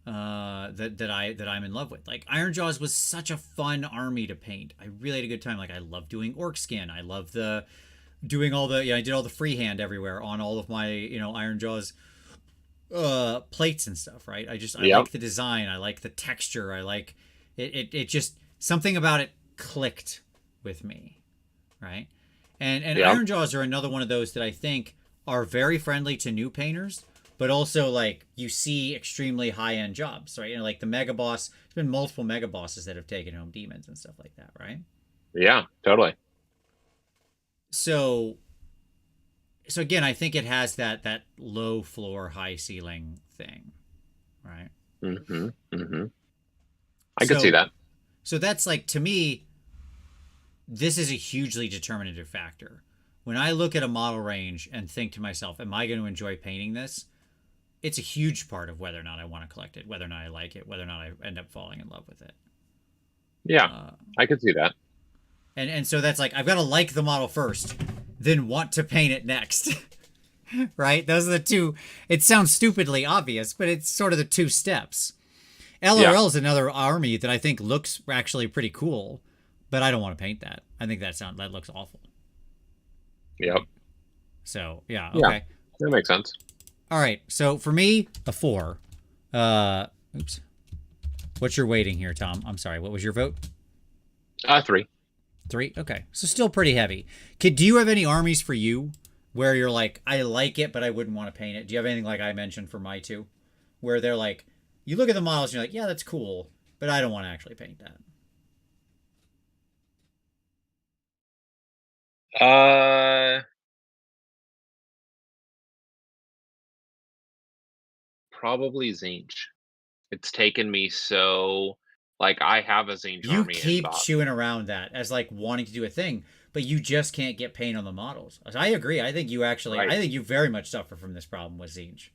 That I'm in love with. Like, Ironjaws was such a fun army to paint. I really had a good time. Like, I love doing orc skin. I love the doing all the, I did all the freehand everywhere on all of my, Iron Jaws plates and stuff, right? I Yep. like the design, I like the texture, I like it just something about it clicked with me, right? And Yep. Iron Jaws are another one of those that I think are very friendly to new painters, but also like you see extremely high end jobs, right? Like the Mega Boss, there's been multiple Mega Bosses that have taken home demons and stuff like that, right? Yeah, totally. So again, I think it has that low floor, high ceiling thing, right? Mm-hmm. Mm-hmm. I could see So that. that's like, to me, this is a hugely determinative factor. When I look at a model range and think to myself, am I going to enjoy painting this? It's a huge part of whether or not I want to collect it, whether or not I like it, whether or not I end up falling in love with it. Yeah, I could see that. And so that's like, I've got to like the model first, then want to paint it next. Right? Those are the two. It sounds stupidly obvious, but it's sort of the two steps. LRL is another army that I think looks actually pretty cool, but I don't want to paint that. I think that looks awful. Yep. So yeah, Yeah, okay. that makes sense. All right. So for me, a 4. Oops. What's your weighting here, Tom? I'm sorry. What was your vote? 3. 3. Okay. So still pretty heavy. Do you have any armies for you where you're like, I like it, but I wouldn't want to paint it? Do you have anything like I mentioned for my 2, where they're like, you look at the models and you're like, yeah, that's cool, but I don't want to actually paint that. Uh, Probably Zinch. It's taken me so, like, I have a Zinch You army in keep box. chewing around that as like wanting to do a thing, but you just can't get paint on the models. I agree. Right. I think you very much suffer from this problem with Zinch.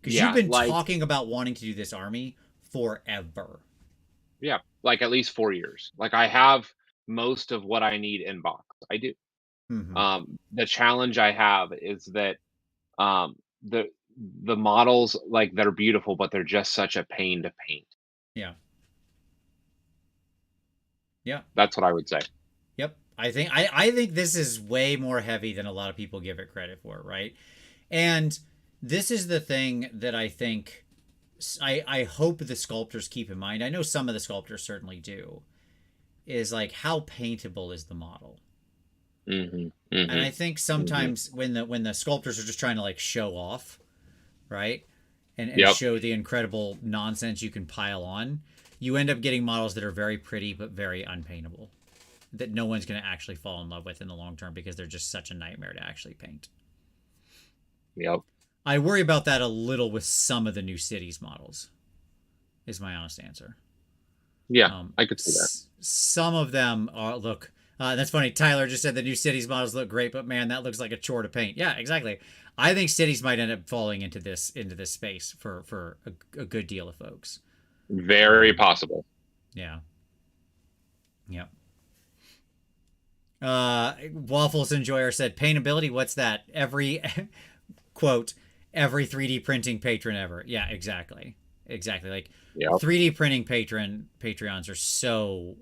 Because you've Yeah, been like, talking about wanting to do this army forever. yeah, like at least 4 years. Like, I have most of what I need in box. I do. Mm-hmm. The challenge I have is that um, the the models, like, they're beautiful, but they're just such a pain to paint. Yeah. Yeah. That's what I would say. Yep. I think this is way more heavy than a lot of people give it credit for, right? And this is the thing that I think I hope the sculptors keep in mind. I know some of the sculptors certainly do. Is like, how paintable is the model? Mhm, And I mhm, think mhm. sometimes when the sculptors are just trying to like show off, right? And Yep, show the incredible nonsense you can pile on, you end up getting models that are very pretty but very unpaintable, that no one's going to actually fall in love with in the long term because they're just such a nightmare to actually paint. yep. I worry about that a little with some of the new cities models, is my honest answer. Yeah, I could see that. Some of them are, look, that's funny. Tyler just said the new cities models look great, but man, that looks like a chore to paint. Yeah, exactly. I think cities might end up falling into this space for a good deal of folks. Very possible. Yeah. Yeah. Waffles Enjoyer said, paintability, what's that? Every quote, every 3D printing patron ever. Yeah, exactly. Exactly. Like, Yep, 3D printing Patreons are so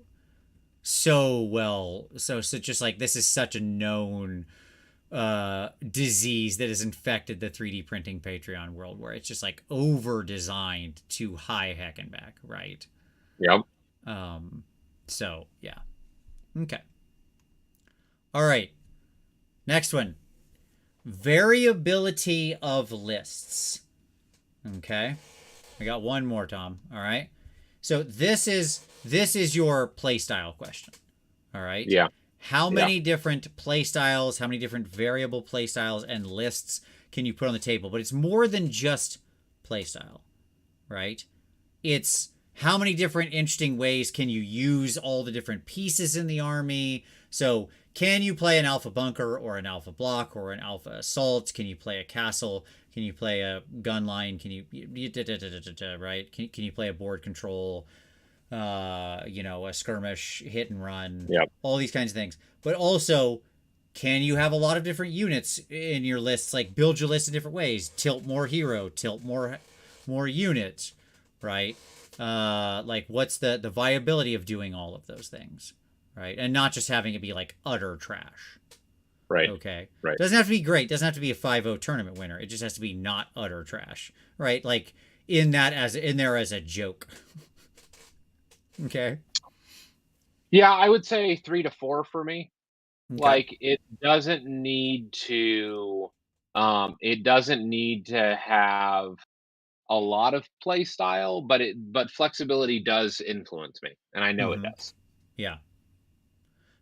well, so just like, this is such a known disease that has infected the 3D printing Patreon world, where it's just like over designed to high heck and back, right? yep. Um so yeah. Okay. All right. Next one. Variability of lists. Okay. I got one more, Tom. All right. So this is your playstyle question. All right. Yeah, How yeah. many different playstyles, how many different variable playstyles and lists can you put on the table? But it's more than just playstyle, right? It's how many different interesting ways can you use all the different pieces in the army? So, can you play an alpha bunker or an alpha block or an alpha assault? Can you play a castle? Can you play a gun line? Can you right? Can you play a board control? A skirmish, hit and run, Yep. all these kinds of things. But also, can you have a lot of different units in your lists? Like, build your list in different ways. Tilt more hero, tilt more units, right? Like, what's the viability of doing all of those things, right? And not just having it be like utter trash. Right. Okay. Right. Doesn't have to be great. Doesn't have to be a 5-0 tournament winner. It just has to be not utter trash. Right? Like in there as a joke. Okay. Yeah, I would say 3 to 4 for me. Okay. Like, it doesn't need to have a lot of play style, but flexibility does influence me, and I know it Mm-hmm. does. Yeah.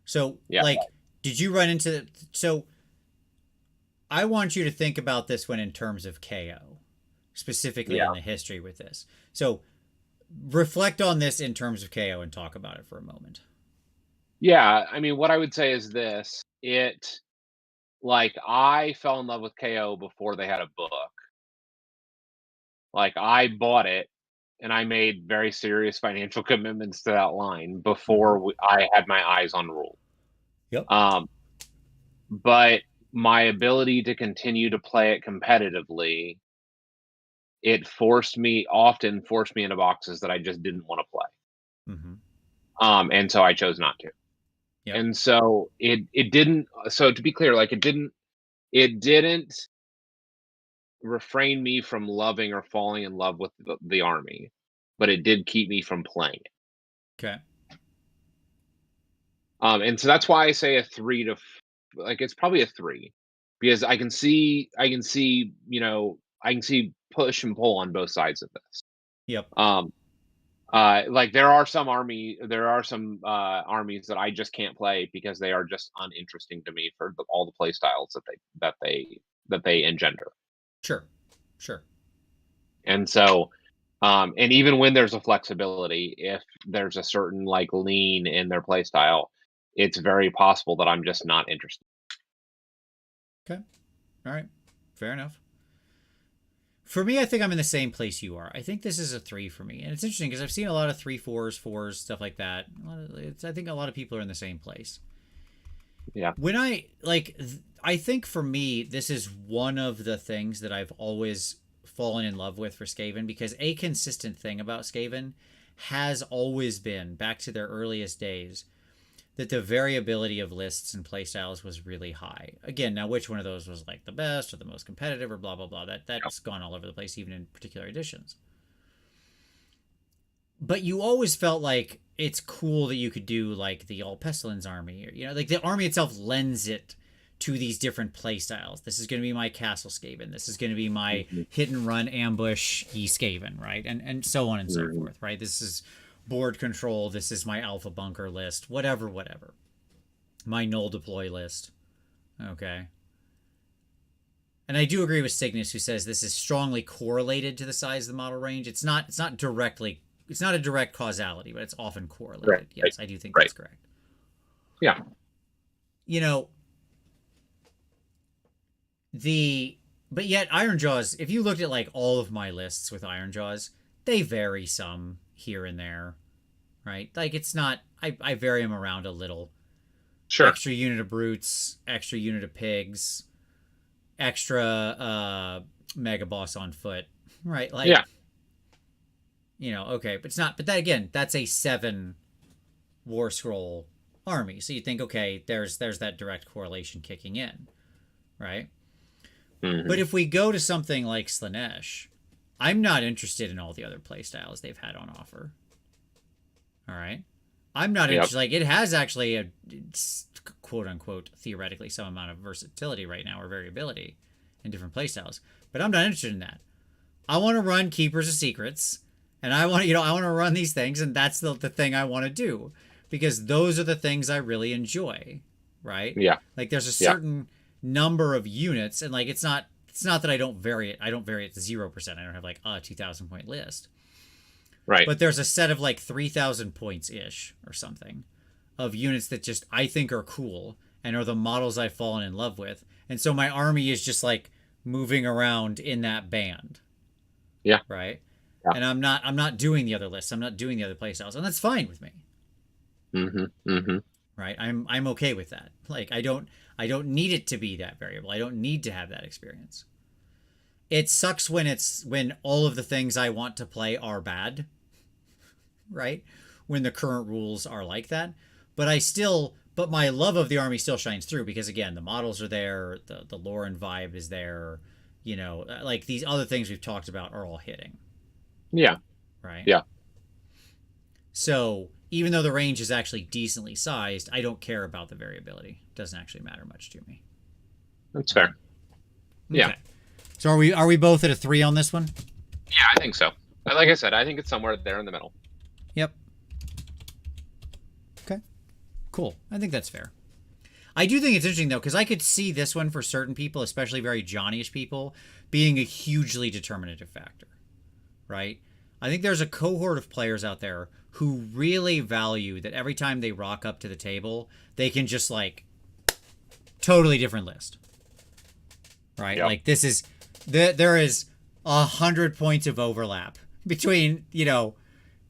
So, Yeah. like, did you run into so I want you to think about this one in terms of KO, specifically Yeah. in the history with this. So, reflect on this in terms of KO and talk about it for a moment. Yeah, I mean, what I would say is this, I fell in love with KO before they had a book. Like, I bought it, and I made very serious financial commitments to that line Mm-hmm. before I had my eyes on Rule. Yep. Um, but my ability to continue to play it competitively, often forced me into boxes that I just didn't wanna play. Mm-hmm. And so I chose not to. Yep. And so it didn't so to be clear, like, it didn't refrain me from loving or falling in love with the army, but it did keep me from playing it. Okay. And so that's why I say a 3 to f like, it's probably a 3, because I can see push and pull on both sides of this. Yep. Um, like, there are some, armies that I just can't play because they are just uninteresting to me for all the play styles that they engender. Sure. Sure. And so, and even when there's a flexibility, if there's a certain, like, lean in their play style, it's very possible that I'm just not interested. Okay. All right. Fair enough. For me, I think I'm in the same place you are. I think this is a 3 for me. And it's interesting because I've seen a lot of 3-4s, 4s, stuff like that. I think a lot of people are in the same place. Yeah. When I think for me, this is one of the things that I've always fallen in love with for Skaven, because a consistent thing about Skaven has always been, back to their earliest days, that the variability of lists and playstyles was really high. Again, now which one of those was like the best or the most competitive or blah blah blah, that's gone all over the place, even in particular editions. But you always felt like it's cool that you could do like the all pestilence army, or, like the army itself lends it to these different play styles. This is going to be my castle Skaven. This is going to be my Mhm, hit and run ambush Skaven, right? And so on and so mhm. forth, right? This is board control. This is my alpha bunker list. Whatever. My null deploy list. Okay. And I do agree with Cygnus, who says this is strongly correlated to the size of the model range. It's not directly, it's not a direct causality, but it's often Right, correlated. right, Yes, I do think right. that's correct. Yeah. You know, the but yet Ironjaws, if you looked at like all of my lists with Ironjaws, they vary some here and there, right? Like it's not, I vary them around a little. Sure. Extra unit of brutes, extra unit of pigs, extra mega boss on foot, right? Like, Yeah. okay, but it's not. But that again, that's a 7 war scroll army. So you think, okay, there's that direct correlation kicking in, right? But Mhm. if we go to something like Slanesh, I'm not interested in all the other playstyles they've had on offer. All right. I'm not Yep. interested. Like, it has actually a quote unquote theoretically some amount of versatility right now, or variability in different playstyles. But I'm not interested in that. I want to run Keepers of Secrets, and I want to run these things, and that's the thing I want to do, because those are the things I really enjoy, right? Yeah. Like there's a Yeah. certain number of units, and like it's not that I don't vary it. I don't vary it to 0%. I don't have like a 2,000 point list, Right. but there's a set of like 3,000 points ish or something of units that just I think are cool and are the models I've fallen in love with, and so my army is just like moving around in that band, Yeah. right? Yeah. And I'm not doing the other lists. I'm not doing the other playstyles, and that's fine with me, Mhm, mhm. right? I'm okay with that. Like I don't need it to be that variable. I don't need to have that experience. It sucks when all of the things I want to play are bad, right? When the current rules are like that, but I still But my love of the army still shines through because, again, the models are there, the lore and vibe is there. You know, like these other things we've talked about are all hitting. Yeah. Right? Yeah. So even though the range is actually decently sized, I don't care about the variability. It doesn't actually matter much to me. That's fair. Okay. Yeah. So are we both at a 3 on this one? Yeah, I think so. Like I said, I think it's somewhere there in the middle. Yep. Okay. Cool. I think that's fair. I do think it's interesting, though, because I could see this one for certain people, especially very Johnny-ish people, being a hugely determinative factor, right? I think there's a cohort of players out there who really value that every time they rock up to the table, they can just, like, totally different list, right? Yep. Like, this is... There is 100 points of overlap between,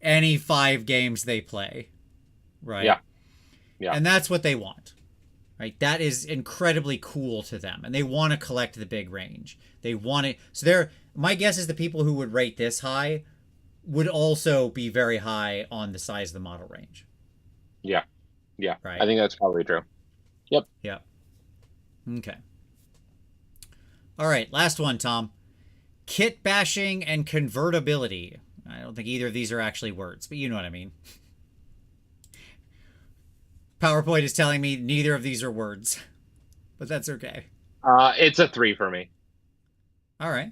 any 5 games they play, right? Yeah. Yeah. And that's what they want. Right, that is incredibly cool to them, and they want to collect the big range. They want it. So my guess is the people who would rate this high would also be very high on the size of the model range. Yeah. Yeah. Right. I think that's probably true. Yep. Yep. Okay. All right, last one, Tom. Kit bashing and convertibility. I don't think either of these are actually words, but you know what I mean. PowerPoint is telling me neither of these are words, but that's okay. It's a 3 for me. All right.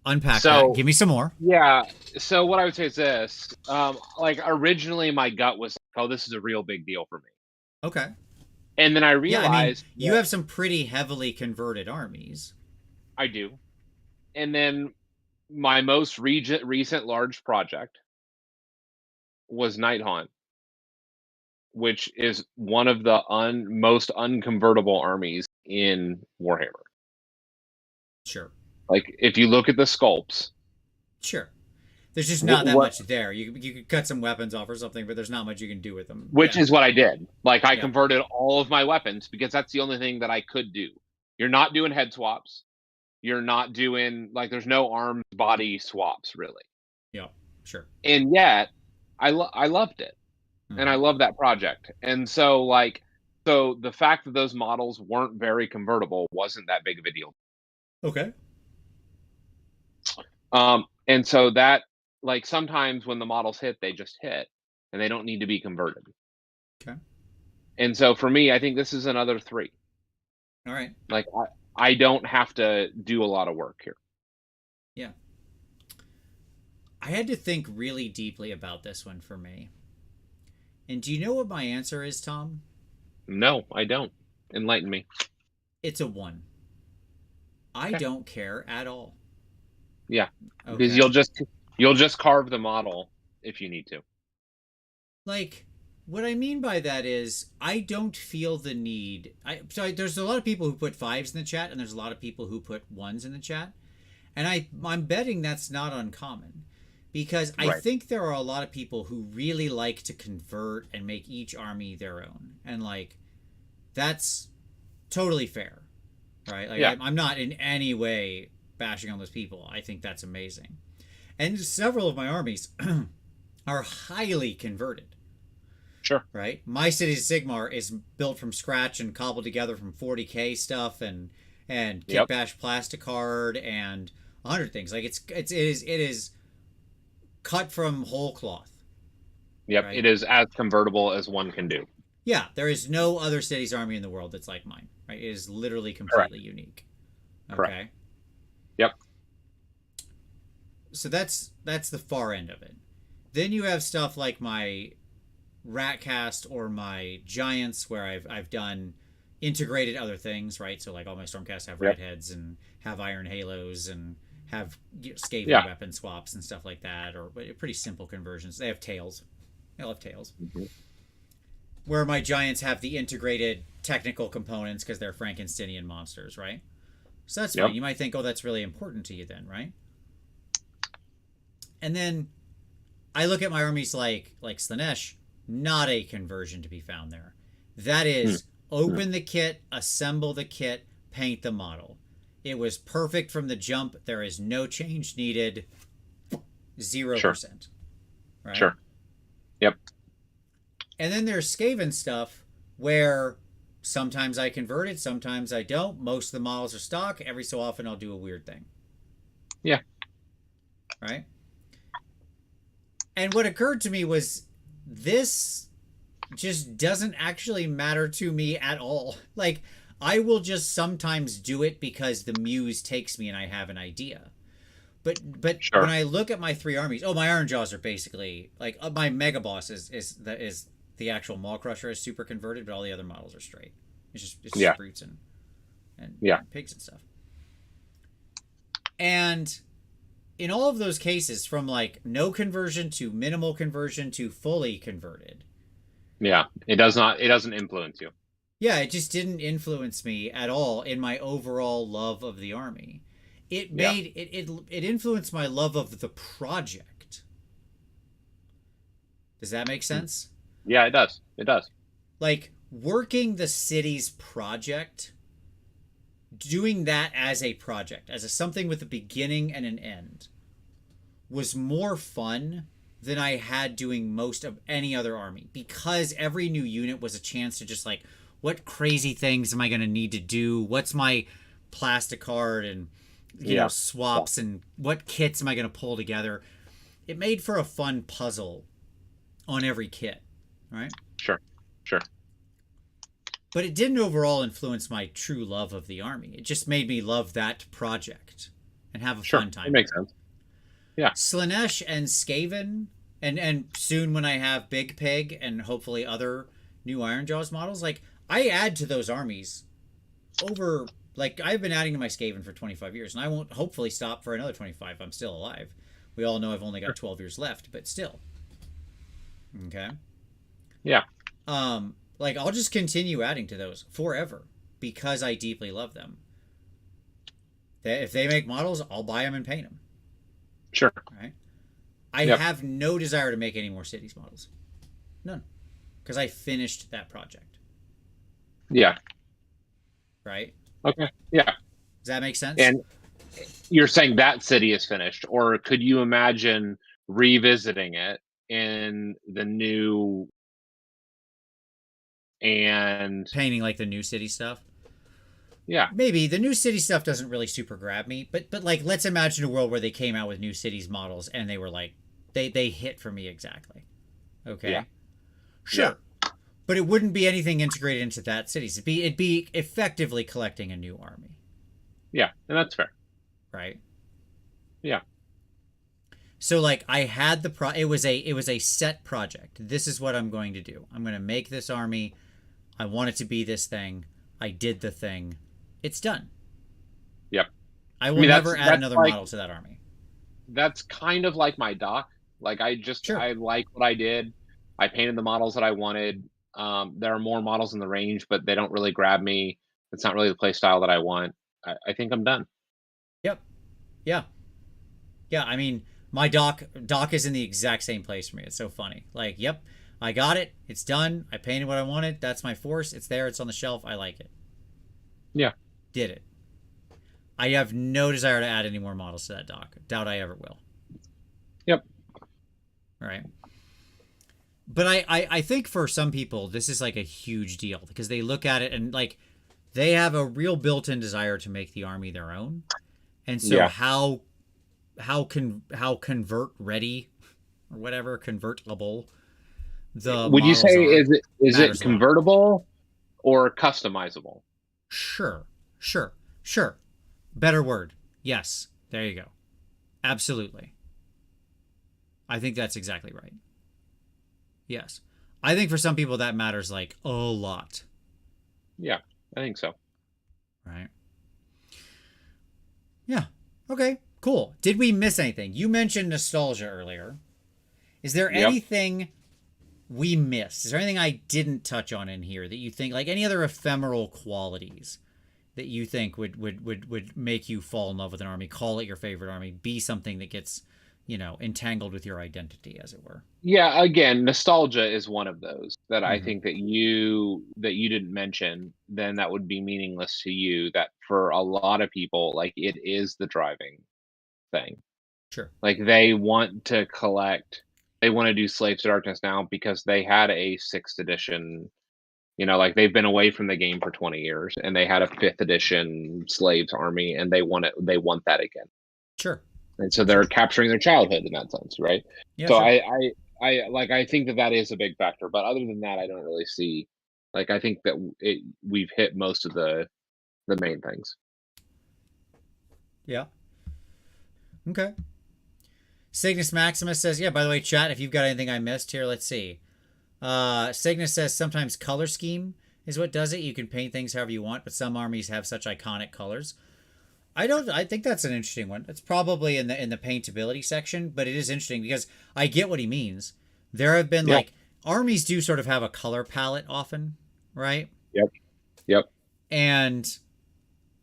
Unpack So, that. Give me some more. Yeah. So what I would say is this. Like originally my gut was, oh, this is a real big deal for me. Okay. And then I realized you have some pretty heavily converted armies. I do. And then my most recent large project was Night Haunt, which is one of the most unconvertible armies in Warhammer. Sure. Like if you look at the sculpts. Sure. There's just not that much there. You could cut some weapons off or something, but there's not much you can do with them. Which is what I did. Like I converted all of my weapons because that's the only thing that I could do. You're not doing head swaps. You're not doing there's no arms body swaps really. Yeah, sure. And yet I loved it. Mm-hmm. And I love that project. And so the fact that those models weren't very convertible wasn't that big of a deal. Okay. And so that sometimes when the models hit, they just hit and they don't need to be converted. Okay. And so for me, I think this is another 3. All right. I don't have to do a lot of work here. Yeah. I had to think really deeply about this one for me. And do you know what my answer is, Tom? No, I don't. Enlighten me. It's a 1. I don't care at all. Yeah. Okay. Because you'll just carve the model if you need to. What I mean by that is I don't feel the need. There's a lot of people who put 5s in the chat, and there's a lot of people who put 1s in the chat. And I'm betting that's not uncommon. Because I think there are a lot of people who really like to convert and make each army their own. And that's totally fair. Right? I'm not in any way bashing on those people. I think that's amazing. And several of my armies are highly converted. Sure. Right? My City of Sigmar is built from scratch and cobbled together from 40k stuff and Kit Bash plastic card and 100 things. It is cut from whole cloth. Yep, right? It is as convertible as one can do. Yeah, there is no other Cities army in the world that's like mine. Right? It is literally completely unique. Okay. Correct. Yep. So that's the far end of it. Then you have stuff like my Ratcast or my Giants, where I've done integrated other things, right? So all my Stormcasts have red heads and have iron halos and have Skaven weapon swaps and stuff like that, or pretty simple conversions. They have tails. They all have tails. Mm-hmm. Where my Giants have the integrated technical components because they're Frankensteinian monsters, right? So that's fine. You might think, oh, that's really important to you then, right? And then I look at my armies like Slanesh, not a conversion to be found there. That is open the kit, assemble the kit, paint the model. It was perfect from the jump. There is no change needed. 0%. Sure. Right? Sure. Yep. And then there's Skaven stuff where sometimes I convert it, sometimes I don't. Most of the models are stock. Every so often I'll do a weird thing. Yeah. Right? And what occurred to me was this just doesn't actually matter to me at all. Like, I will just sometimes do it because the muse takes me and I have an idea. But when Sure. I look at my three armies, oh, my Iron Jaws are basically like my Mega Boss is the actual Maw Crusher is super converted, but all the other models are straight. It's just Yeah. brutes and Yeah. pigs and stuff. And in all of those cases, from like no conversion to minimal conversion to fully converted, Yeah. It does not. It doesn't influence you. yeah, it just didn't influence me at all in my overall love of the army. It Yeah. made it influenced my love of the project. Does that make sense? Yeah. It does. It does. Like working the city's project, doing that as a project, as a something with a beginning and an end, was more fun than I had doing most of any other army, because every new unit was a chance to just like, what crazy things am I going to need to do? What's my plastic card and Yeah. swaps, and what kits am I going to pull together? It made for a fun puzzle on every kit, right? Sure. Sure. But it didn't overall influence my true love of the army. It just made me love that project and have a Sure. fun It time makes with it. sense. Yeah. Slaanesh and Skaven, and soon when I have Big Pig and hopefully other new Iron Jaws models, like I add to those armies over, like I've been adding to my Skaven for 25 years, and I won't hopefully stop for another 25 if I'm still alive. We all know I've only got Sure. 12 years left, but still. Okay. Yeah. Like I'll just continue adding to those forever because I deeply love them. If they make models, I'll buy them and paint them. Sure. Right? I Yep. have no desire to make any more cities models. None. Because I finished that project. Yeah. Right? Okay. Yeah. Does that make sense? And you're saying that city is finished, or could you imagine revisiting it in the new and Painting like the new city stuff. yeah. Maybe the new city stuff doesn't really super grab me, but like let's imagine a world where they came out with new cities models and they were like they hit for me exactly. Yeah. Okay. Yeah. Sure. But it wouldn't be anything integrated into that cities. It'd be effectively collecting a new army, Yeah. And that's fair. right? Yeah. So like I had it was a set project. This is what I'm going to do. I'm going to make this army. I want it to be this thing. I did the thing. It's done. Yep. I I will mean never add that's another like model to that army. that's kind of like my doc. Like Sure. I like what I did. I painted the models that I wanted. There are more models in the range, but they don't really grab me. It's not really the play style that I want. I think I'm done. Yep. Yeah. Yeah. I mean, my doc is in the exact same place for me. It's so funny. Like, yep, I got it. It's done. I painted what I wanted. That's my force. It's there. It's on the shelf. I like it. Yeah. Did it. I have no desire to add any more models to that doc. Doubt I ever will. Yep. All right. But I think for some people this is like a huge deal because they look at it and like they have a real built-in desire to make the army their own, and so Yeah. how convert ready or whatever convertible the Would you say models are is it matters a lot. convertible or customizable? Sure, sure. Better word. Yes, there you go. Absolutely. I think that's exactly right. Yes. I think for some people that matters like a lot, Yeah, I think so. right? Yeah. Okay, cool. Did we miss anything? You mentioned nostalgia earlier. Is there Yep. anything we missed? Is there anything I didn't touch on in here that you think, like any other ephemeral qualities that you think would make you fall in love with an army, call it your favorite army, be something that gets, entangled with your identity, as it were? Yeah, again, nostalgia is one of those that I Mm-hmm. think that you didn't mention, then that would be meaningless to you. That for a lot of people, like it is the driving thing. Sure. Like they want to collect. they want to do Slaves to Darkness now because they had a 6th edition. Like they've been away from the game for 20 years, and they had a 5th edition Slaves army, and they want it. They want that again, Sure. and so they're Sure. capturing their childhood in that sense, right? Yeah, So sure. I think that is a big factor, but other than that, I don't really see. Like I think that we've hit most of the main things. Yeah. Okay. Cygnus Maximus says, yeah, by the way, chat, if you've got anything I missed here, let's see. Cygnus says sometimes color scheme is what does it. You can paint things however you want, but some armies have such iconic colors. I think that's an interesting one. It's probably in the paintability section, but it is interesting because I get what he means. There have been Yeah. like armies do sort of have a color palette often, right? Yep. Yep. And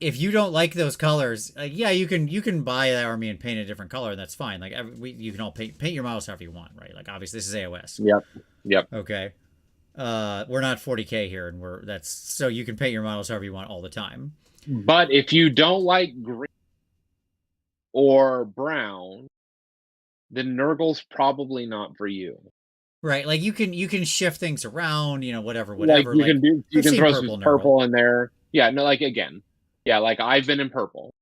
if you don't like those colors, yeah, you can buy that army and paint a different color, and that's fine. Like you can all paint your models however you want, right? Like obviously this is AOS. Yep. Yep. Okay. We're not 40K here, and that's so you can paint your models however you want all the time. But if you don't like green or brown, then Nurgle's probably not for you. Right, like you can shift things around, whatever, Like whatever. you Like you I've can seen throw some purple Nurgle. purple in there. Yeah, no, like again, yeah, like I've been in purple,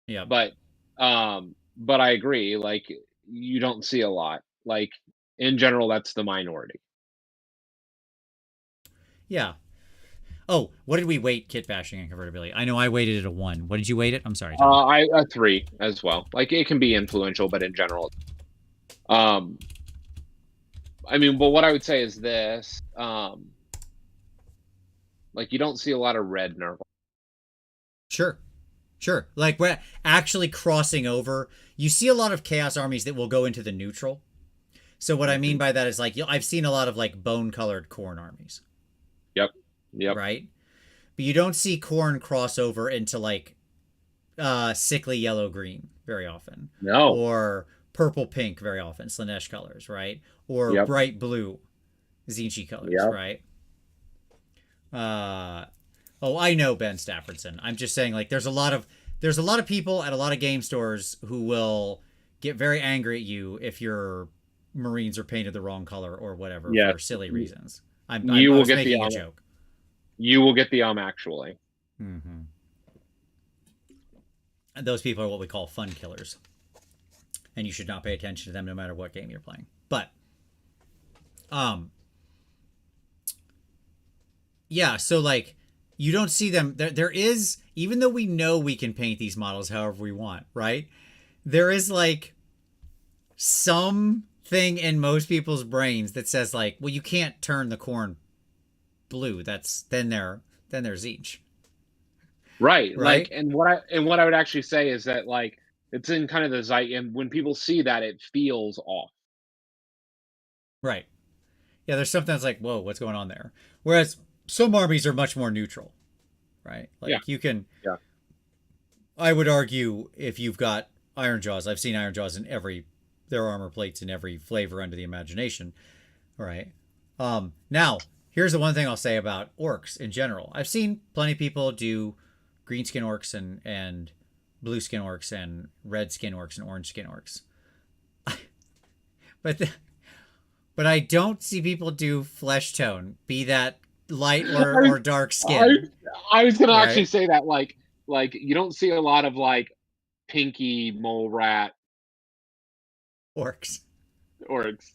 Yeah, but I agree. Like you don't see a lot. Like in general, that's the minority. yeah. Oh, what did we weight kit bashing and convertibility? I know I weighted it a 1. What did you weight it? I'm sorry, Tom. I a 3 as well. Like it can be influential, but in general, um, I mean, but what I would say is this: like you don't see a lot of red Nurgle. Sure, sure. Like we're actually crossing over. You see a lot of chaos armies that will go into the neutral. So what I mean Mhm. by that is like I've seen a lot of like bone colored corn armies, Yep. Yep. right? But you don't see corn crossover into like sickly yellow green very often, No. or purple pink very often, Slanesh colors, right? Or Yep. bright blue Zinchi colors, Yep. right? Uh, oh, I know Ben Staffordson. I'm just saying, like, there's a lot of people at a lot of game stores who will get very angry at you if your Marines are painted the wrong color or whatever Yes. for silly reasons. I You will was get the making a joke. You will get the actually. Mm-hmm. And those people are what we call fun killers, and you should not pay attention to them no matter what game you're playing. But, um, yeah. So like, you don't see them. There is, even though we know we can paint these models however we want, right? There is like something in most people's brains that says like, well, you can't turn the corn blue. That's then they're Zeech, Right. Like right? and what I would actually say is that like it's in kind of the zeit, and when people see that it feels off. Right. Yeah, there's something that's like, whoa, what's going on there? Whereas some armies are much more neutral, right? Yeah. Like you can, Yeah. I would argue, if you've got Iron Jaws, I've seen Iron Jaws in their armor plates in every flavor under the imagination, right? Now, here's the one thing I'll say about orcs in general. I've seen plenty of people do green skin orcs and blue skin orcs and red skin orcs and orange skin orcs, but but I don't see people do flesh tone, be that light I or was dark I, skin, I was gonna actually right? say that like you don't see a lot of like pinky mole rat Orcs. orcs.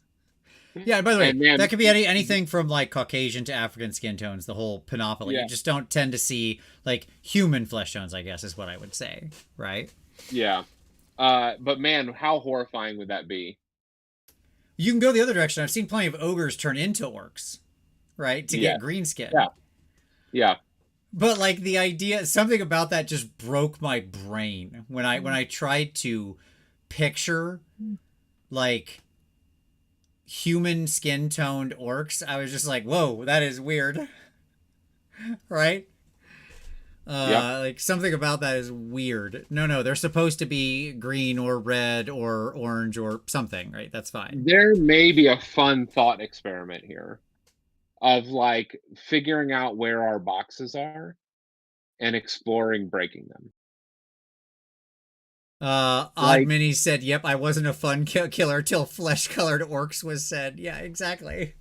Yeah, by the way, And that man, could be anything from like Caucasian to African skin tones, the whole panoply. You yeah, just don't tend to see like human flesh tones, I guess is what I would say, right? yeah. But man, how horrifying would that be? You can go the other direction. I've seen plenty of ogres turn into orcs, right? To Yeah. get green Yeah. skin. Yeah. But like the idea, something about that just broke my brain when I tried to picture like human skin toned orcs. I was just like, whoa, that is weird, right? Yeah. Like something about that is weird. No, they're supposed to be green or red or orange or something, right? That's fine. There may be a fun thought experiment here of like figuring out where our boxes are and exploring breaking them. Odd Like, Mini said, "Yep, I wasn't a fun killer till flesh-colored orcs was said." Yeah, exactly.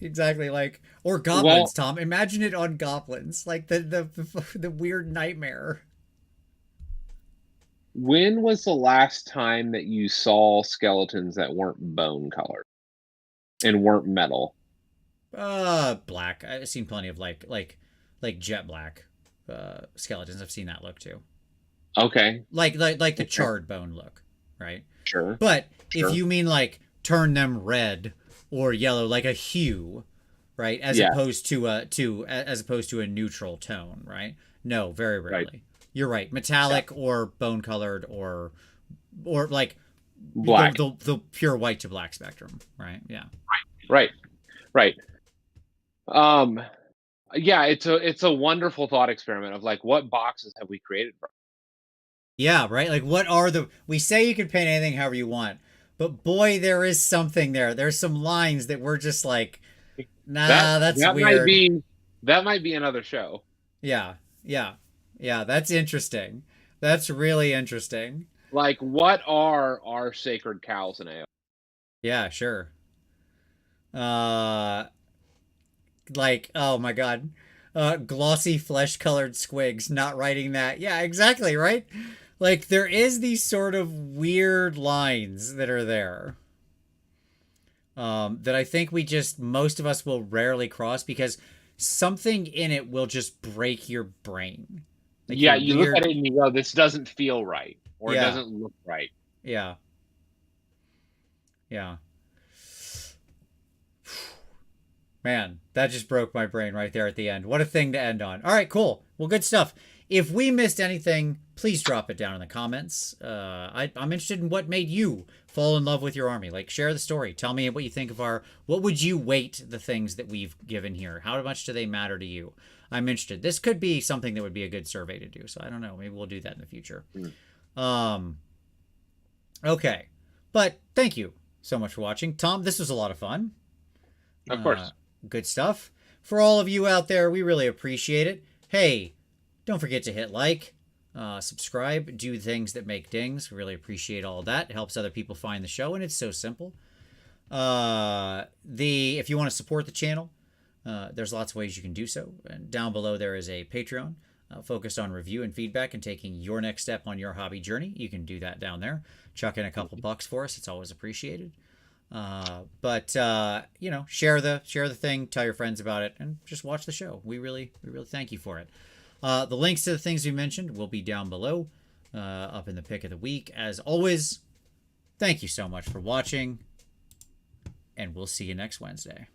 Exactly, like, or goblins, well, Tom. Imagine it on goblins, like the weird nightmare. when was the last time that you saw skeletons that weren't bone colored and weren't metal? Black. I've seen plenty of like jet black skeletons. I've seen that look too. Okay, Like the okay, charred bone look, right? sure, But if sure, you mean like turn them red or yellow, like a hue, right, as yeah, opposed to as opposed to a neutral tone, right? No, very right, rarely. You're right. yeah, Metallic or bone colored or like black, the pure white to black spectrum, right? Yeah. right, right. Um, yeah, it's a wonderful thought experiment of like what boxes have we created from? Yeah, right? Like what are the we say you can paint anything however you want, but boy, there is something there. There's some lines that we're just like, That nah, that's that might weird. be that might be another show. Yeah, yeah, yeah, that's interesting. That's really interesting. Like, what are our sacred cows and ale? Yeah, sure. Uh like, oh my god. Glossy flesh colored squigs, not writing that. Yeah, exactly, right? Like there is these sort of weird lines that are there. That I think we just most of us will rarely cross because something in it will just break your brain. Like Yeah, your you look at weird, it and you go, "This doesn't feel right," or "It yeah, doesn't look right." yeah, yeah. Man, that just broke my brain right there at the end. What a thing to end on. All right, cool. Well, good stuff. If we missed anything, please drop it down in the comments. I'm interested in what made you fall in love with your army. Like, share the story. Tell me what you think of our. What would you weight the things that we've given here? How much do they matter to you? I'm interested. This could be something that would be a good survey to do. So I don't know. Maybe we'll do that in the future. Mm, Um, okay, but thank you so much for watching, Tom. This was a lot of fun. of Uh, course. Good stuff. For all of you out there, we really appreciate it. Hey, don't forget to hit like, subscribe, do things that make dings. We really appreciate all of that. It helps other people find the show, and it's so simple. The if you want to support the channel, there's lots of ways you can do so. And down below there is a Patreon focused on review and feedback and taking your next step on your hobby journey. You can do that down there. Chuck in a couple bucks for us. It's always appreciated. But you know, share the thing, tell your friends about it, and just watch the show. We really thank you for it. The links to the things we mentioned will be down below, up in the pick of the week. As always, thank you so much for watching, and we'll see you next Wednesday.